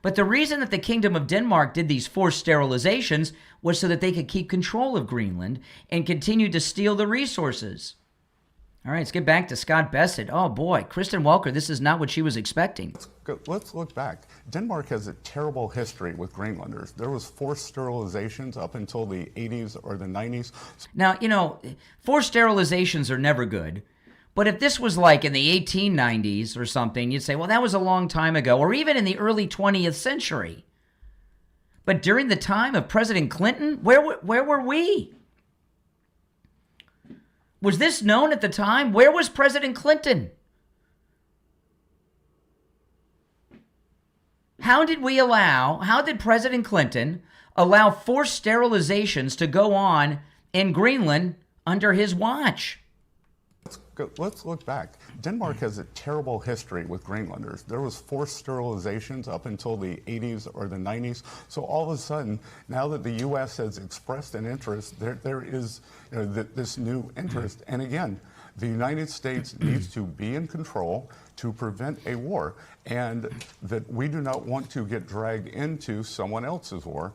But the reason that the Kingdom of Denmark did these forced sterilizations was so that they could keep control of Greenland and continue to steal the resources. All right, let's get back to Scott Bessent. Oh, boy, Kristen Welker, this is not what she was expecting. Let's look back. Denmark has a terrible history with Greenlanders. There was forced sterilizations up until the 80s or the 90s. Now, forced sterilizations are never good. But if this was like in the 1890s or something, you'd say, well, that was a long time ago, or even in the early 20th century. But during the time of President Clinton, where were we? Was this known at the time? Where was President Clinton? How did President Clinton allow forced sterilizations to go on in Greenland under his watch? Let's look back. Denmark has a terrible history with Greenlanders. There was forced sterilizations up until the 80s or the 90s. So all of a sudden, now that the U.S. has expressed an interest, there is this new interest. And again, the United States needs to be in control to prevent a war, and that we do not want to get dragged into someone else's war.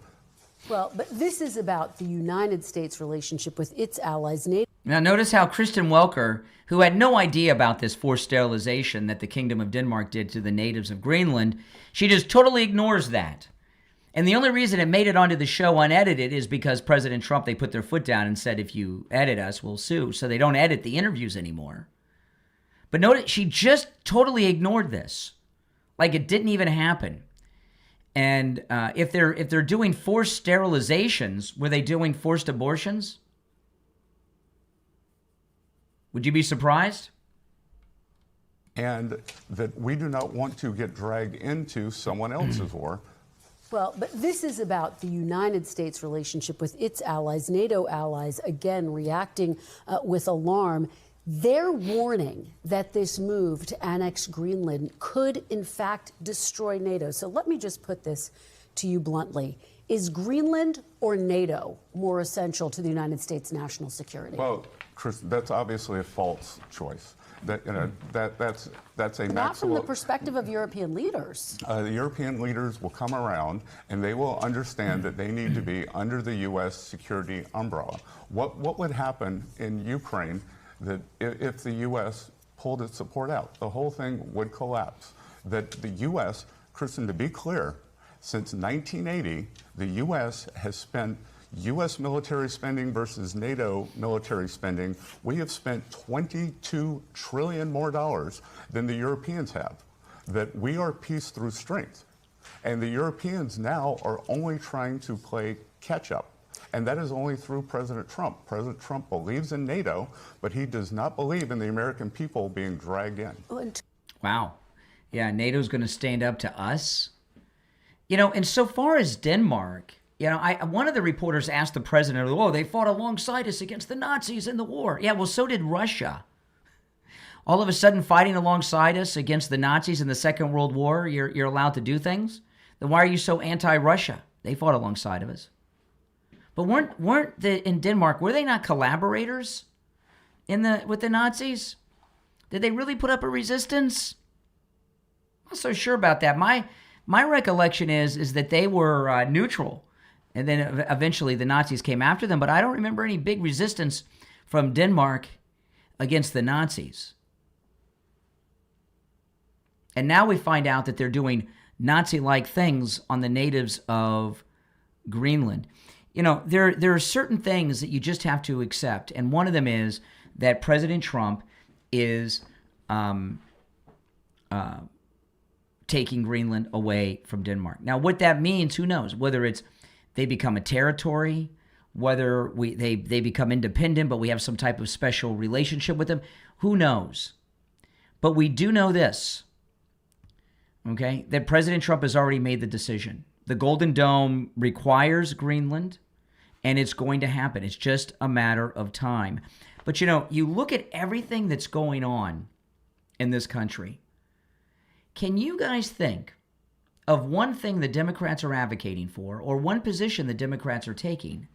Well, but this is about the United States' relationship with its allies, NATO. Now, notice how Kristen Welker, who had no idea about this forced sterilization that the Kingdom of Denmark did to the natives of Greenland, she just totally ignores that. And the only reason it made it onto the show unedited is because President Trump, they put their foot down and said, if you edit us, we'll sue. So they don't edit the interviews anymore. But notice, she just totally ignored this. Like it didn't even happen. And if they're doing forced sterilizations, were they doing forced abortions? Would you be surprised? And that we do not want to get dragged into someone else's war. Well, but this is about the United States' relationship with its allies, NATO allies, again, reacting with alarm. They're warning that this move to annex Greenland could, in fact, destroy NATO. So let me just put this to you bluntly. Is Greenland or NATO more essential to the United States' national security? Well, Chris, that's obviously a false choice. That's a Not from the perspective of European leaders. The European leaders will come around and they will understand that they need to be under the U.S. security umbrella. What would happen in Ukraine that if the U.S. pulled its support out? The whole thing would collapse. That the U.S., Kristen, to be clear, since 1980, the U.S. has spent U.S. military spending versus NATO military spending. We have spent $22 trillion more dollars than the Europeans have. That we are peace through strength. And the Europeans now are only trying to play catch up. And that is only through President Trump. President Trump believes in NATO, but he does not believe in the American people being dragged in. Wow. Yeah, NATO's going to stand up to us. You know, and so far as Denmark, you know, one of the reporters asked the president, oh, they fought alongside us against the Nazis in the war. Yeah, well, so did Russia. All of a sudden, fighting alongside us against the Nazis in the Second World War, you're allowed to do things? Then why are you so anti-Russia? They fought alongside of us. But weren't in Denmark, were they not collaborators with the Nazis? Did they really put up a resistance? I'm not so sure about that. My recollection is that they were neutral, and then eventually the Nazis came after them. But I don't remember any big resistance from Denmark against the Nazis. And now we find out that they're doing Nazi-like things on the natives of Greenland. You know, there are certain things that you just have to accept, and one of them is that President Trump is taking Greenland away from Denmark. Now, what that means, who knows? Whether it's they become a territory, whether they become independent, but we have some type of special relationship with them, who knows? But we do know this, okay, that President Trump has already made the decision. The Golden Dome requires Greenland, and it's going to happen. It's just a matter of time. But, you know, you look at everything that's going on in this country. Can you guys think of one thing the Democrats are advocating for, or one position the Democrats are taking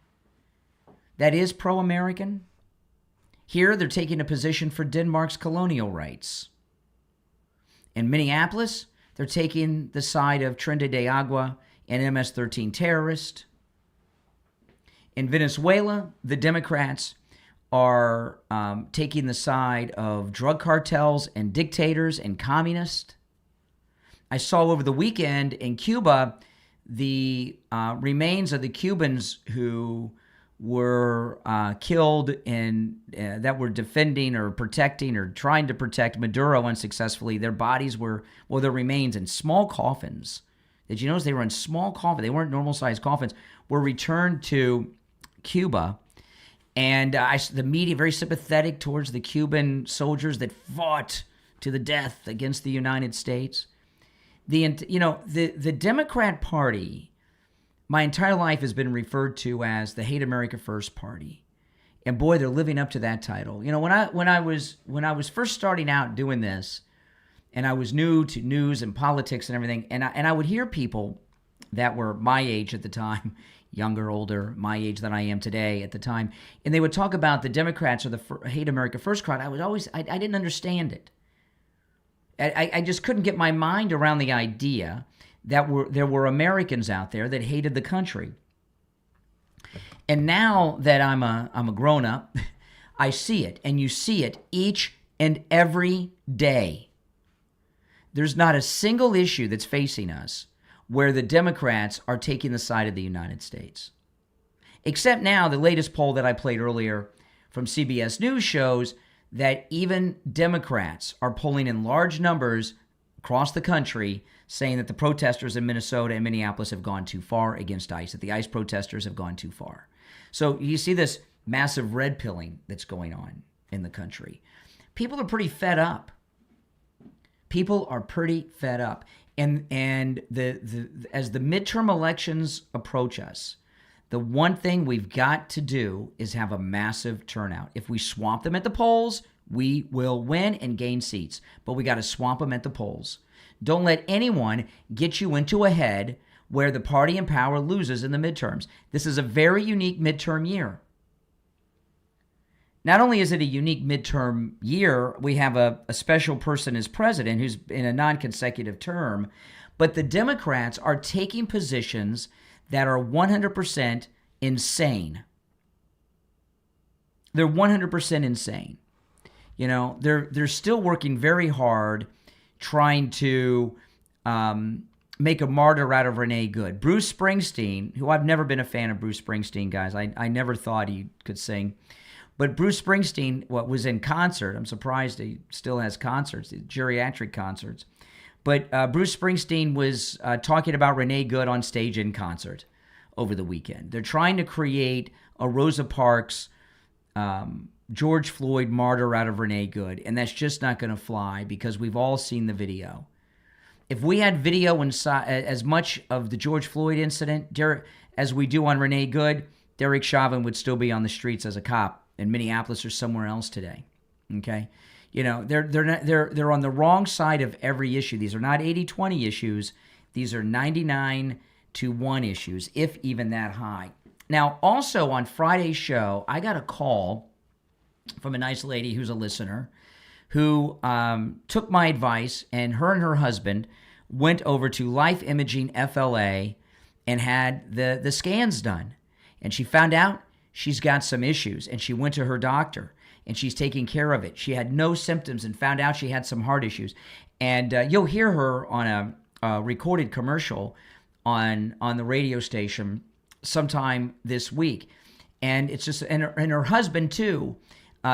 that is pro-American? Here, they're taking a position for Denmark's colonial rights. In Minneapolis, they're taking the side of Trinidad de Agua and MS-13 terrorists. In Venezuela, the Democrats are taking the side of drug cartels and dictators and communists. I saw over the weekend in Cuba the remains of the Cubans who were killed and that were defending or protecting or trying to protect Maduro unsuccessfully. Their bodies were, well, their remains in small coffins. Did you notice they were in small coffins? They weren't normal-sized coffins. Were returned to Cuba. And the media very sympathetic towards the Cuban soldiers that fought to the death against the United States. The Democrat Party, my entire life has been referred to as the Hate America First Party. And boy, they're living up to that title. You know, when I was first starting out doing this, and I was new to news and politics and everything, and I would hear people that were my age at the time, younger, older, my age than I am today at the time, and they would talk about the Democrats or the Hate America First crowd. I didn't understand it. I just couldn't get my mind around the idea that there were Americans out there that hated the country. And now that I'm a grown up, I see it, and you see it each and every day. There's not a single issue that's facing us where the Democrats are taking the side of the United States. Except now, the latest poll that I played earlier from CBS News shows that even Democrats are polling in large numbers across the country saying that the protesters in Minnesota and Minneapolis have gone too far against ICE, that the ICE protesters have gone too far. So you see this massive red pilling that's going on in the country. People are pretty fed up. People are pretty fed up. And as the midterm elections approach us, the one thing we've got to do is have a massive turnout. If we swamp them at the polls, we will win and gain seats. But we got to swamp them at the polls. Don't let anyone get you into a head where the party in power loses in the midterms. This is a very unique midterm year. Not only is it a unique midterm year, we have a special person as president who's in a non-consecutive term, but the Democrats are taking positions that are 100% insane. They're 100% insane. You know, they're still working very hard trying to make a martyr out of Renee Good. Bruce Springsteen, who I've never been a fan of Bruce Springsteen, guys. I never thought he could sing. But Bruce Springsteen was in concert. I'm surprised he still has concerts, geriatric concerts. But Bruce Springsteen was talking about Renee Good on stage in concert over the weekend. They're trying to create a Rosa Parks, George Floyd martyr out of Renee Good, and that's just not going to fly because we've all seen the video. If we had video as much of the George Floyd incident as we do on Renee Good, Derek Chauvin would still be on the streets as a cop in Minneapolis or somewhere else today. Okay, you know they're on the wrong side of every issue. These are not 80-20 issues. These are 99-1 issues, if even that high. Now, also on Friday's show, I got a call from a nice lady who's a listener who took my advice, and her husband went over to Life Imaging FLA and had the scans done. And she found out she's got some issues, and she went to her doctor, and she's taking care of it. She had no symptoms and found out she had some heart issues. And you'll hear her on a recorded commercial on the radio station sometime this week. And it's just, and her husband too,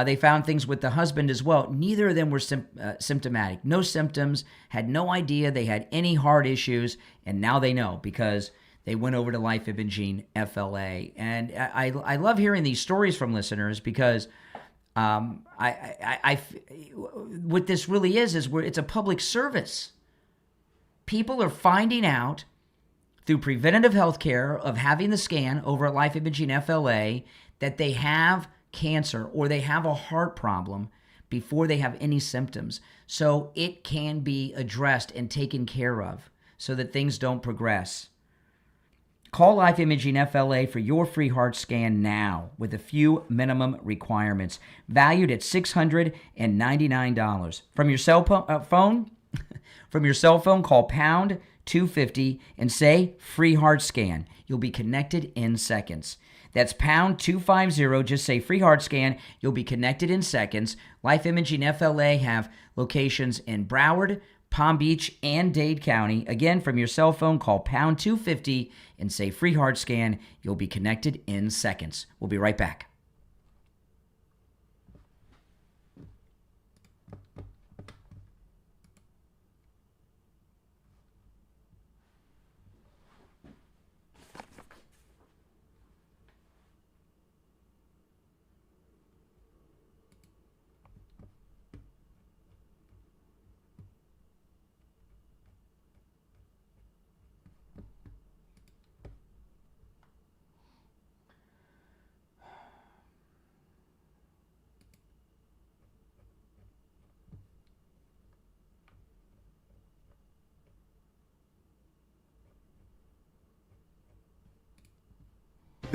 they found things with the husband as well. Neither of them were symptomatic. No symptoms, had no idea they had any heart issues, and now they know because they went over to Life Imaging FLA. And I love hearing these stories from listeners because what this really is it's a public service. People are finding out through preventative health care of having the scan over at Life Imaging FLA that they have cancer or they have a heart problem before they have any symptoms. So it can be addressed and taken care of so that things don't progress. Call Life Imaging FLA for your free heart scan now with a few minimum requirements, valued at $699. From your cell phone, call pound 250 and say free heart scan. You'll be connected in seconds. That's pound 250. Just say free heart scan. You'll be connected in seconds. Life Imaging FLA have locations in Broward, Palm Beach, and Dade County. Again, from your cell phone, call pound 250 and say free heart scan. You'll be connected in seconds. We'll be right back.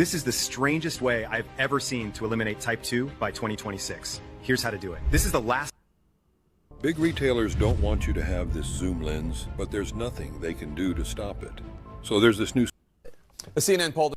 This is the strangest way I've ever seen to eliminate type 2 by 2026. Here's how to do it. This is the last. Big retailers don't want you to have this zoom lens, but there's nothing they can do to stop it. So there's this new... A CNN poll...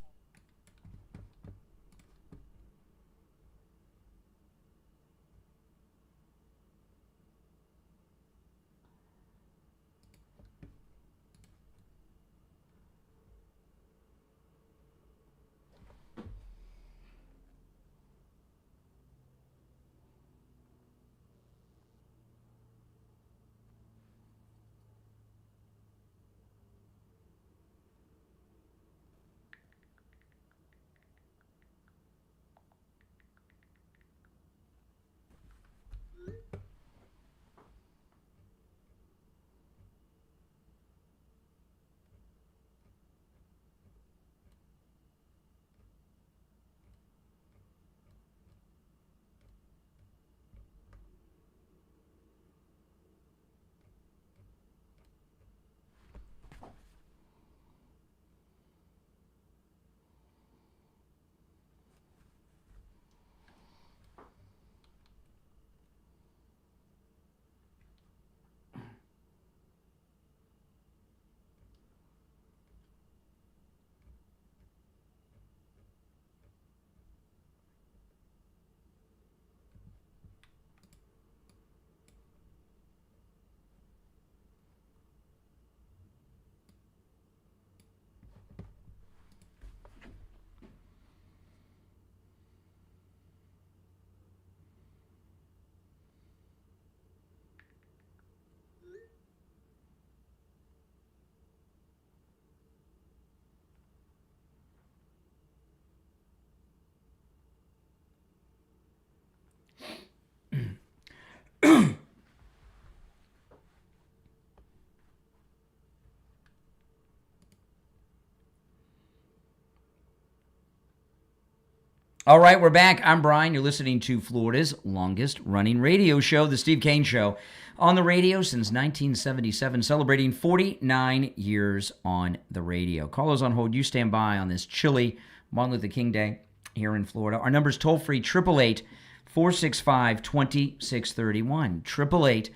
All right, we're back. I'm Brian. You're listening to Florida's longest running radio show, The Steve Kane Show, on the radio since 1977, celebrating 49 years on the radio. Callers on hold, you stand by on this chilly Martin Luther King Day here in Florida. Our number's toll-free, 888-465-2631,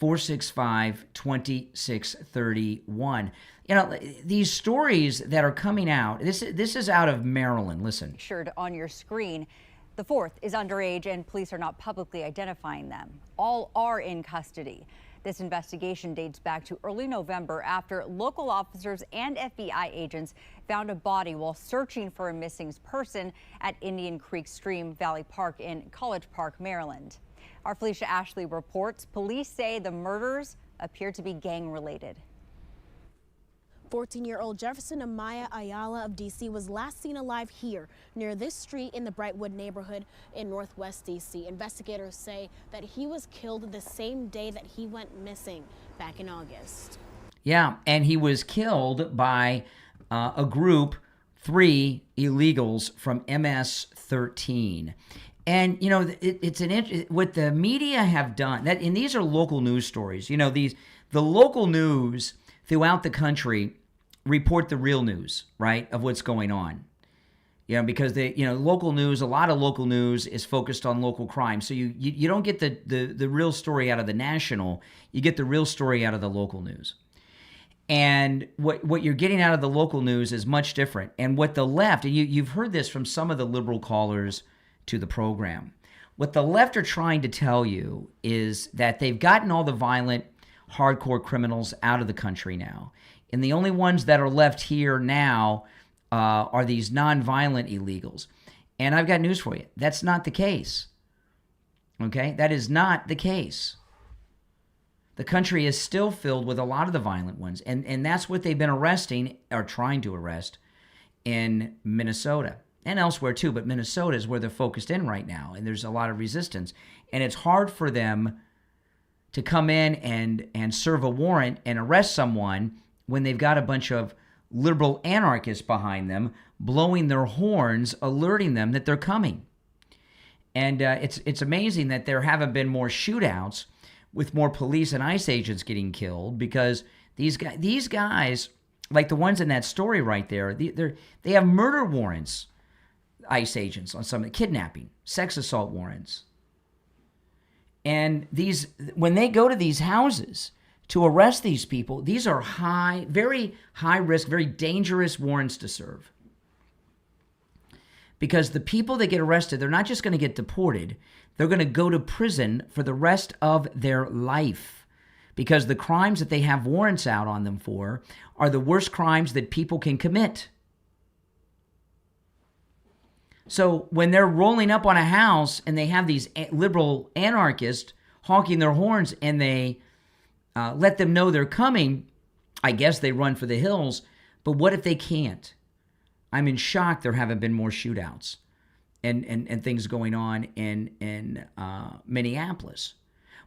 888-465-2631. You know, these stories that are coming out, this is out of Maryland. Listen. Pictured on your screen. The fourth is underage and police are not publicly identifying them. All are in custody. This investigation dates back to early November after local officers and FBI agents found a body while searching for a missing person at Indian Creek Stream Valley Park in College Park, Maryland. Our Felicia Ashley reports police say the murders appear to be gang-related. 14-year-old Jefferson Amaya Ayala of D.C. was last seen alive here near this street in the Brightwood neighborhood in Northwest D.C. Investigators say that he was killed the same day that he went missing back in August. Yeah, and he was killed by a group, 3 illegals from MS-13. And, you know, what the media have done, and these are local news stories. You know, the local news throughout the country report the real news, right, of what's going on. You know, because local news, a lot of local news is focused on local crime. So you don't get the real story out of the national, you get the real story out of the local news. And what you're getting out of the local news is much different. And what the left, and you've heard this from some of the liberal callers to the program, what the left are trying to tell you is that they've gotten all the violent, hardcore criminals out of the country now. And the only ones that are left here now are these nonviolent illegals. And I've got news for you. That's not the case. Okay? That is not the case. The country is still filled with a lot of the violent ones. And that's what they've been arresting, or trying to arrest, in Minnesota. And elsewhere too, but Minnesota is where they're focused in right now. And there's a lot of resistance. And it's hard for them to come in and serve a warrant and arrest someone when they've got a bunch of liberal anarchists behind them blowing their horns, alerting them that they're coming. And it's amazing that there haven't been more shootouts with more police and ICE agents getting killed, because these guys, like the ones in that story right there, they have murder warrants ICE agents on some kidnapping, sex assault warrants. And when they go to these houses to arrest these people, these are very high risk, very dangerous warrants to serve. Because the people that get arrested, they're not just going to get deported, they're going to go to prison for the rest of their life. Because the crimes that they have warrants out on them for are the worst crimes that people can commit. So when they're rolling up on a house and they have these liberal anarchists honking their horns and they let them know they're coming, I guess they run for the hills. But what if they can't? I'm in shock there haven't been more shootouts and things going on in Minneapolis.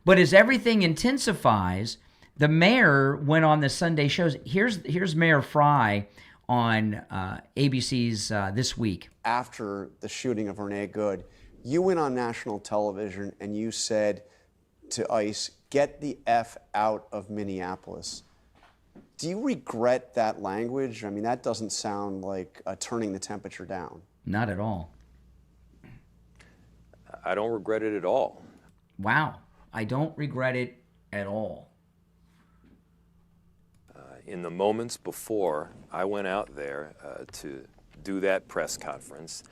But as everything intensifies, the mayor went on the Sunday shows. Here's Mayor Fry on ABC's This Week. After the shooting of Renee Good, you went on national television and you said to ICE, get the F out of Minneapolis. Do you regret that language? I mean, that doesn't sound like turning the temperature down. Not at all. I don't regret it at all. Wow. I don't regret it at all. In the moments before I went out there to do that press conference,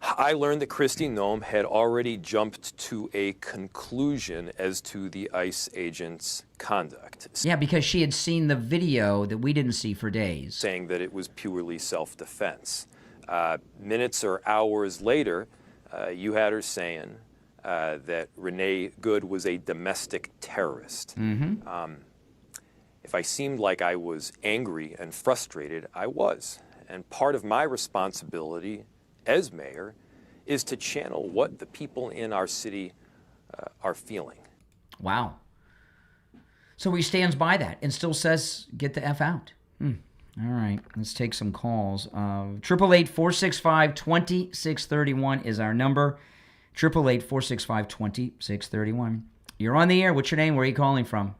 I learned that Kristi Noem had already jumped to a conclusion as to the ICE agent's conduct. Yeah, because she had seen the video that we didn't see for days. Saying that it was purely self-defense. Minutes or hours later, you had her saying that Renee Good was a domestic terrorist. Mm-hmm. If I seemed like I was angry and frustrated, I was. And part of my responsibility as mayor is to channel what the people in our city are feeling. Wow. So he stands by that and still says, get the F out. All right, let's take some calls. 888-465-2631 is our number. 888-465-2631. You're on the air. What's your name? Where are you calling from?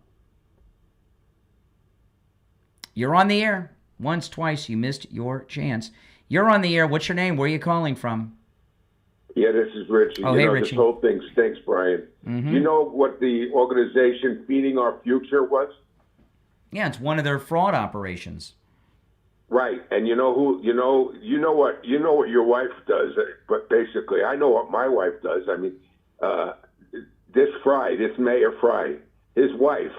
You're on the air. Once, twice, you missed your chance. You're on the air. What's your name? Where are you calling from? Yeah, this is Richie. Oh, hey, Richie. This whole thing stinks, Brian. Mm-hmm. You know what the organization Feeding Our Future was? Yeah, it's one of their fraud operations. Right, and you know who? You know what your wife does. But basically, I know what my wife does. I mean, this Mayor Fry, his wife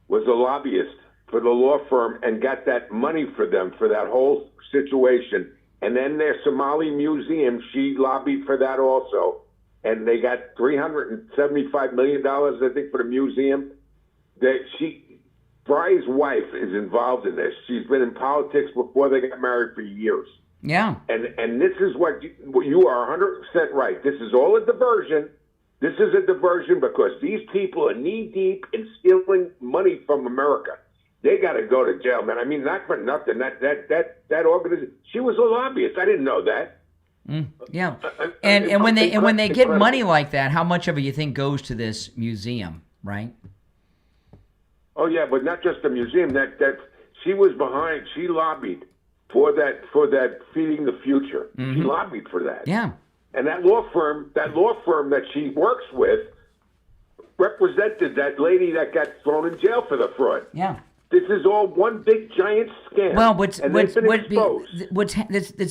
was a lobbyist for the law firm and got that money for them for that whole situation. And then their Somali museum, she lobbied for that also. And they got $375 million, I think, for the museum. Fry's wife is involved in this. She's been in politics before they got married for years. Yeah. And this is what you are 100% right. This is all a diversion. This is a diversion because these people are knee-deep in stealing money from America. They got to go to jail, man. I mean, not for nothing. That organization, she was a lobbyist. I didn't know that. Yeah. And when they get money like that, how much of it you think goes to this museum, right? Oh yeah, but not just the museum. That she was behind. She lobbied for that Feeding the Future. Mm-hmm. She lobbied for that. Yeah. And that law firm that she works with represented that lady that got thrown in jail for the fraud. Yeah. This is all one big giant scam. Well, it's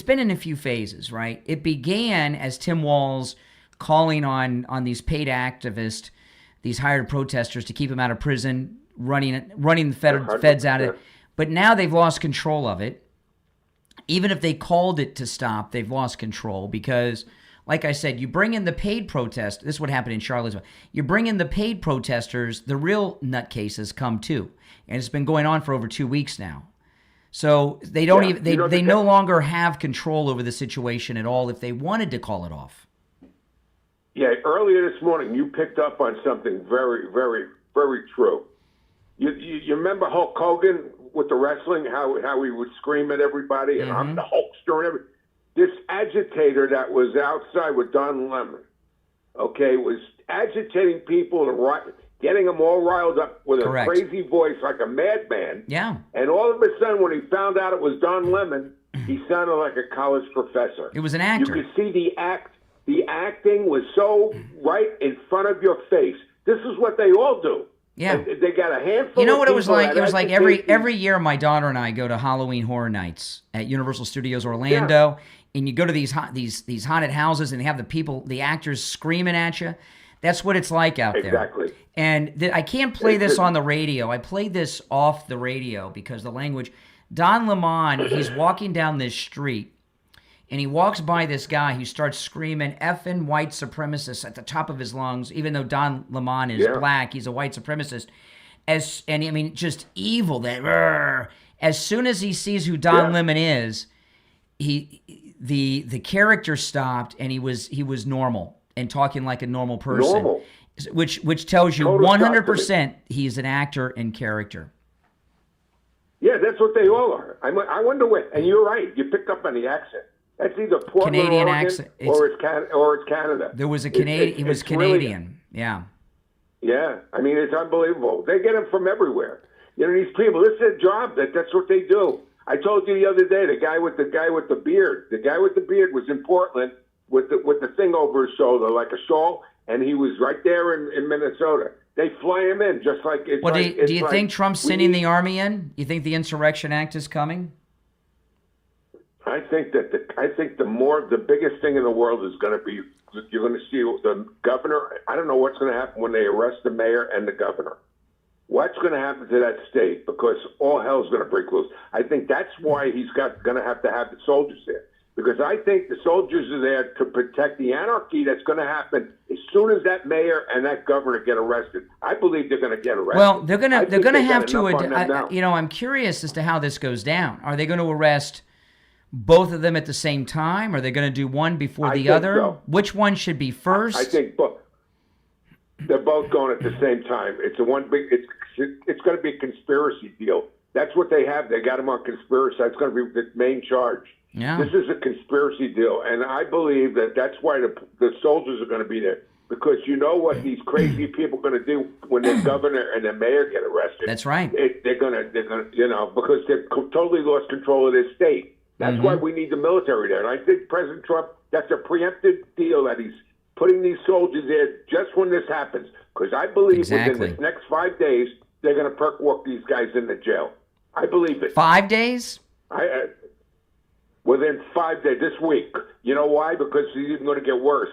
been in a few phases, right? It began as Tim Walz calling on these paid activists, these hired protesters to keep them out of prison, running the feds out of it. But now they've lost control of it. Even if they called it to stop, they've lost control because, like I said, you bring in the paid protest. This is what happened in Charlottesville. You bring in the paid protesters, the real nutcases come too. And it's been going on for over 2 weeks now. So they don't they no longer have control over the situation at all if they wanted to call it off. Yeah, earlier this morning you picked up on something very, very, very true. You remember Hulk Hogan with the wrestling, how he would scream at everybody, and I'm the Hulkster and everything. This agitator that was outside with Don Lemon, was agitating people and getting them all riled up with Correct. a crazy voice like a madman. Yeah. And all of a sudden, when he found out it was Don Lemon, He sounded like a college professor. It was an actor. You could see the acting was so right in front of your face. This is what they all do. Yeah. And they got a handful. You know of what it was people like? that It was like actually- every year my daughter and I go to Halloween Horror Nights at Universal Studios Orlando, and you go to these haunted houses, and they have the actors screaming at you. That's what it's like out there. Exactly. And I can't play this on the radio. I played this off the radio because the language. Don Lemon, he's walking down this street, and he walks by this guy who starts screaming effing white supremacist at the top of his lungs, even though Don Lemon is black, he's a white supremacist. Just evil. As soon as he sees who Don Lemon is, the character stopped, and he was normal and talking like a normal person. Normal. Which tells you 100% he's an actor in character. Yeah, that's what they all are. I wonder what. And you're right. You picked up on the accent. That's either Portland, Canadian Oregon, accent. or it's Canada. There was a Canadian. He was Canadian. Brilliant. Yeah. I mean, it's unbelievable. They get them from everywhere. You know, these people. This is a job. That's what they do. I told you the other day. The guy with the beard. The guy with the beard was in Portland with the thing over his shoulder like a shawl, and he was right there in Minnesota. They fly him in just like it's. Well, like, do you think Trump's sending the army in? You think the Insurrection Act is coming? I think that the biggest thing in the world is going to be you're going to see the governor. I don't know what's going to happen when they arrest the mayor and the governor. What's going to happen to that state? Because all hell's going to break loose. I think that's why he's going to have the soldiers there. Because I think the soldiers are there to protect the anarchy that's going to happen as soon as that mayor and that governor get arrested. I believe they're going to get arrested. Well, they're going to have to. now. I'm curious as to how this goes down. Are they going to arrest both of them at the same time? Are they going to do one before the other? So. Which one should be first? I think they're both going at the same time. It's going to be a conspiracy deal. That's what they have. They got them on conspiracy. That's going to be the main charge. Yeah. This is a conspiracy deal, and I believe that's why the soldiers are going to be there, because you know what these crazy people are going to do when the governor and the mayor get arrested. That's right. They're going to, because they've totally lost control of their state. That's why we need the military there. And I think President Trump, that's a preemptive deal that he's putting these soldiers there just when this happens, because I believe within the next 5 days they're going to perk walk these guys into jail. I believe it. 5 days? Within 5 days, this week. You know why? Because it's even going to get worse.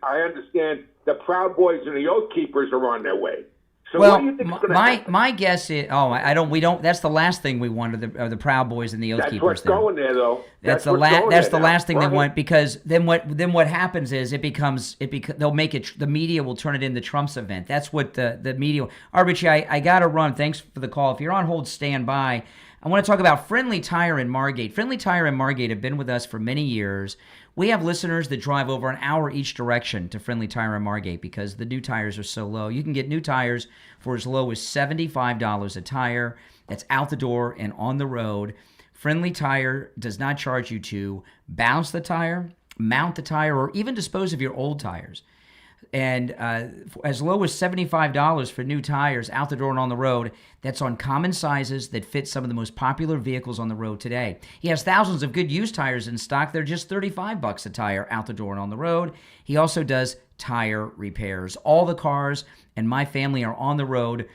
I understand the Proud Boys and the Oath Keepers are on their way. So well, what do you think is going to happen? My guess is, we don't. That's the last thing we want are the Proud Boys and the Oath Keepers. That's what's going there, though. That's the last thing they want, because then what happens is they'll make it. The media will turn it into Trump's event. That's what the media. All right, Richie, I got to run. Thanks for the call. If you're on hold, stand by. I want to talk about Friendly Tire in Margate. Friendly Tire in Margate have been with us for many years. We have listeners that drive over an hour each direction to Friendly Tire in Margate because the new tires are so low. You can get new tires for as low as $75 a tire. That's out the door and on the road. Friendly Tire does not charge you to bounce the tire, mount the tire, or even dispose of your old tires. And as low as $75 for new tires out the door and on the road. That's on common sizes that fit some of the most popular vehicles on the road today. He has thousands of good used tires in stock. They're just $35 a tire out the door and on the road. He also does tire repairs. All the cars and my family are on the road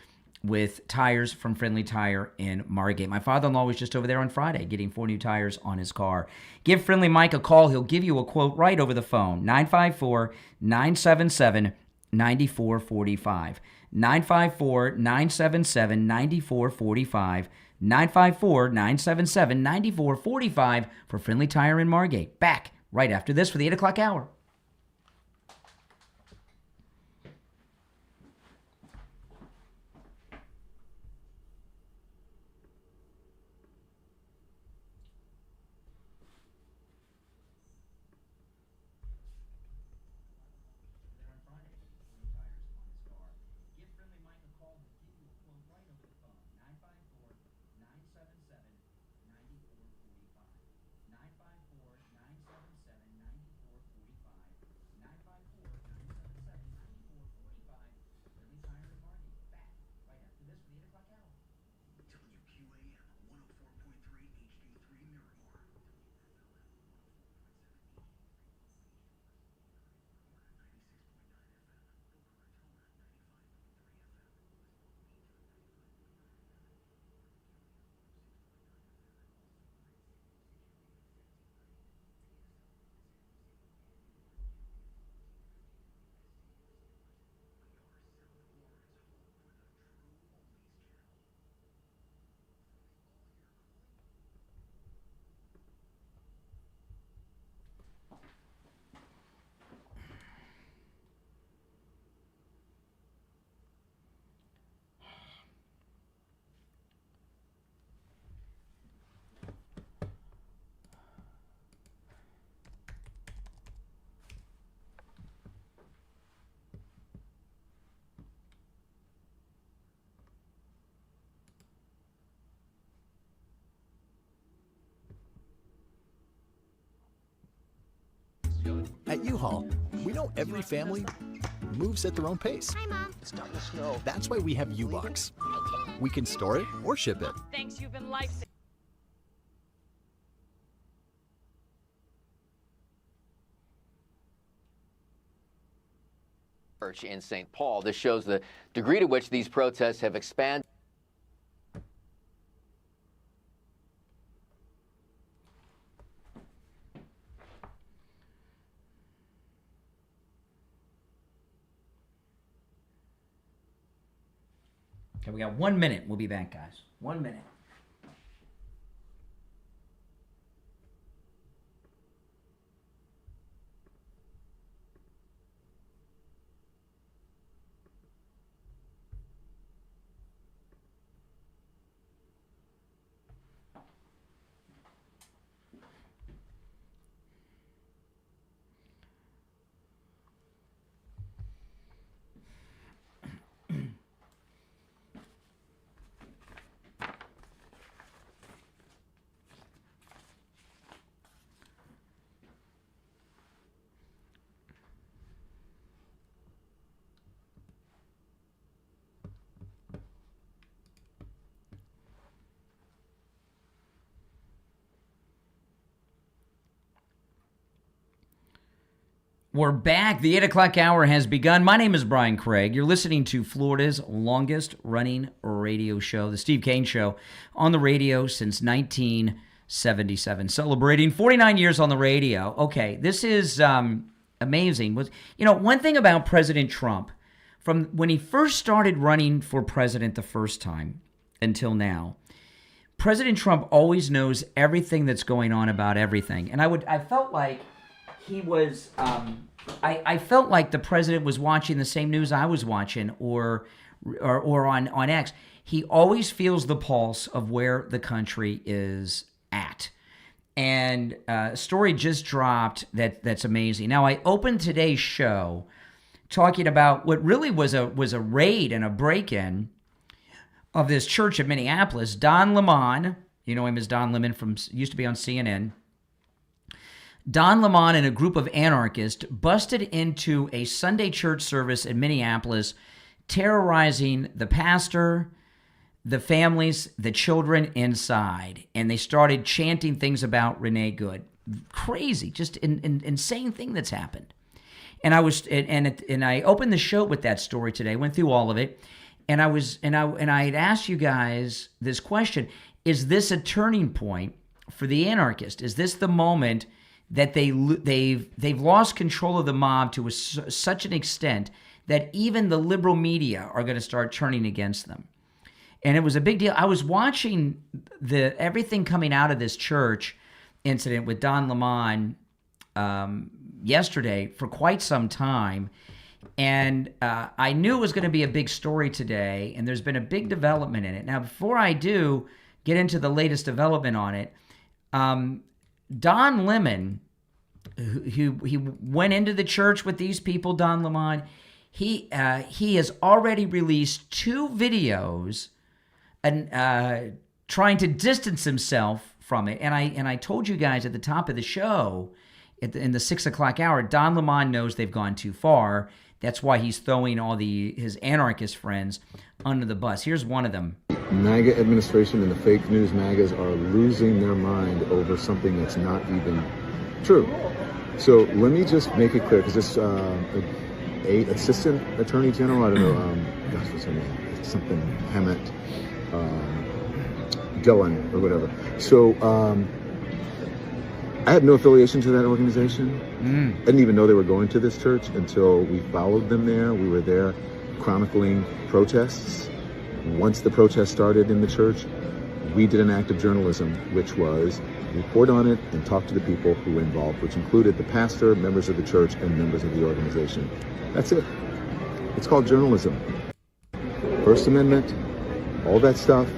with tires from Friendly Tire in Margate. My father-in-law was just over there on Friday getting 4 new tires on his car. Give Friendly Mike a call. He'll give you a quote right over the phone. 954-977-9445. 954-977-9445. 954-977-9445 for Friendly Tire in Margate. Back right after this for the 8 o'clock hour. At U-Haul, we know every family moves at their own pace. Hi, Mom. It's starting to snow. That's why we have U-Box. We can store it or ship it. Thanks, you've been life-saving. Church in St. Paul. This shows the degree to which these protests have expanded. Okay, we got 1 minute. We'll be back, guys. 1 minute. We're back. The 8 o'clock hour has begun. My name is Brian Craig. You're listening to Florida's longest running radio show, The Steve Kane Show, on the radio since 1977. Celebrating 49 years on the radio. Okay, this is amazing. One thing about President Trump, from when he first started running for president the first time until now, President Trump always knows everything that's going on about everything. And I felt like he was, I felt like the president was watching the same news I was watching or on X. He always feels the pulse of where the country is at. And a story just dropped that's amazing. Now, I opened today's show talking about what really was a raid and a break-in of this church in Minneapolis. Don Lemon, you know him as Don Lemon used to be on CNN. Don Lemon and a group of anarchists busted into a Sunday church service in Minneapolis, terrorizing the pastor, the families, the children inside. And they started chanting things about Renee Good. Crazy, just an insane thing that's happened. And I opened the show with that story today, went through all of it. And I had asked you guys this question: is this a turning point for the anarchists? Is this the moment that they've lost control of the mob to such an extent that even the liberal media are going to start turning against them? And it was a big deal. I was watching everything coming out of this church incident with Don Lemon yesterday for quite some time, and I knew it was going to be a big story today, and there's been a big development in it. Now, before I do get into the latest development on it, Don Lemon, he went into the church with these people, Don Lemon, he has already released 2 videos and trying to distance himself from it. And I told you guys at the top of the show, in the 6 o'clock hour, Don Lemon knows they've gone too far. That's why he's throwing all his anarchist friends under the bus. Here's one of them. MAGA administration and the fake news MAGAs are losing their mind over something that's not even true. So let me just make it clear, because this assistant attorney general, I don't know, what's her name? Something Hammett, Dillon or whatever. So I had no affiliation to that organization. I didn't even know they were going to this church until we followed them there. We were there chronicling protests. Once the protest started in the church, we did an act of journalism, which was report on it and talk to the people who were involved, which included the pastor, members of the church, and members of the organization. That's it. It's called journalism. First Amendment, all that stuff.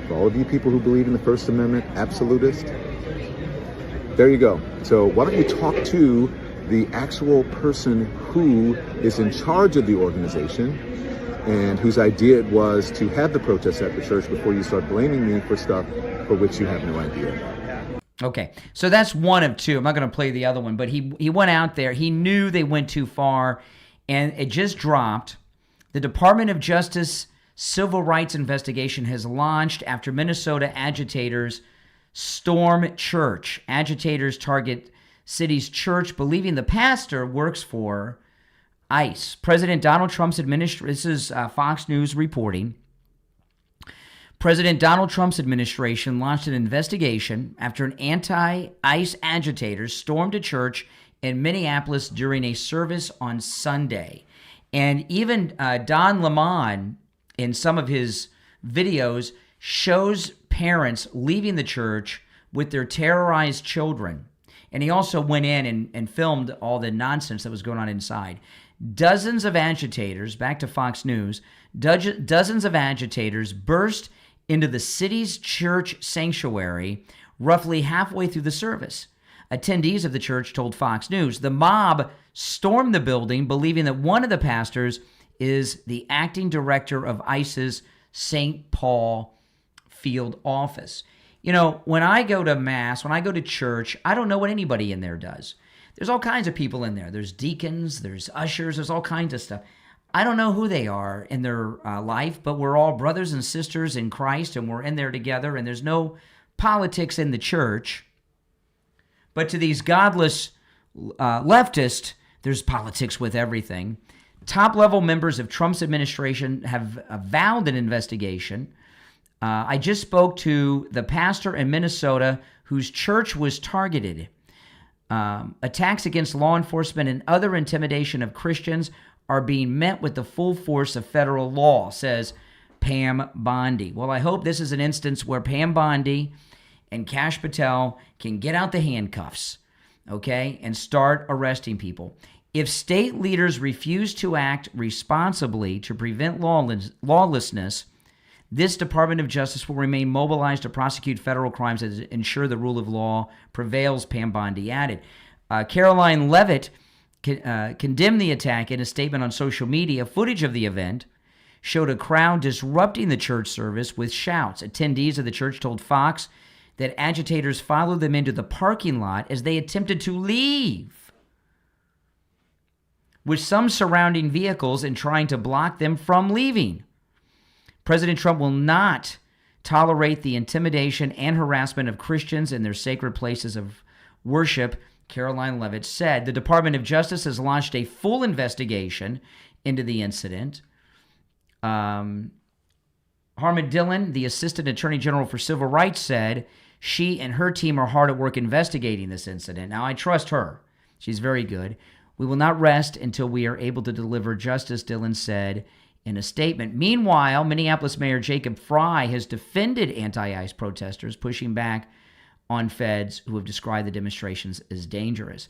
For all of you people who believe in the First Amendment, absolutist, there you go. So why don't you talk to the actual person who is in charge of the organization and whose idea it was to have the protests at the church before you start blaming me for stuff for which you have no idea. Okay, so that's one of two. I'm not going to play the other one, but he went out there. He knew they went too far, and it just dropped. The Department of Justice civil rights investigation has launched after Minnesota agitators storm church. Agitators target city's church, believing the pastor works for ICE. President Donald Trump's administration, this is Fox News reporting, President Donald Trump's administration launched an investigation after an anti-ICE agitator stormed a church in Minneapolis during a service on Sunday. And even Don Lemon, in some of his videos, shows parents leaving the church with their terrorized children. And he also went in and filmed all the nonsense that was going on inside. Dozens of agitators, back to Fox News, dozens of agitators burst into the city's church sanctuary roughly halfway through the service. Attendees of the church told Fox News the mob stormed the building, believing that one of the pastors is the acting director of ICE's St. Paul field office. You know, when I go to Mass, when I go to church, I don't know what anybody in there does. There's all kinds of people in there. There's deacons, there's ushers, there's all kinds of stuff. I don't know who they are in their life, but we're all brothers and sisters in Christ, and we're in there together, and there's no politics in the church. But to these godless leftists, there's politics with everything. Top-level members of Trump's administration have vowed an investigation. I just spoke to the pastor in Minnesota whose church was targeted. Attacks against law enforcement and other intimidation of Christians are being met with the full force of federal law, says Pam Bondi. Well, I hope this is an instance where Pam Bondi and Kash Patel can get out the handcuffs, okay, and start arresting people. If state leaders refuse to act responsibly to prevent lawlessness, this Department of Justice will remain mobilized to prosecute federal crimes and ensure the rule of law prevails, Pam Bondi added. Caroline Levitt condemned the attack in a statement on social media. Footage of the event showed a crowd disrupting the church service with shouts. Attendees of the church told Fox that agitators followed them into the parking lot as they attempted to leave, with some surrounding vehicles and trying to block them from leaving. President Trump will not tolerate the intimidation and harassment of Christians in their sacred places of worship, Caroline Levitt said. The Department of Justice has launched a full investigation into the incident. Harmon Dillon, the Assistant Attorney General for Civil Rights, said she and her team are hard at work investigating this incident. Now, I trust her. She's very good. We will not rest until we are able to deliver justice, Dillon said in a statement. Meanwhile, Minneapolis Mayor Jacob Frey has defended anti-ICE protesters, pushing back on feds who have described the demonstrations as dangerous.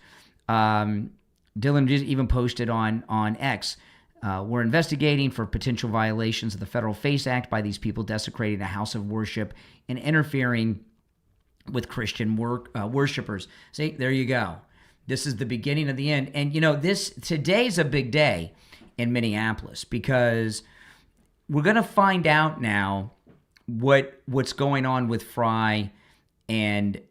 Dillon even posted on X, we're investigating for potential violations of the Federal FACE Act by these people desecrating a house of worship and interfering with Christian worshipers. See, there you go. This is the beginning of the end. And, you know, today's a big day in Minneapolis because we're going to find out now what's going on with Frey and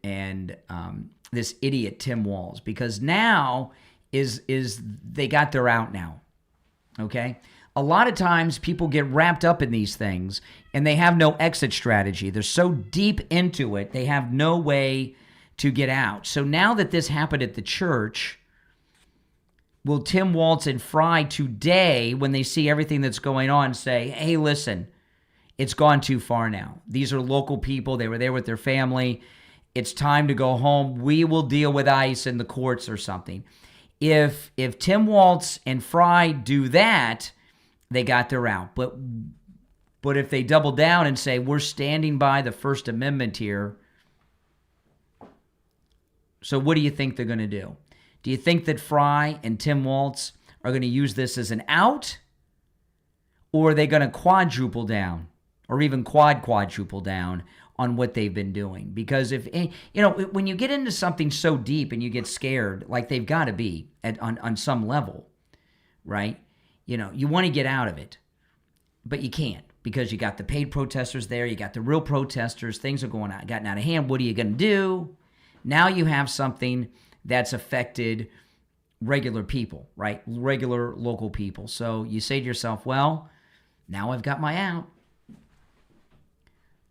this idiot Tim Walz, because now is they got their out now. Okay? A lot of times people get wrapped up in these things and they have no exit strategy. They're so deep into it, they have no way to get out. So now that this happened at the church, will Tim Walz and Frey today, when they see everything that's going on, say, hey, listen, it's gone too far now. These are local people. They were there with their family. It's time to go home. We will deal with ICE in the courts or something. If Tim Walz and Frey do that, they got their out. But if they double down and say, we're standing by the First Amendment here, so what do you think they're going to do? Do you think that Frey and Tim Walz are going to use this as an out? Or are they going to quadruple down or even quadruple down on what they've been doing? Because when you get into something so deep and you get scared, like they've got to be on some level, right? You want to get out of it, but you can't because you got the paid protesters there. You got the real protesters. Things are gotten out of hand. What are you going to do? Now you have something that's affected regular people, right? Regular local people. So you say to yourself, well, now I've got my out.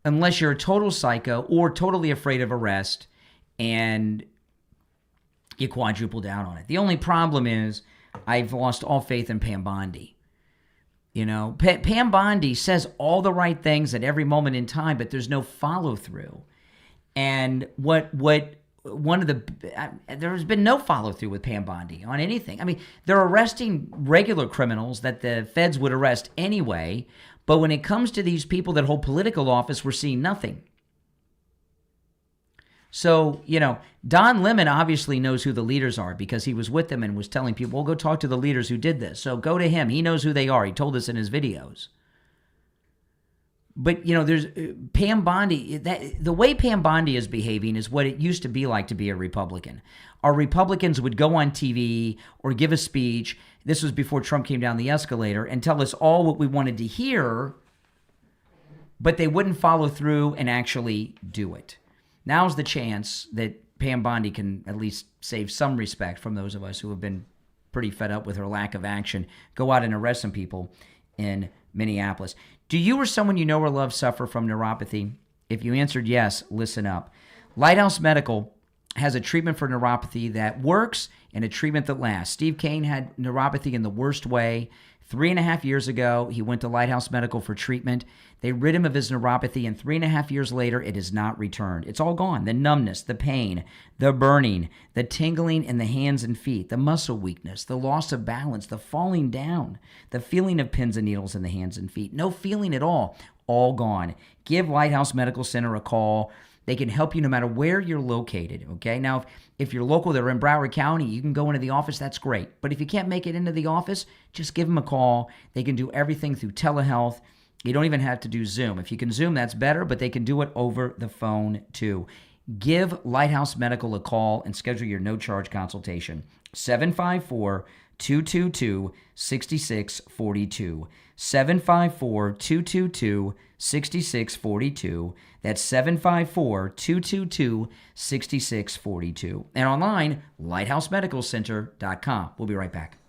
Unless you're a total psycho or totally afraid of arrest and you quadruple down on it. The only problem is I've lost all faith in Pam Bondi. You know, Pam Bondi says all the right things at every moment in time, but there's no follow through. And there's been no follow through with Pam Bondi on anything. I mean, they're arresting regular criminals that the feds would arrest anyway, but when it comes to these people that hold political office, we're seeing nothing. So, you know, Don Lemon obviously knows who the leaders are because he was with them and was telling people, well, go talk to the leaders who did this. So go to him. He knows who they are. He told us in his videos. But, you know, there's Pam Bondi. The way Pam Bondi is behaving is what it used to be like to be a Republican. Our Republicans would go on TV or give a speech. This was before Trump came down the escalator and tell us all what we wanted to hear, but they wouldn't follow through and actually do it. Now's the chance that Pam Bondi can at least save some respect from those of us who have been pretty fed up with her lack of action. Go out and arrest some people in Minneapolis. Do you or someone you know or love suffer from neuropathy? If you answered yes, listen up. Lighthouse Medical has a treatment for neuropathy that works and a treatment that lasts. Steve Kane had neuropathy in the worst way. 3.5 years ago, he went to Lighthouse Medical for treatment. They rid him of his neuropathy, and 3.5 years later, it has not returned. It's all gone. The numbness, the pain, the burning, the tingling in the hands and feet, the muscle weakness, the loss of balance, the falling down, the feeling of pins and needles in the hands and feet. No feeling at all gone. Give Lighthouse Medical Center a call. They can help you no matter where you're located, okay? Now, if you're local, they're in Broward County, you can go into the office, that's great. But if you can't make it into the office, just give them a call. They can do everything through telehealth. You don't even have to do Zoom. If you can Zoom, that's better, but they can do it over the phone too. Give Lighthouse Medical a call and schedule your no-charge consultation. 754-222-6642. 754-222-6642. That's 754-222-6642. And online, lighthousemedicalcenter.com. We'll be right back.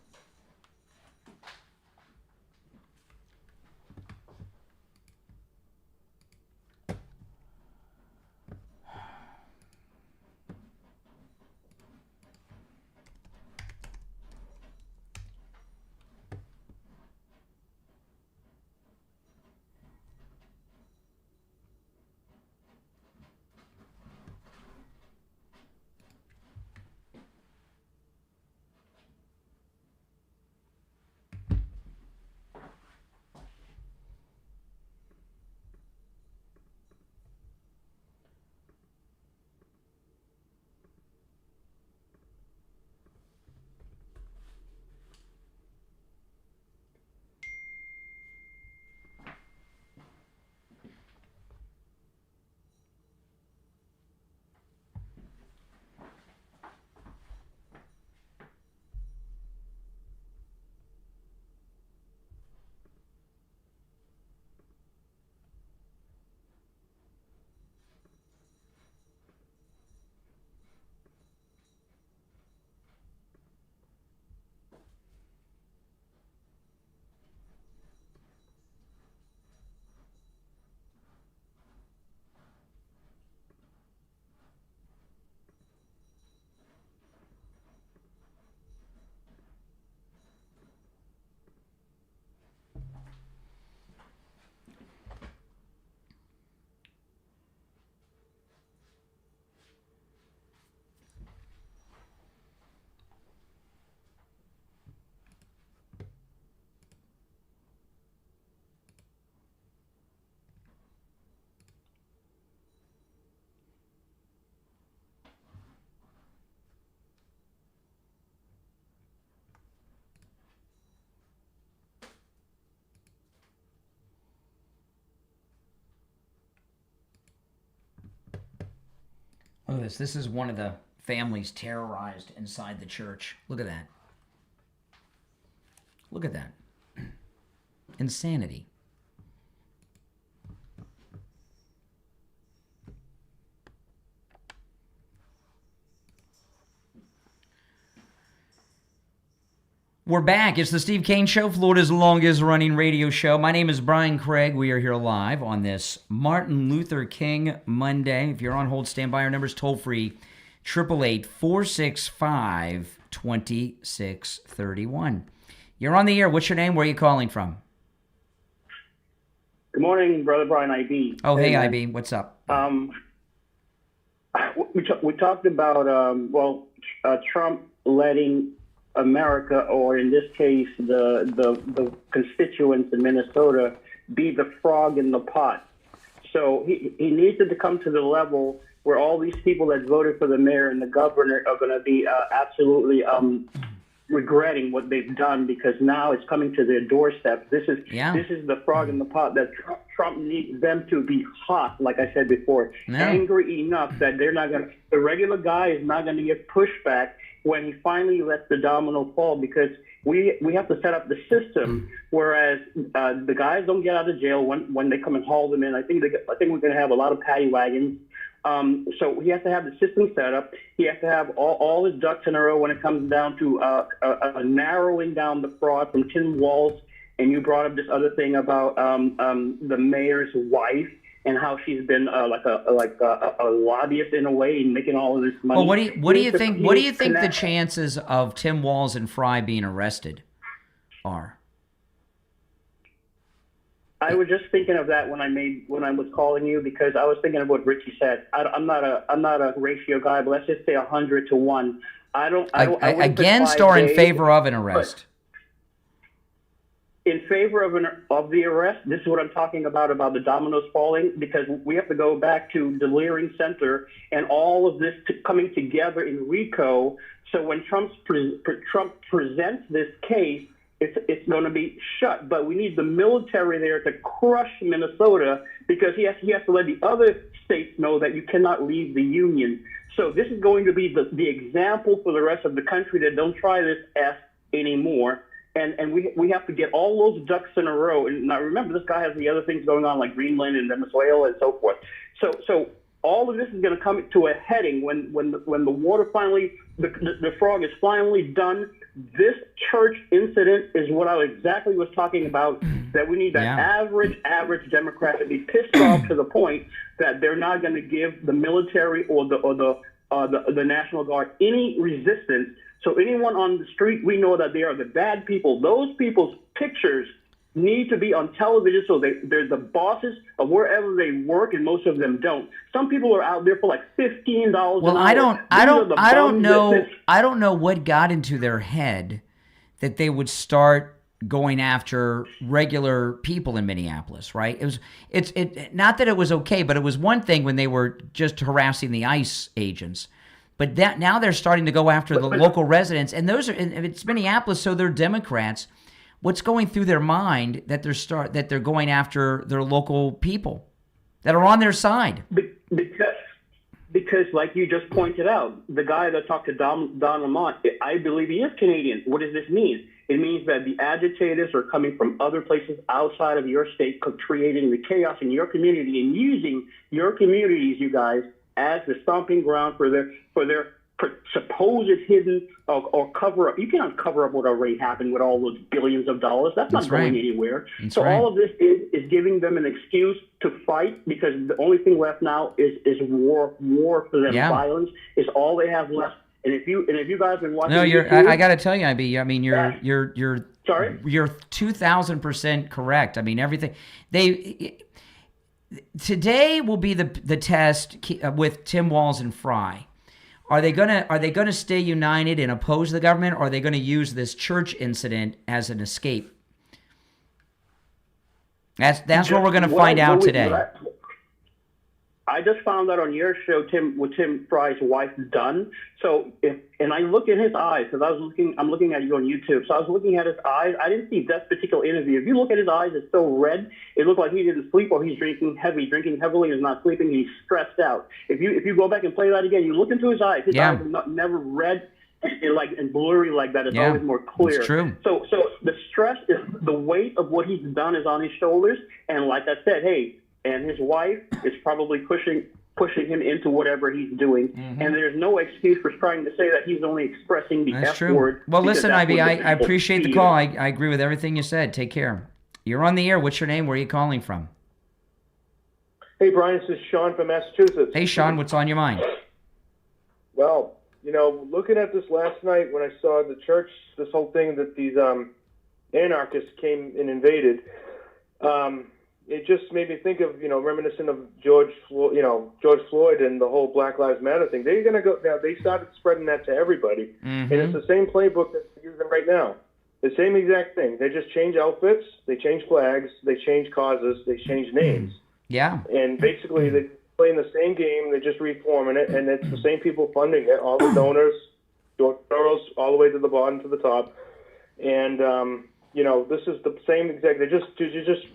Look at this. This is one of the families terrorized inside the church. Look at that. Look at that. Insanity. We're back. It's the Steve Kane Show, Florida's longest-running radio show. My name is Brian Craig. We are here live on this Martin Luther King Monday. If you're on hold, stand by. Our number's toll-free, 888-465-2631. You're on the air. What's your name? Where are you calling from? Good morning, Brother Brian, IB. Oh, hey, IB. What's up? We talked about, Trump letting America, or in this case, the constituents in Minnesota, be the frog in the pot. So he needed to come to the level where all these people that voted for the mayor and the governor are going to be absolutely regretting what they've done, because now it's coming to their doorstep. This is the frog in the pot that Trump needs them to be hot, like I said before, angry enough that they're not going to, the regular guy is not going to get pushback when he finally lets the domino fall, because we have to set up the system, whereas the guys don't get out of jail when they come and haul them in. I think we're going to have a lot of paddy wagons. So he has to have the system set up. He has to have all his ducks in a row when it comes down to narrowing down the fraud from Tim Walz. And you brought up this other thing about the mayor's wife and how she's been like a lobbyist in a way, and making all of this money. Well, what do you think? What do you think the chances of Tim Walz and Fry being arrested are? I was just thinking of that when I was calling you, because I was thinking of what Richie said. I'm not a ratio guy, but let's just say 100 to 1. I against or in favor of an arrest? In favor of the arrest. This is what I'm talking about the dominoes falling, because we have to go back to the Leering Center and all of this coming together in RICO. So when Trump presents this case, it's going to be shut. But we need the military there to crush Minnesota, because he has to let the other states know that you cannot leave the union. So this is going to be the example for the rest of the country that don't try this S anymore. And we have to get all those ducks in a row. And now remember, this guy has the other things going on, like Greenland and Venezuela and so forth. So all of this is going to come to a heading when the water finally, the frog is finally done. This church incident is what I exactly was talking about, that we need that average Democrat to be pissed off to the point that they're not going to give the military or the National Guard any resistance. So anyone on the street, we know that they are the bad people. Those people's pictures need to be on television, so they're the bosses of wherever they work, and most of them don't. Some people are out there for like $15 Well, an hour. I don't know what got into their head that they would start going after regular people in Minneapolis, right? It's not that it was okay, but it was one thing when they were just harassing the ICE agents. But now they're starting to go after the local residents, and it's Minneapolis, so they're Democrats. What's going through their mind that they're going after their local people that are on their side? Because, like you just pointed out, the guy that talked to Don Lamont, I believe he is Canadian. What does this mean? It means that the agitators are coming from other places outside of your state, creating the chaos in your community and using your communities, you guys, as the stomping ground for their supposed hidden or cover up. You cannot cover up what already happened with all those billions of dollars. That's not going anywhere. So all of this is giving them an excuse to fight, because the only thing left now is war for them. Violence is all they have left. And if you guys have been watching, I got to tell you, IB. I mean, you're sorry. You're 2,000% correct. I mean, everything today will be the test with Tim Walz and Fry. Are they gonna stay united and oppose the government, or are they going to use this church incident as an escape? That's what we're going to find out today. I just found out on your show, what Tim Fry's wife done. So and I look in his eyes, because I'm looking at you on YouTube. So I was looking at his eyes. I didn't see that particular interview. If you look at his eyes, it's so red. It looked like he didn't sleep, or he's drinking heavily and is not sleeping. He's stressed out. If you go back and play that again, you look into his eyes. His eyes are never red and blurry like that. It's always more clear. It's true. So the stress is the weight of what he's done is on his shoulders. And like I said, and his wife is probably pushing pushing him into whatever he's doing. And there's no excuse for trying to say that he's only expressing the That's F true. word. Well, because listen, that's Ivy, what the I people appreciate the see. call. I agree with everything you said. Take care. You're on the air. What's your name? Where are you calling from? Hey, Brian, this is Sean from Massachusetts. Hey, Sean, what's on your mind? Well, looking at this last night when I saw the church, this whole thing that these anarchists came and invaded, it just made me think of, reminiscent of George Floyd and the whole Black Lives Matter thing. They're going to go now. They started spreading that to everybody, and it's the same playbook that they're using right now. The same exact thing. They just change outfits, they change flags, they change causes, they change names. Yeah. And basically, they're playing the same game. They're just reforming it, and it's the same people funding it. All the donors, all the way to the bottom to the top, and this is the same exact. They're just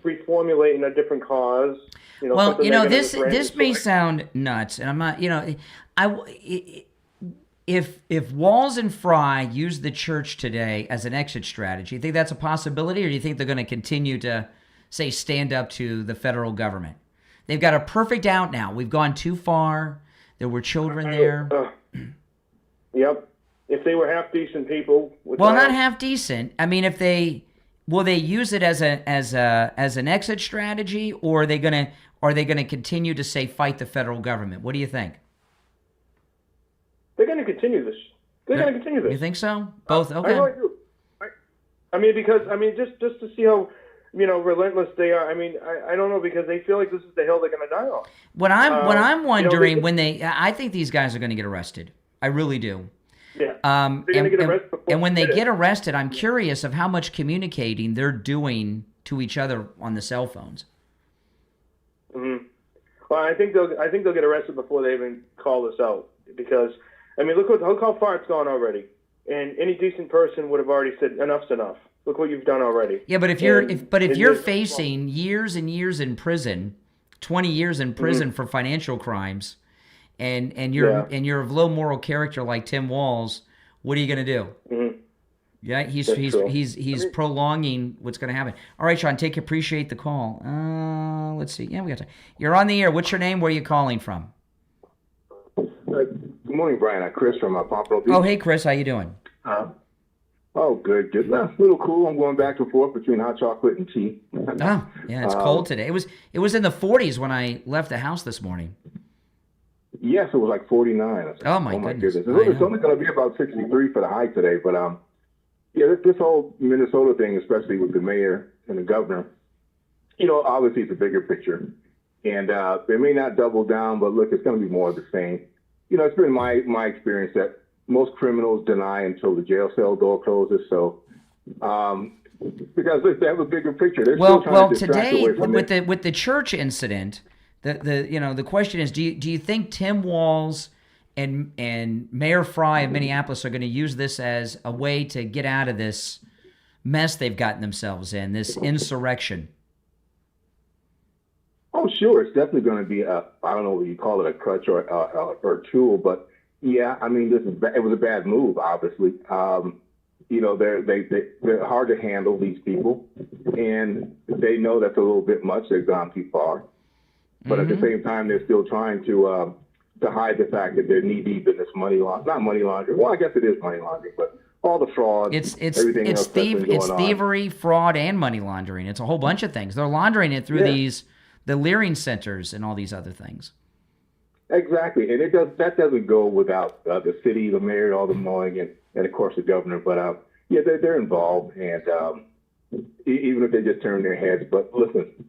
reformulating a different cause. Well, this may sound nuts, and I'm not. If Walz and Fry use the church today as an exit strategy, you think that's a possibility, or do you think they're going to continue to, say, stand up to the federal government? They've got a perfect out now. We've gone too far. There were children there. Yep. If they were half decent people. Well, not half decent. I mean, will they use it as an exit strategy, or are they gonna continue to say fight the federal government? What do you think? They're going to continue this. They're going to continue this. You think so? Both. Okay. I really do. Just to see how relentless they are. I don't know, because they feel like this is the hill they're going to die on. What I'm wondering I think these guys are going to get arrested. I really do. Yeah. They're going to get arrested. And when they get arrested, I'm curious of how much communicating they're doing to each other on the cell phones. Mm-hmm. Well, I think they'll get arrested before they even call this out, because look how far it's gone already, and any decent person would have already said enough's enough. Look what you've done already. Yeah, but if you're facing years and years in prison, 20 years in prison for financial crimes, and you're of low moral character like Tim Walz, what are you going to do? Mm-hmm. Yeah, he's prolonging what's going to happen. All right, Sean, appreciate the call. Let's see. Yeah, we got time. You're on the air. What's your name? Where are you calling from? Good morning, Brian. Chris from Pompano Beach. Oh, hey, Chris. How you doing? Good. Just a little cool. I'm going back and forth between hot chocolate and tea. Oh, yeah, it's cold today. It was in the 40s when I left the house this morning. Yes, it was like 49. Like, oh my goodness. It's only going to be about 63 for the high today. But this whole Minnesota thing, especially with the mayor and the governor, obviously it's a bigger picture, and they may not double down, but look, it's going to be more of the same. It's been my experience that most criminals deny until the jail cell door closes. So, because they have a bigger picture. They're still trying to distract today away from with the church incident, the question is, do you think Tim Walz and Mayor Fry of Minneapolis are going to use this as a way to get out of this mess they've gotten themselves in, this insurrection? Oh, sure. It's definitely going to be I don't know what you call it, a crutch or a tool, but yeah, it was a bad move, obviously. They're hard to handle, these people, and they know that's a little bit much. They've gone too far. But at the same time, they're still trying to hide the fact that they're knee deep in this not money laundering. Well, I guess it is money laundering, but all the fraud, everything else it's thievery, fraud, and money laundering. It's a whole bunch of things. They're laundering it through the Leering centers and all these other things. Exactly, and that doesn't go without the city, the mayor, all the mowing, and of course the governor. But they're involved, and even if they just turn their heads. But listen,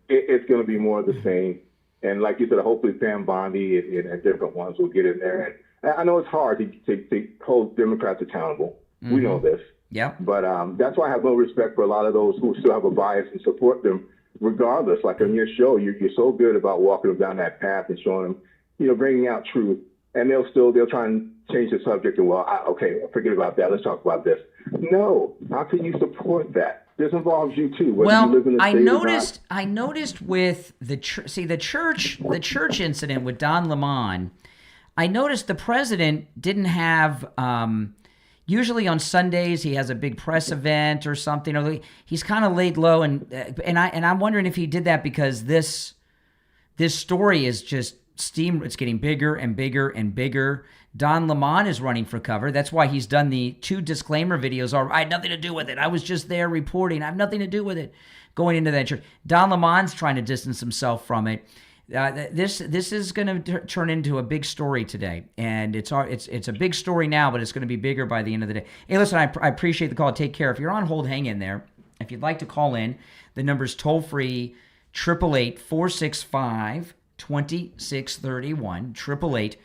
it's going to be more of the same. And like you said, hopefully Pam Bondi and different ones will get in there. And I know it's hard to hold Democrats accountable. Mm-hmm. We know this. Yeah. But that's why I have no respect for a lot of those who still have a bias and support them regardless. Like on your show, you're so good about walking them down that path and showing them, bringing out truth. And they'll try and change the subject and, okay, forget about that. Let's talk about this. No. How can you support that? This involves you too. Well, you live in I noticed with the church incident with Don Lemon, I noticed the president didn't have. Usually on Sundays he has a big press event or something. Or he's kind of laid low, and I'm wondering if he did that because this story is just it's getting bigger and bigger and bigger. Don Lemon is running for cover. That's why he's done the 2 disclaimer videos. I had nothing to do with it. I was just there reporting. I have nothing to do with it. Going into that church. Don Lemon's trying to distance himself from it. This is going to turn into a big story today, and it's a big story now, but it's going to be bigger by the end of the day. Hey, listen, I appreciate the call. Take care. If you're on hold, hang in there. If you'd like to call in, the number's toll free 888-465-2631.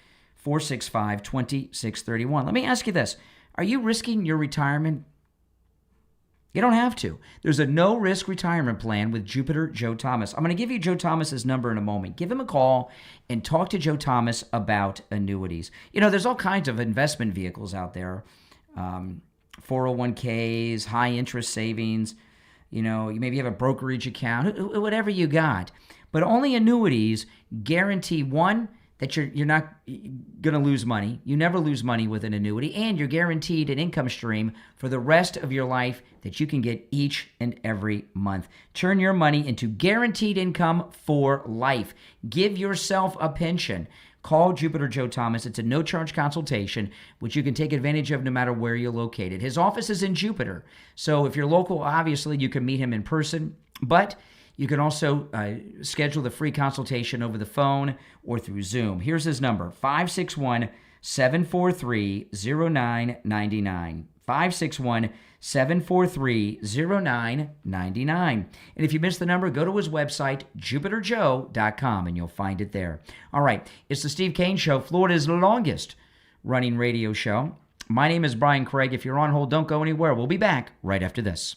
888-465-2631. Let me ask you this: are you risking your retirement? You don't have to. There's a no-risk retirement plan with Jupiter Joe Thomas. I'm going to give you Joe Thomas's number in a moment. Give him a call and talk to Joe Thomas about annuities. You know, there's all kinds of investment vehicles out there, 401ks, high-interest savings. You know, you maybe have a brokerage account, whatever you got. But only annuities guarantee, one, that you're not going to lose money. You never lose money with an annuity, and you're guaranteed an income stream for the rest of your life that you can get each and every month. Turn your money into guaranteed income for life. Give yourself a pension. Call Jupiter Joe Thomas. It's a no-charge consultation, which you can take advantage of no matter where you're located. His office is in Jupiter, so if you're local, obviously you can meet him in person, but you can also schedule the free consultation over the phone or through Zoom. Here's his number, 561-743-0999. 561-743-0999. And if you missed the number, go to his website, jupiterjoe.com, and you'll find it there. All right, it's the Steve Kane Show, Florida's longest running radio show. My name is Brian Craig. If you're on hold, don't go anywhere. We'll be back right after this.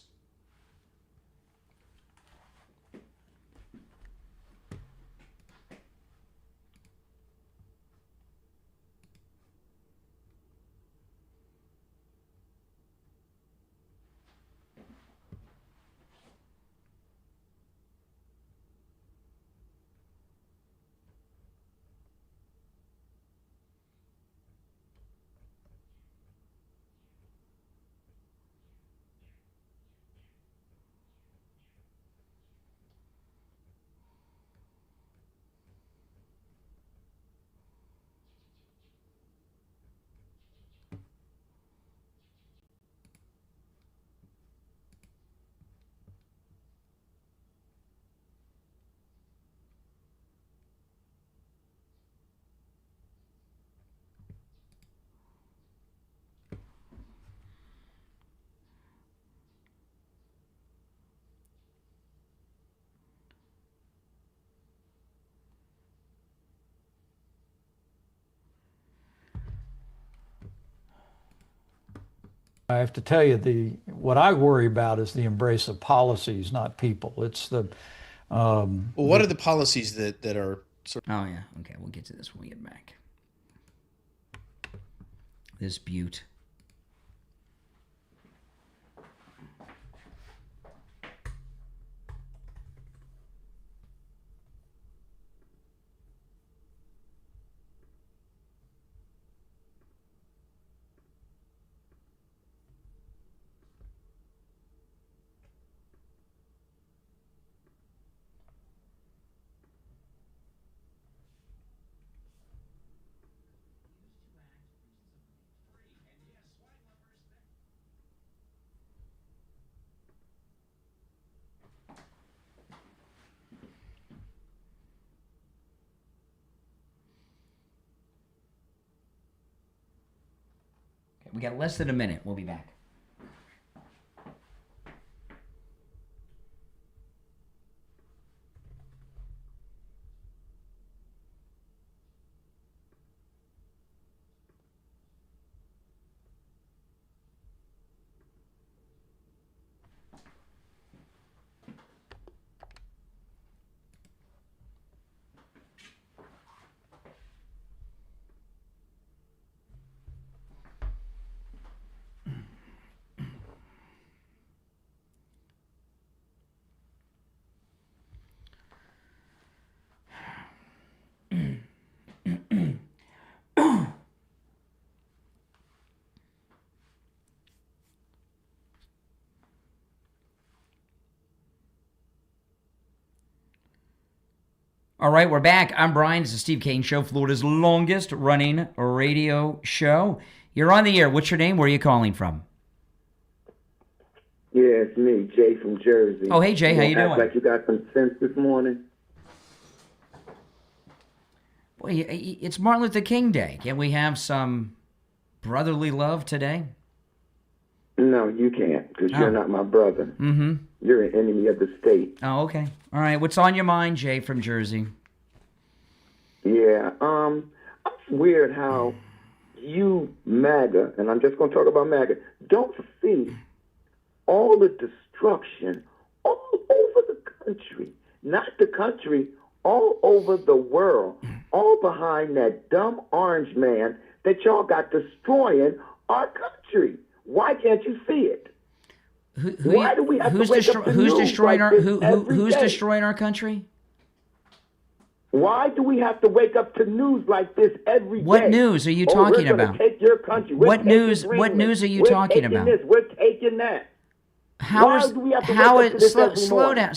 I have to tell you, what I worry about is the embrace of policies, not people. It's the well, what are the policies that are Oh yeah, okay, we'll get to this when we get back. This beaut. We got less than a minute. We'll be back. All right, we're back. I'm Brian. It's the Steve Kane Show, Florida's longest running radio show. You're on the air. What's your name? Where are you calling from? Yeah, it's me, Jay from Jersey. Oh, hey, Jay. How you doing? Like you got some sense this morning. Boy, it's Martin Luther King Day. Can we have some brotherly love today? No, you can't, because you're not my brother. Mm-hmm. You're an enemy of the state. Oh, okay. All right. What's on your mind, Jay from Jersey? Yeah, it's weird how you, MAGA, and I'm just going to talk about MAGA, don't see all the destruction all over the country. Not the country, all over the world. All behind that dumb orange man that y'all got destroying our country. Why can't you see it? Why do we have to wake up to who's news destroying like our this every day? destroying our country? Why do we have to wake up to news like this every day? What news are you talking we're gonna about? Take your country. What news are you talking about? This. We're taking that. How do we have to how wake up to this every slow morning? down.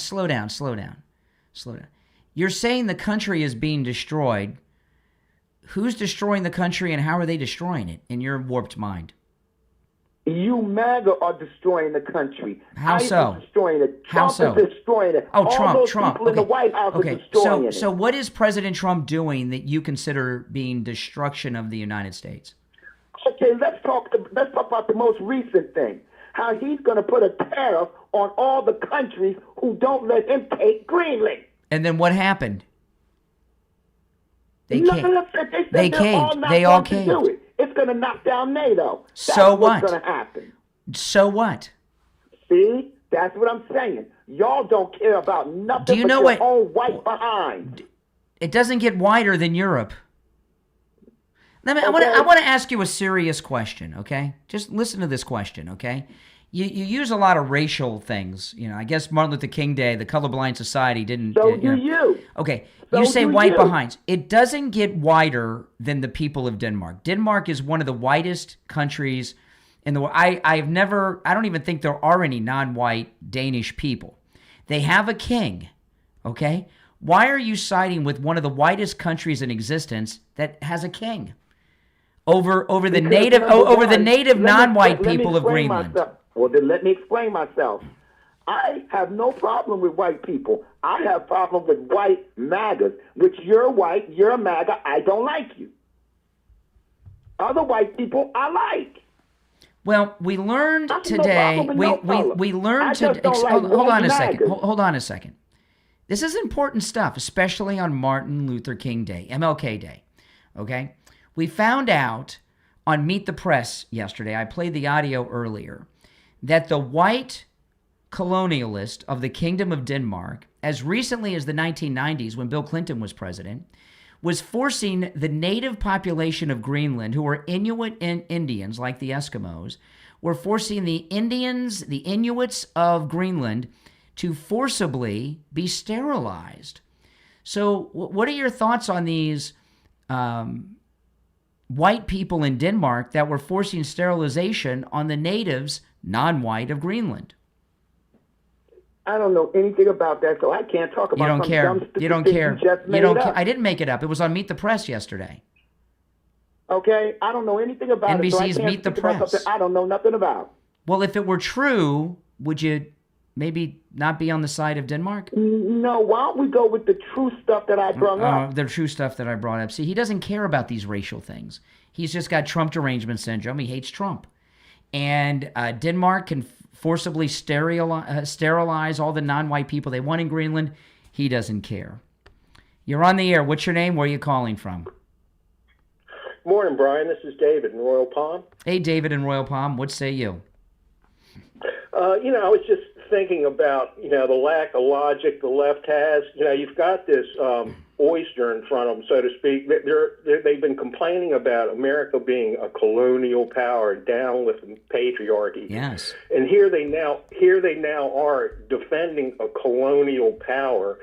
You're saying the country is being destroyed. Who's destroying the country and how are they destroying it in your warped mind? You MAGA are destroying the country. How ICE so? Is destroying it. How Trump so? is destroying it. Oh, All those Trump. people in the White House are destroying it. So what is President Trump doing that you consider being destruction of the United States? Okay, let's talk about the most recent thing. How he's going to put a tariff on all the countries who don't let him take Greenland. And then what happened? They No, caved. They caved. They all to do caved. it. It's going to knock down NATO. That's So what's what? going to happen. So what? See? That's what I'm saying. Y'all don't care about nothing Do you but know your what- own white behind. It doesn't get wider than Europe. I want to ask you a serious question, okay? Just listen to this question, okay? You use a lot of racial things. You know, I guess Martin Luther King Day, the Colorblind Society didn't. So do you. Okay, So you say do white you. behinds. It doesn't get wider than the people of Denmark. Denmark is one of the whitest countries in the world. I don't even think there are any non-white Danish people. They have a king, okay? Why are you siding with one of the whitest countries in existence that has a king over the native non-white people of Greenland? Well, then let me explain myself. I have no problem with white people. I have problem with white MAGAs, which you're white, you're a MAGA, I don't like you. Other white people, I like. Well, we learned I have no today. problem with no color. We learned I today. just don't like Hold white on a second. MAGAs. Hold on a second. This is important stuff, especially on Martin Luther King Day, MLK Day. Okay, we found out on Meet the Press yesterday. I played the audio earlier that the white colonialist of the Kingdom of Denmark, as recently as the 1990s when Bill Clinton was president, was forcing the native population of Greenland, who were Inuit Indians like the Eskimos, were forcing the Indians, the Inuits of Greenland, to forcibly be sterilized. So what are your thoughts on these white people in Denmark that were forcing sterilization on the natives, non-white, of Greenland? I don't know anything about that, so I can't talk about You don't some care. dumb You don't statistic care. you just You made don't. up. I didn't make it up. It was on Meet the Press yesterday. Okay? I don't know anything about it, so I NBC's can't Meet the speak about Press. something I don't know nothing about. Well, if it were true, would you maybe not be on the side of Denmark? No, why don't we go with the true stuff that I brought up? The true stuff that I brought up. See, he doesn't care about these racial things. He's just got Trump derangement syndrome. He hates Trump. And Denmark can forcibly sterilize all the non-white people they want in Greenland. He doesn't care. You're on the air. What's your name? Where are you calling from? Morning, Brian. This is David in Royal Palm. Hey, David in Royal Palm. What say you? I was just thinking about, the lack of logic the left has. You've got this oyster in front of them, so to speak. They've been complaining about America being a colonial power, down with patriarchy. Yes. And here they now are defending a colonial power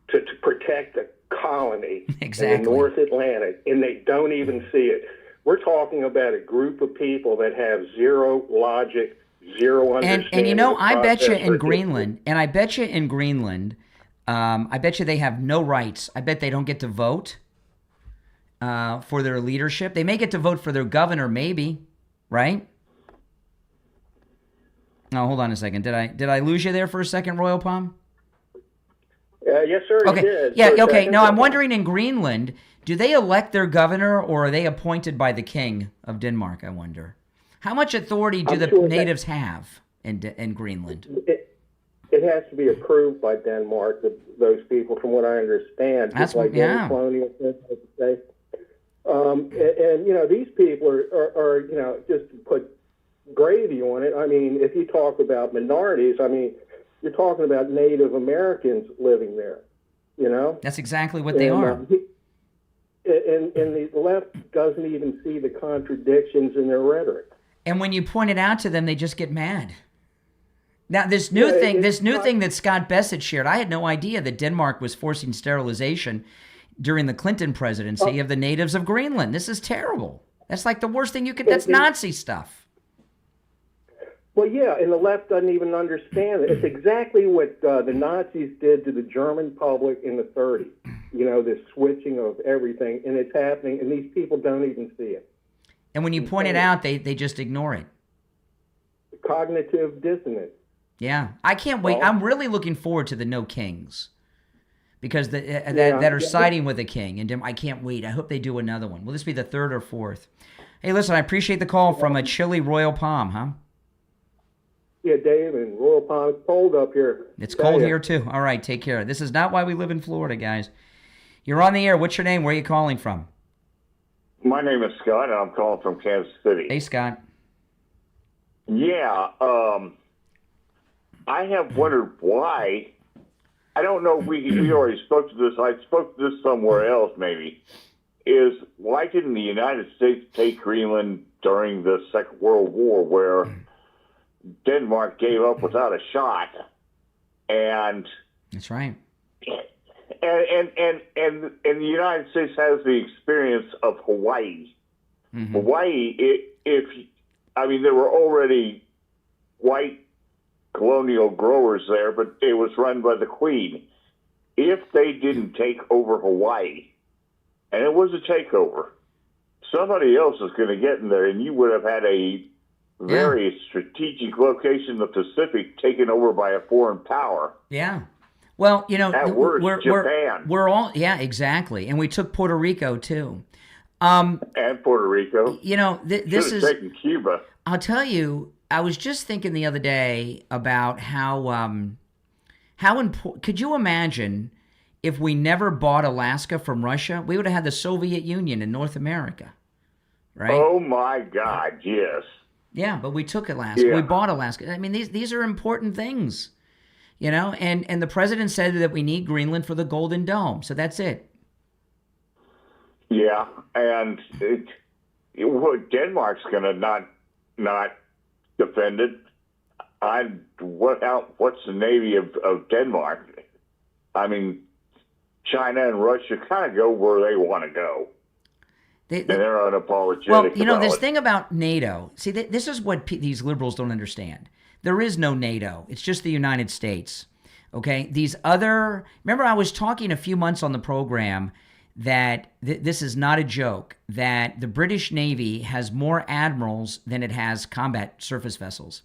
to protect a colony Exactly. in the North Atlantic, and they don't even see it. We're talking about a group of people that have zero logic, zero understanding. And I bet you of in process Greenland, I bet you they have no rights. I bet they don't get to vote for their leadership. They may get to vote for their governor, maybe, right? No, hold on a second. Did I lose you there for a second, Royal Palm? Yes, sir. Okay. You did. Yeah. For a Okay. second. Now I'm wondering, in Greenland, do they elect their governor, or are they appointed by the king of Denmark? I wonder. How much authority do the natives have in Greenland? It has to be approved by Denmark. Those people, from what I understand, That's just like yeah. colonial, I would say. And you know, these people are you know, just to put gravy on it. I mean, if you talk about minorities, I mean, you're talking about Native Americans living there. You know, that's exactly what they are. And the left doesn't even see the contradictions in their rhetoric. And when you point it out to them, they just get mad. Now, this new thing that Scott Bessett shared, I had no idea that Denmark was forcing sterilization during the Clinton presidency of the natives of Greenland. This is terrible. That's like the worst thing you could. That's Nazi stuff. Well, yeah, and the left doesn't even understand it. It's exactly what the Nazis did to the German public in the 30s. You know, this switching of everything, and it's happening, and these people don't even see it. And when you point it out, they just ignore it. Cognitive dissonance. Yeah, I can't wait. I'm really looking forward to the No Kings, because that are siding with the king, and I can't wait. I hope they do another one. Will this be the third or fourth? Hey, listen, I appreciate the call from a chilly Royal Palm, huh? Yeah, Dave and Royal Palm. It's cold up here. It's cold here too. All right, take care. This is not why we live in Florida, guys. You're on the air. What's your name? Where are you calling from? My name is Scott, and I'm calling from Kansas City. Hey, Scott. Yeah, I have wondered why. I don't know if we already spoke to this. I spoke to this somewhere else, maybe. Is why didn't the United States take Greenland during the Second World War, where Denmark gave up without a shot? And that's right. And the United States has the experience of Hawaii. Mm-hmm. Hawaii, there were already white colonial growers there, but it was run by the Queen. If they didn't take over Hawaii, and it was a takeover, somebody else is going to get in there, and you would have had a very strategic location in the Pacific taken over by a foreign power. Yeah. Well, you know, Japan. We're all, yeah, exactly. And we took Puerto Rico, too. And Puerto Rico. You know, this is... taken Cuba. I'll tell you, I was just thinking the other day about how important... Could you imagine if we never bought Alaska from Russia? We would have had the Soviet Union in North America, right? Oh, my God, yes. Yeah, but we took Alaska. Yeah. We bought Alaska. I mean, these are important things. You know, and the president said that we need Greenland for the Golden Dome. So that's it. Yeah, and Denmark's going to not defend it. What's the navy of Denmark? I mean, China and Russia kind of go where they want to go. And they're unapologetic. Well, you know, this it. thing about NATO. See, this is what these liberals don't understand. There is no NATO. It's just the United States. Okay? These other... Remember, I was talking a few months on the program that this is not a joke, that the British Navy has more admirals than it has combat surface vessels.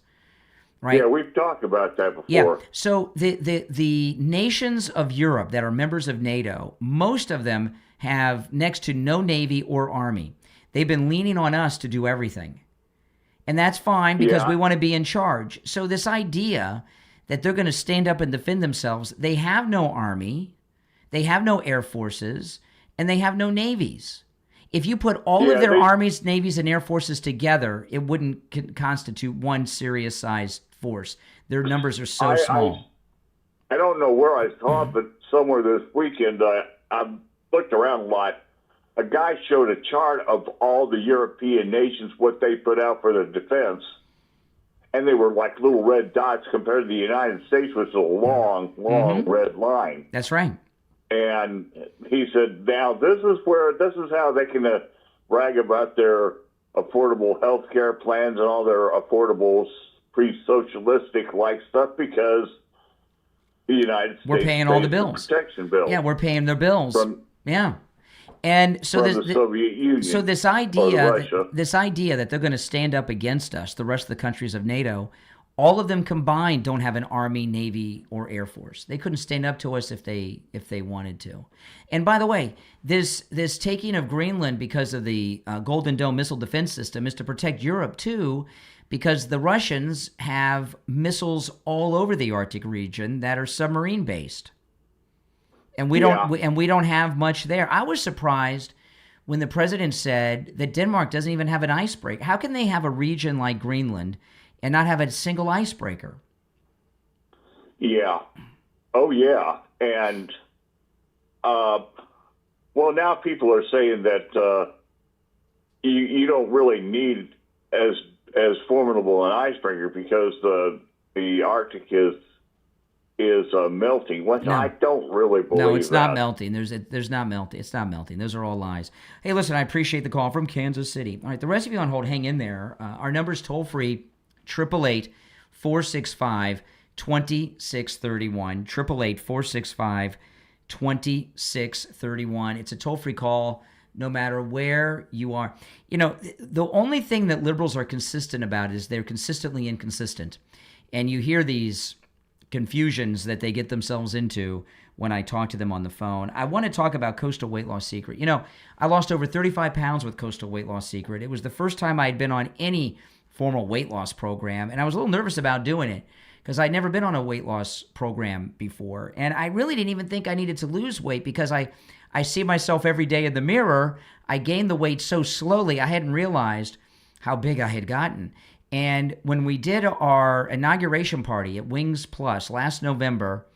Right? Yeah, we've talked about that before. Yeah. So the nations of Europe that are members of NATO, most of them have next to no Navy or Army. They've been leaning on us to do everything. And that's fine because we want to be in charge. So this idea that they're going to stand up and defend themselves, they have no army, they have no air forces, and they have no navies. If you put all of their armies, navies, and air forces together, it wouldn't constitute one serious-sized force. Their numbers are so small. I don't know where I saw it, but somewhere this weekend, I looked around a lot. A guy showed a chart of all the European nations, what they put out for their defense, and they were like little red dots compared to the United States, which is a long, red line. That's right. And he said, now this is how they can brag about their affordable health care plans and all their affordable pre-socialistic like stuff, because the United States We're paying all the pays bills. Protection bill. Yeah, we're paying their bills. Yeah. And so from the Soviet Union. So this idea that they're going to stand up against us, the rest of the countries of NATO, all of them combined don't have an army, navy, or air force. They couldn't stand up to us if they wanted to. And by the way, this taking of Greenland because of the Golden Dome missile defense system is to protect Europe too, because the Russians have missiles all over the Arctic region that are submarine based. And we don't have much there. I was surprised when the president said that Denmark doesn't even have an icebreaker. How can they have a region like Greenland and not have a single icebreaker? Yeah. Oh, yeah. And, well, now people are saying that you don't really need as formidable an icebreaker because the Arctic is melting. What? No. I don't really believe that. No, it's not melting. There's not melting. It's not melting. Those are all lies. Hey, listen, I appreciate the call from Kansas City. All right, the rest of you on hold, hang in there. Our number's toll free, 888-465-2631, 888-465-2631. It's a toll-free call no matter where you are. You know, the only thing that liberals are consistent about is they're consistently inconsistent. And you hear these confusions that they get themselves into when I talk to them on the phone. I want to talk about Coastal Weight Loss Secret. You know, I lost over 35 pounds with Coastal Weight Loss Secret. It was the first time I had been on any formal weight loss program, and I was a little nervous about doing it because I'd never been on a weight loss program before. And I really didn't even think I needed to lose weight because I see myself every day in the mirror. I gained the weight so slowly, I hadn't realized how big I had gotten. And when we did our inauguration party at Wings Plus last November,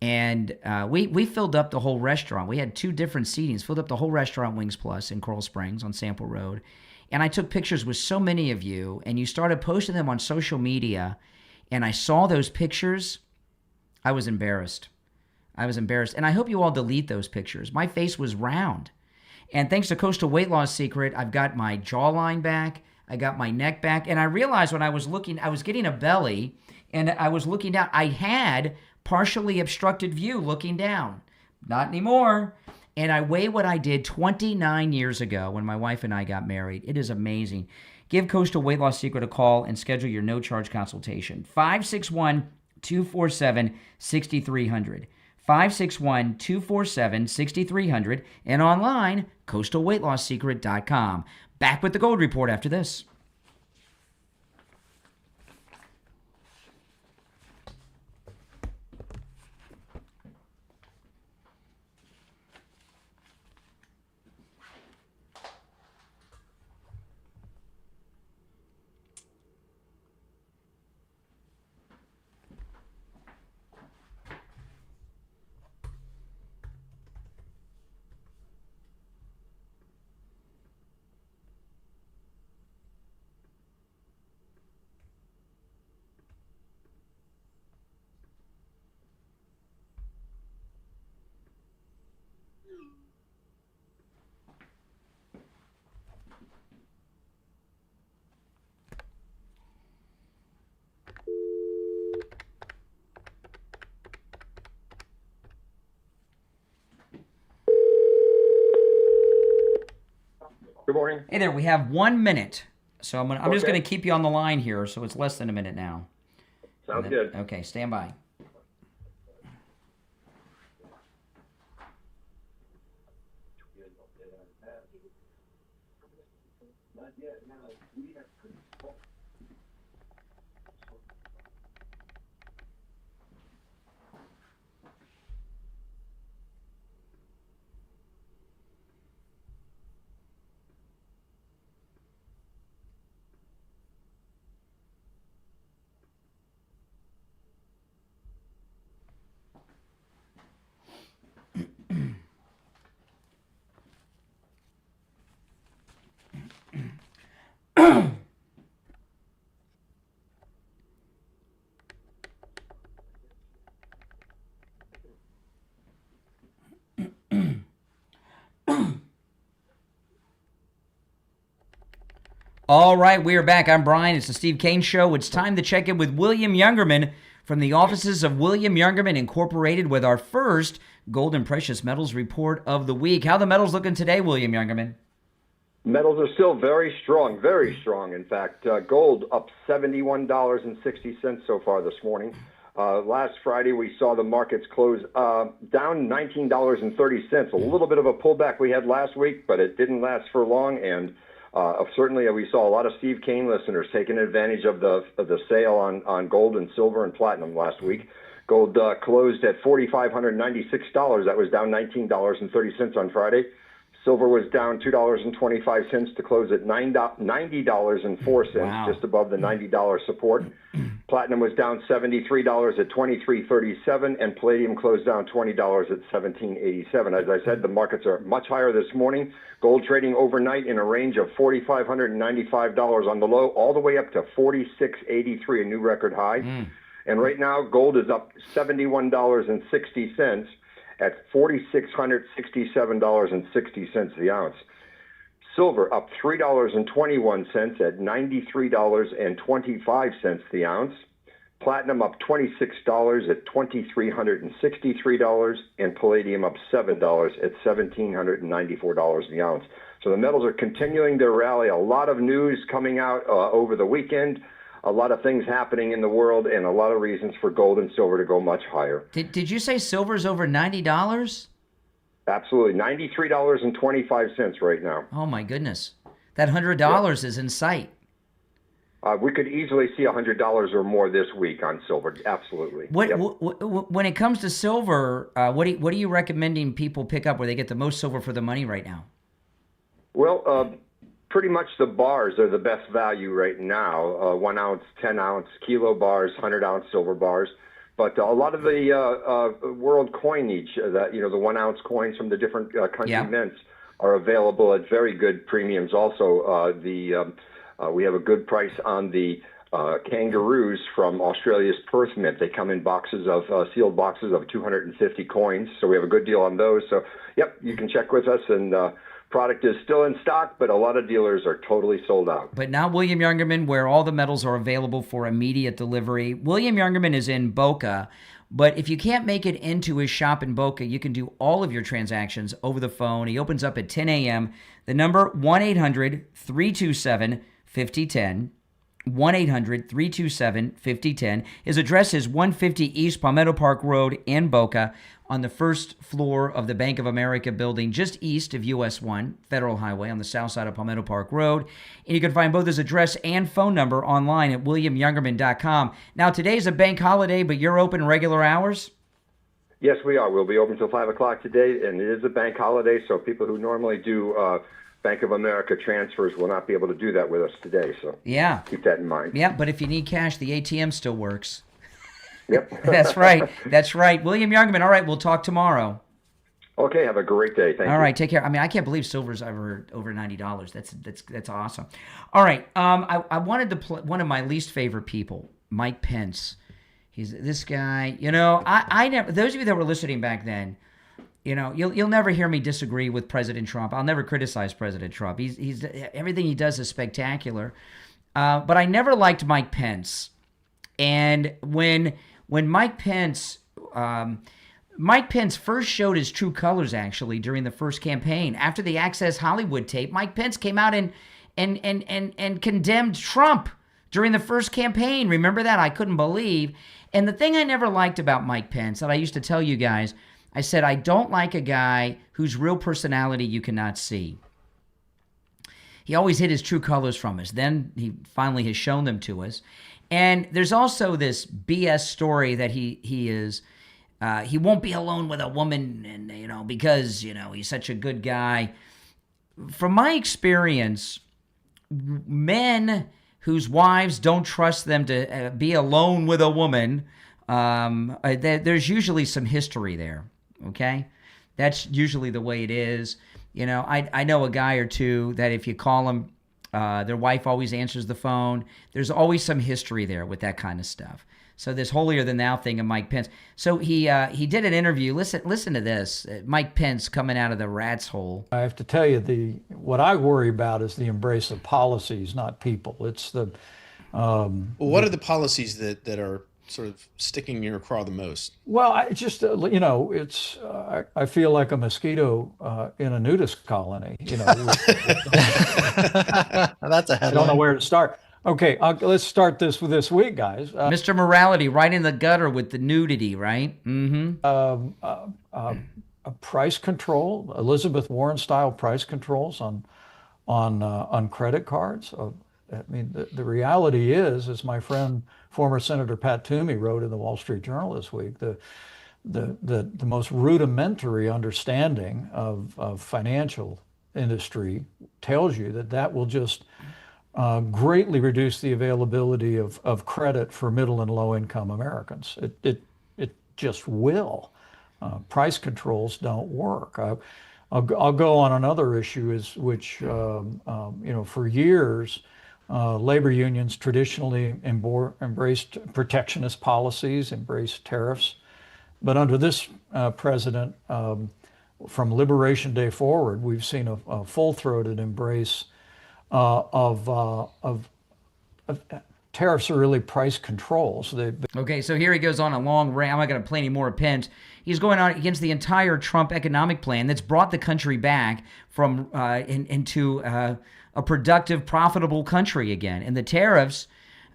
and we filled up the whole restaurant. We had 2 different seatings, filled up the whole restaurant, Wings Plus in Coral Springs on Sample Road. And I took pictures with so many of you, and you started posting them on social media, and I saw those pictures. I was embarrassed. And I hope you all delete those pictures. My face was round. And thanks to Coastal Weight Loss Secret, I've got my jawline back. I got my neck back, and I realized when I was looking, I was getting a belly, and I was looking down. I had partially obstructed view looking down. Not anymore. And I weigh what I did 29 years ago when my wife and I got married. It is amazing. Give Coastal Weight Loss Secret a call and schedule your no-charge consultation. 561-247-6300. 561-247-6300. And online, coastalweightloss.secret.com. Back with the Gold Report after this. Good morning. Hey there, we have 1 minute. So I'm just going to keep you on the line here, so it's less than a minute now. Sounds good. Okay, stand by. All right, we are back. I'm Brian. It's the Steve Kane Show. It's time to check in with William Youngerman from the offices of William Youngerman Incorporated with our first Gold and Precious Metals report of the week. How the metals looking today, William Youngerman? Metals are still very strong, very strong. In fact, gold up $71.60 so far this morning. Last Friday, we saw the markets close down $19.30. A little bit of a pullback we had last week, but it didn't last for long. And certainly, we saw a lot of Steve Kane listeners taking advantage of the sale on gold and silver and platinum last week. Gold closed at $4,596. That was down $19.30 on Friday. Silver was down $2.25 to close at $90.04, just above the $90 support. Platinum was down $73 at $23.37, and palladium closed down $20 at $17.87. As I said, the markets are much higher this morning. Gold trading overnight in a range of $4,595 on the low, all the way up to $4,683, a new record high. And right now, gold is up $71.60 at $4,667.60 the ounce. Silver up $3.21 at $93.25 the ounce. Platinum up $26 at $2,363, and palladium up $7 at $1,794 the ounce. So the metals are continuing to rally. A lot of news coming out over the weekend. A lot of things happening in the world, and a lot of reasons for gold and silver to go much higher. Did you say silver's over $90? Absolutely. $93.25 right now. Oh, my goodness. That $100 is in sight. We could easily see $100 or more this week on silver. Absolutely. When it comes to silver, what are you recommending people pick up where they get the most silver for the money right now? Well, pretty much the bars are the best value right now. 1 ounce, 10 ounce, kilo bars, 100 ounce silver bars. But a lot of the world coinage, the 1 ounce coins from the different country mints are available at very good premiums. Also, we have a good price on the kangaroos from Australia's Perth Mint. They come in boxes of sealed boxes of 250 coins. So we have a good deal on those. So, yep, you can check with us, and product is still in stock, but a lot of dealers are totally sold out. But now William Youngerman, where all the metals are available for immediate delivery. William Youngerman is in Boca, but if you can't make it into his shop in Boca, you can do all of your transactions over the phone. He opens up at 10 a.m. The number, 1-800-327-5010. 1-800-327-5010. His address is 150 East Palmetto Park Road in Boca, on the first floor of the Bank of America building, just east of US 1 Federal Highway on the south side of Palmetto Park Road. And you can find both his address and phone number online at williamyoungerman.com. Now, today's a bank holiday, but you're open regular hours? Yes, we are. We'll be open until 5 o'clock today, and it is a bank holiday, so people who normally do Bank of America transfers will not be able to do that with us today. So keep that in mind. Yeah, but if you need cash, the ATM still works. Yep. That's right. That's right. William Youngerman, all right, we'll talk tomorrow. Okay, have a great day. Thank you. All right, take care. I mean, I can't believe silver's over $90. That's awesome. All right, I wanted to play one of my least favorite people, Mike Pence. He's this guy. I never. Those of you that were listening back then, you'll never hear me disagree with President Trump. I'll never criticize President Trump. He's everything he does is spectacular. But I never liked Mike Pence. And when Mike Pence first showed his true colors, actually, during the first campaign, after the Access Hollywood tape, Mike Pence came out and condemned Trump during the first campaign. Remember that? I couldn't believe. And the thing I never liked about Mike Pence, that I used to tell you guys, I said, I don't like a guy whose real personality you cannot see. He always hid his true colors from us. Then he finally has shown them to us. And there's also this BS story that he won't be alone with a woman, and because he's such a good guy. From my experience, men whose wives don't trust them to be alone with a woman, there's usually some history there. Okay, that's usually the way it is. I know a guy or two that if you call them, their wife always answers the phone. There's always some history there with that kind of stuff. So this holier than thou thing of Mike Pence. So he did an interview. Listen to this. Mike Pence coming out of the rat's hole. I have to tell you, what I worry about is the embrace of policies, not people. It's the what are the policies that are sort of sticking in your craw the most? Well, I just it's I feel like a mosquito in a nudist colony. That's a headline. I don't know where to start. Okay, let's start this with this week, guys. Mr. Morality, right in the gutter with the nudity, right? Mm-hmm. Price control, Elizabeth Warren style price controls on credit cards. I mean, the reality is, as my friend, former Senator Pat Toomey wrote in the Wall Street Journal this week, the most rudimentary understanding of financial industry tells you that will just greatly reduce the availability of credit for middle and low income Americans. It just will. Price controls don't work. I'll go on another issue, which for years, labor unions traditionally embraced protectionist policies, embraced tariffs, but under this president, from Liberation Day forward, we've seen a full-throated embrace of tariffs are really price controls. Okay, so here he goes on a long rant. I'm not going to play any more of Pence. He's going on against the entire Trump economic plan that's brought the country back from into a productive, profitable country again. And the tariffs,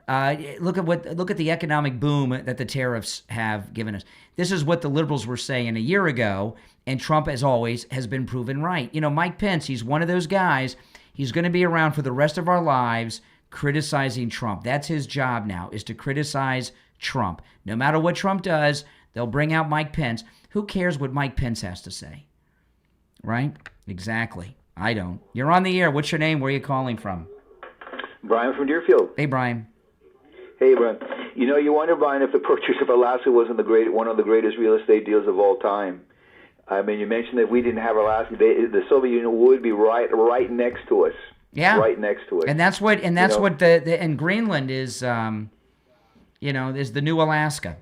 look at the economic boom that the tariffs have given us. This is what the liberals were saying a year ago, and Trump, as always, has been proven right. Mike Pence, he's one of those guys. He's going to be around for the rest of our lives criticizing Trump. That's his job now, is to criticize Trump. No matter what Trump does, they'll bring out Mike Pence. Who cares what Mike Pence has to say? Right? Exactly. I don't. You're on the air. What's your name? Where are you calling from? Brian from Deerfield. Hey, Brian. Hey, Brian. You wonder, Brian, if the purchase of Alaska wasn't one of the greatest real estate deals of all time. I mean, you mentioned that we didn't have Alaska. The Soviet Union would be right next to us. Yeah, right next to us. And that's what and Greenland is. Is the new Alaska.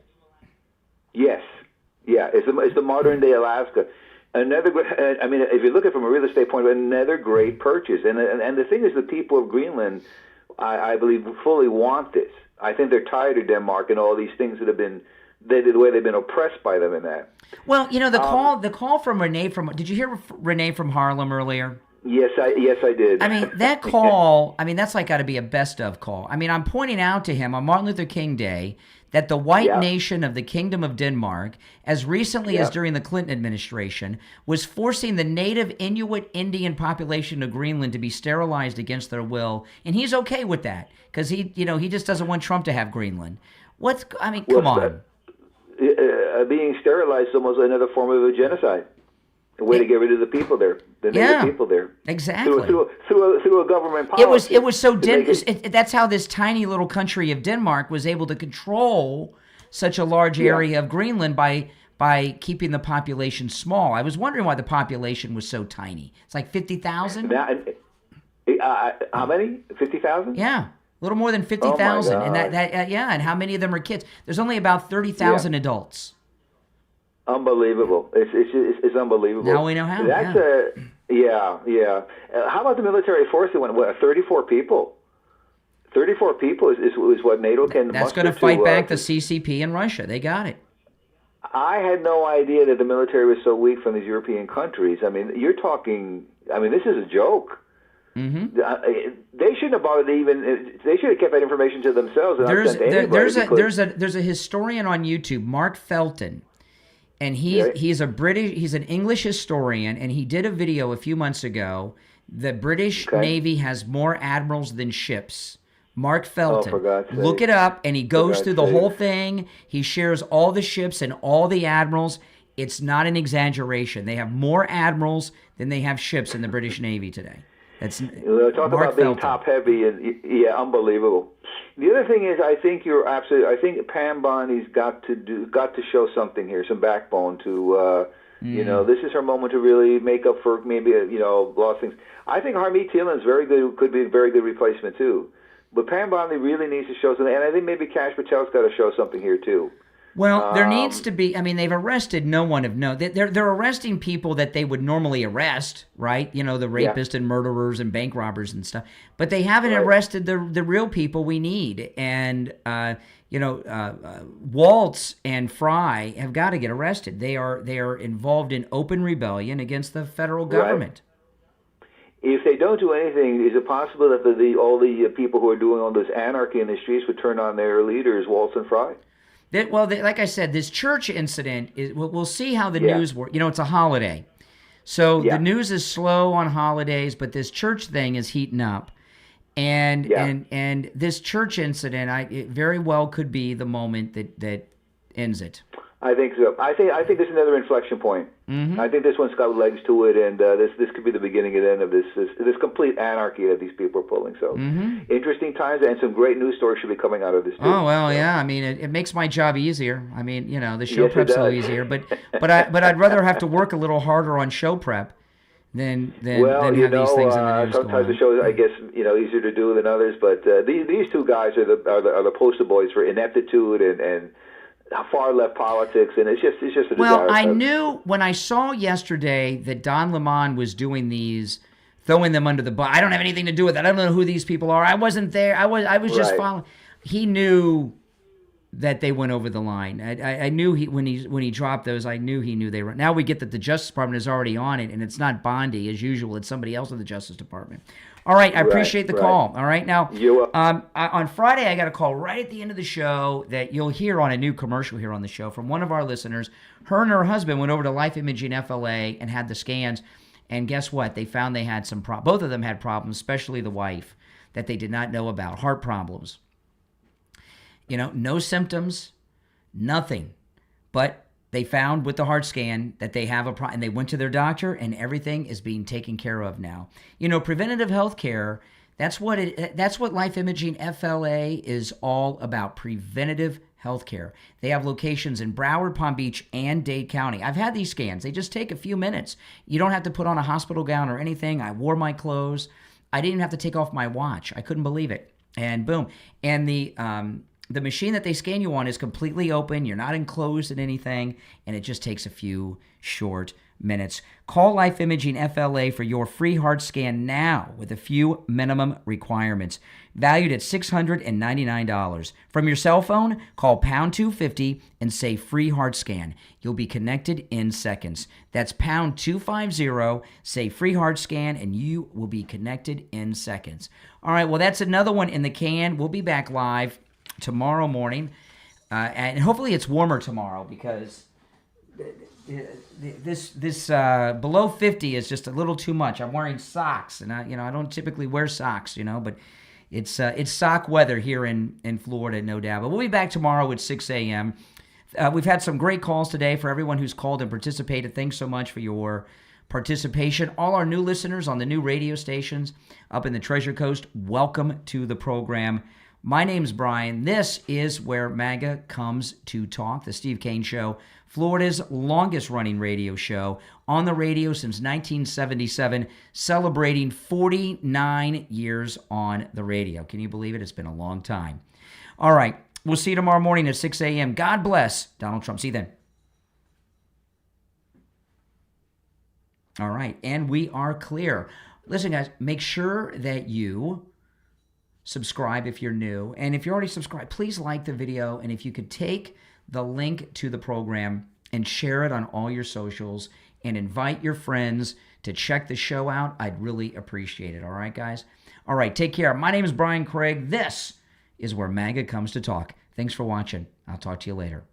Yes, yeah, it's the modern day Alaska. Another, I mean, if you look at it from a real estate point of view, another great purchase. And the thing is, the people of Greenland, I believe, fully want this. I think they're tired of Denmark and all these things that have been. The way they've been oppressed by them in that. Well, the call from Renee did you hear Renee from Harlem earlier? Yes, I did. I mean, that call, that's like got to be a best of call. I mean, I'm pointing out to him on Martin Luther King Day that the white nation of the Kingdom of Denmark, as recently as during the Clinton administration, was forcing the native Inuit Indian population of Greenland to be sterilized against their will, and he's okay with that because he just doesn't want Trump to have Greenland. Come on. Being sterilized is almost another form of a genocide. A way to get rid of the people there, the native people there. Exactly. Through a government policy. It was so that's how this tiny little country of Denmark was able to control such a large area of Greenland by keeping the population small. I was wondering why the population was so tiny. It's like 50,000. How many? 50,000? Yeah. A little more than 50,000, and and how many of them are kids? There's only about 30,000 adults. Unbelievable! It's unbelievable. Now we know how. That's how about the military force that went? 34 people. 34 people is what NATO can. That's going to fight back the CCP in Russia. They got it. I had no idea that the military was so weak from these European countries. I mean, you're talking. I mean, this is a joke. Mm-hmm. They shouldn't have bothered they should have kept that information to themselves. There's a historian on YouTube, Mark Felton, and he's an English historian, and he did a video a few months ago. The British Navy has more admirals than ships. Mark Felton. For God's sake. Look it up, and he goes through the whole thing. He shares all the ships and all the admirals. It's not an exaggeration. They have more admirals than they have ships in the British Navy today. That's talk about being top heavy and unbelievable. The other thing is, I think you're absolutely. I think Pam Bondi's got to show something here, some backbone to. This is her moment to really make up for maybe lost things. I think Harmeet Tielemans could be a very good replacement too. But Pam Bondi really needs to show something, and I think maybe Kash Patel's got to show something here too. Well, there needs to be. I mean, they've arrested no one of note. They're arresting people that they would normally arrest, right? You know, the rapists and murderers and bank robbers and stuff. But they haven't arrested the real people we need. And Waltz and Fry have got to get arrested. They are involved in open rebellion against the federal government. If they don't do anything, is it possible that all the people who are doing all this anarchy in the streets would turn on their leaders, Waltz and Fry? Like I said, this church incident, we'll see how the news works. You know, it's a holiday. So the news is slow on holidays, but this church thing is heating up. And this church incident, it very well could be the moment that ends it. I think so. I think this is another inflection point. I think this one's got legs to it, and this could be the beginning and end of this complete anarchy that these people are pulling. So interesting times, and some great news stories should be coming out of this too. Oh well, yeah. I mean, it makes my job easier. I mean, you know, the show prep's a little easier, but I'd rather have to work a little harder on show prep than have these things in the news. Sometimes the shows, I guess, easier to do than others. But these two guys are the poster boys for ineptitude and far left politics, and it's just a disaster. Well, I knew when I saw yesterday that Don Lemon was doing these, throwing them under the bus. I don't have anything to do with it. I don't know who these people are. I wasn't there. I was just following. He knew that they went over the line. I knew when he dropped those. I knew he knew they were. Now we get that the Justice Department is already on it, and it's not Bondi as usual. It's somebody else in the Justice Department. All right, I appreciate the call. All right, now on Friday I got a call right at the end of the show that you'll hear on a new commercial here on the show from one of our listeners. Her and her husband went over to Life Imaging FLA and had the scans, and guess what? They found they had some problems. Both of them had problems, especially the wife, that they did not know about, heart problems. You know, no symptoms, nothing, but they found with the heart scan that they have a problem, and they went to their doctor, and everything is being taken care of now. You know, preventative health care, that's what Life Imaging FLA is all about, preventative health care. They have locations in Broward, Palm Beach, and Dade County. I've had these scans. They just take a few minutes. You don't have to put on a hospital gown or anything. I wore my clothes. I didn't have to take off my watch. I couldn't believe it. And boom. And the machine that they scan you on is completely open. You're not enclosed in anything, and it just takes a few short minutes. Call Life Imaging FLA for your free heart scan now with a few minimum requirements. Valued at $699. From your cell phone, call pound 250 and say free heart scan. You'll be connected in seconds. That's pound 250, say free heart scan, and you will be connected in seconds. All right, well, that's another one in the can. We'll be back live tomorrow morning, and hopefully it's warmer tomorrow, because this below 50 is just a little too much. I'm wearing socks, and I don't typically wear socks, but it's sock weather here in Florida, no doubt. But we'll be back tomorrow at 6 a.m. We've had some great calls today. For everyone who's called and participated, thanks so much for your participation. All our new listeners on the new radio stations up in the Treasure Coast, welcome to the program. My name's Brian. This is where MAGA comes to talk, the Steve Kane Show, Florida's longest-running radio show, on the radio since 1977, celebrating 49 years on the radio. Can you believe it? It's been a long time. All right, we'll see you tomorrow morning at 6 a.m. God bless Donald Trump. See you then. All right, and we are clear. Listen, guys, make sure that you subscribe if you're new. And if you're already subscribed, please like the video. And if you could take the link to the program and share it on all your socials and invite your friends to check the show out, I'd really appreciate it. All right, guys? All right, take care. My name is Brian Craig. This is where MAGA comes to talk. Thanks for watching. I'll talk to you later.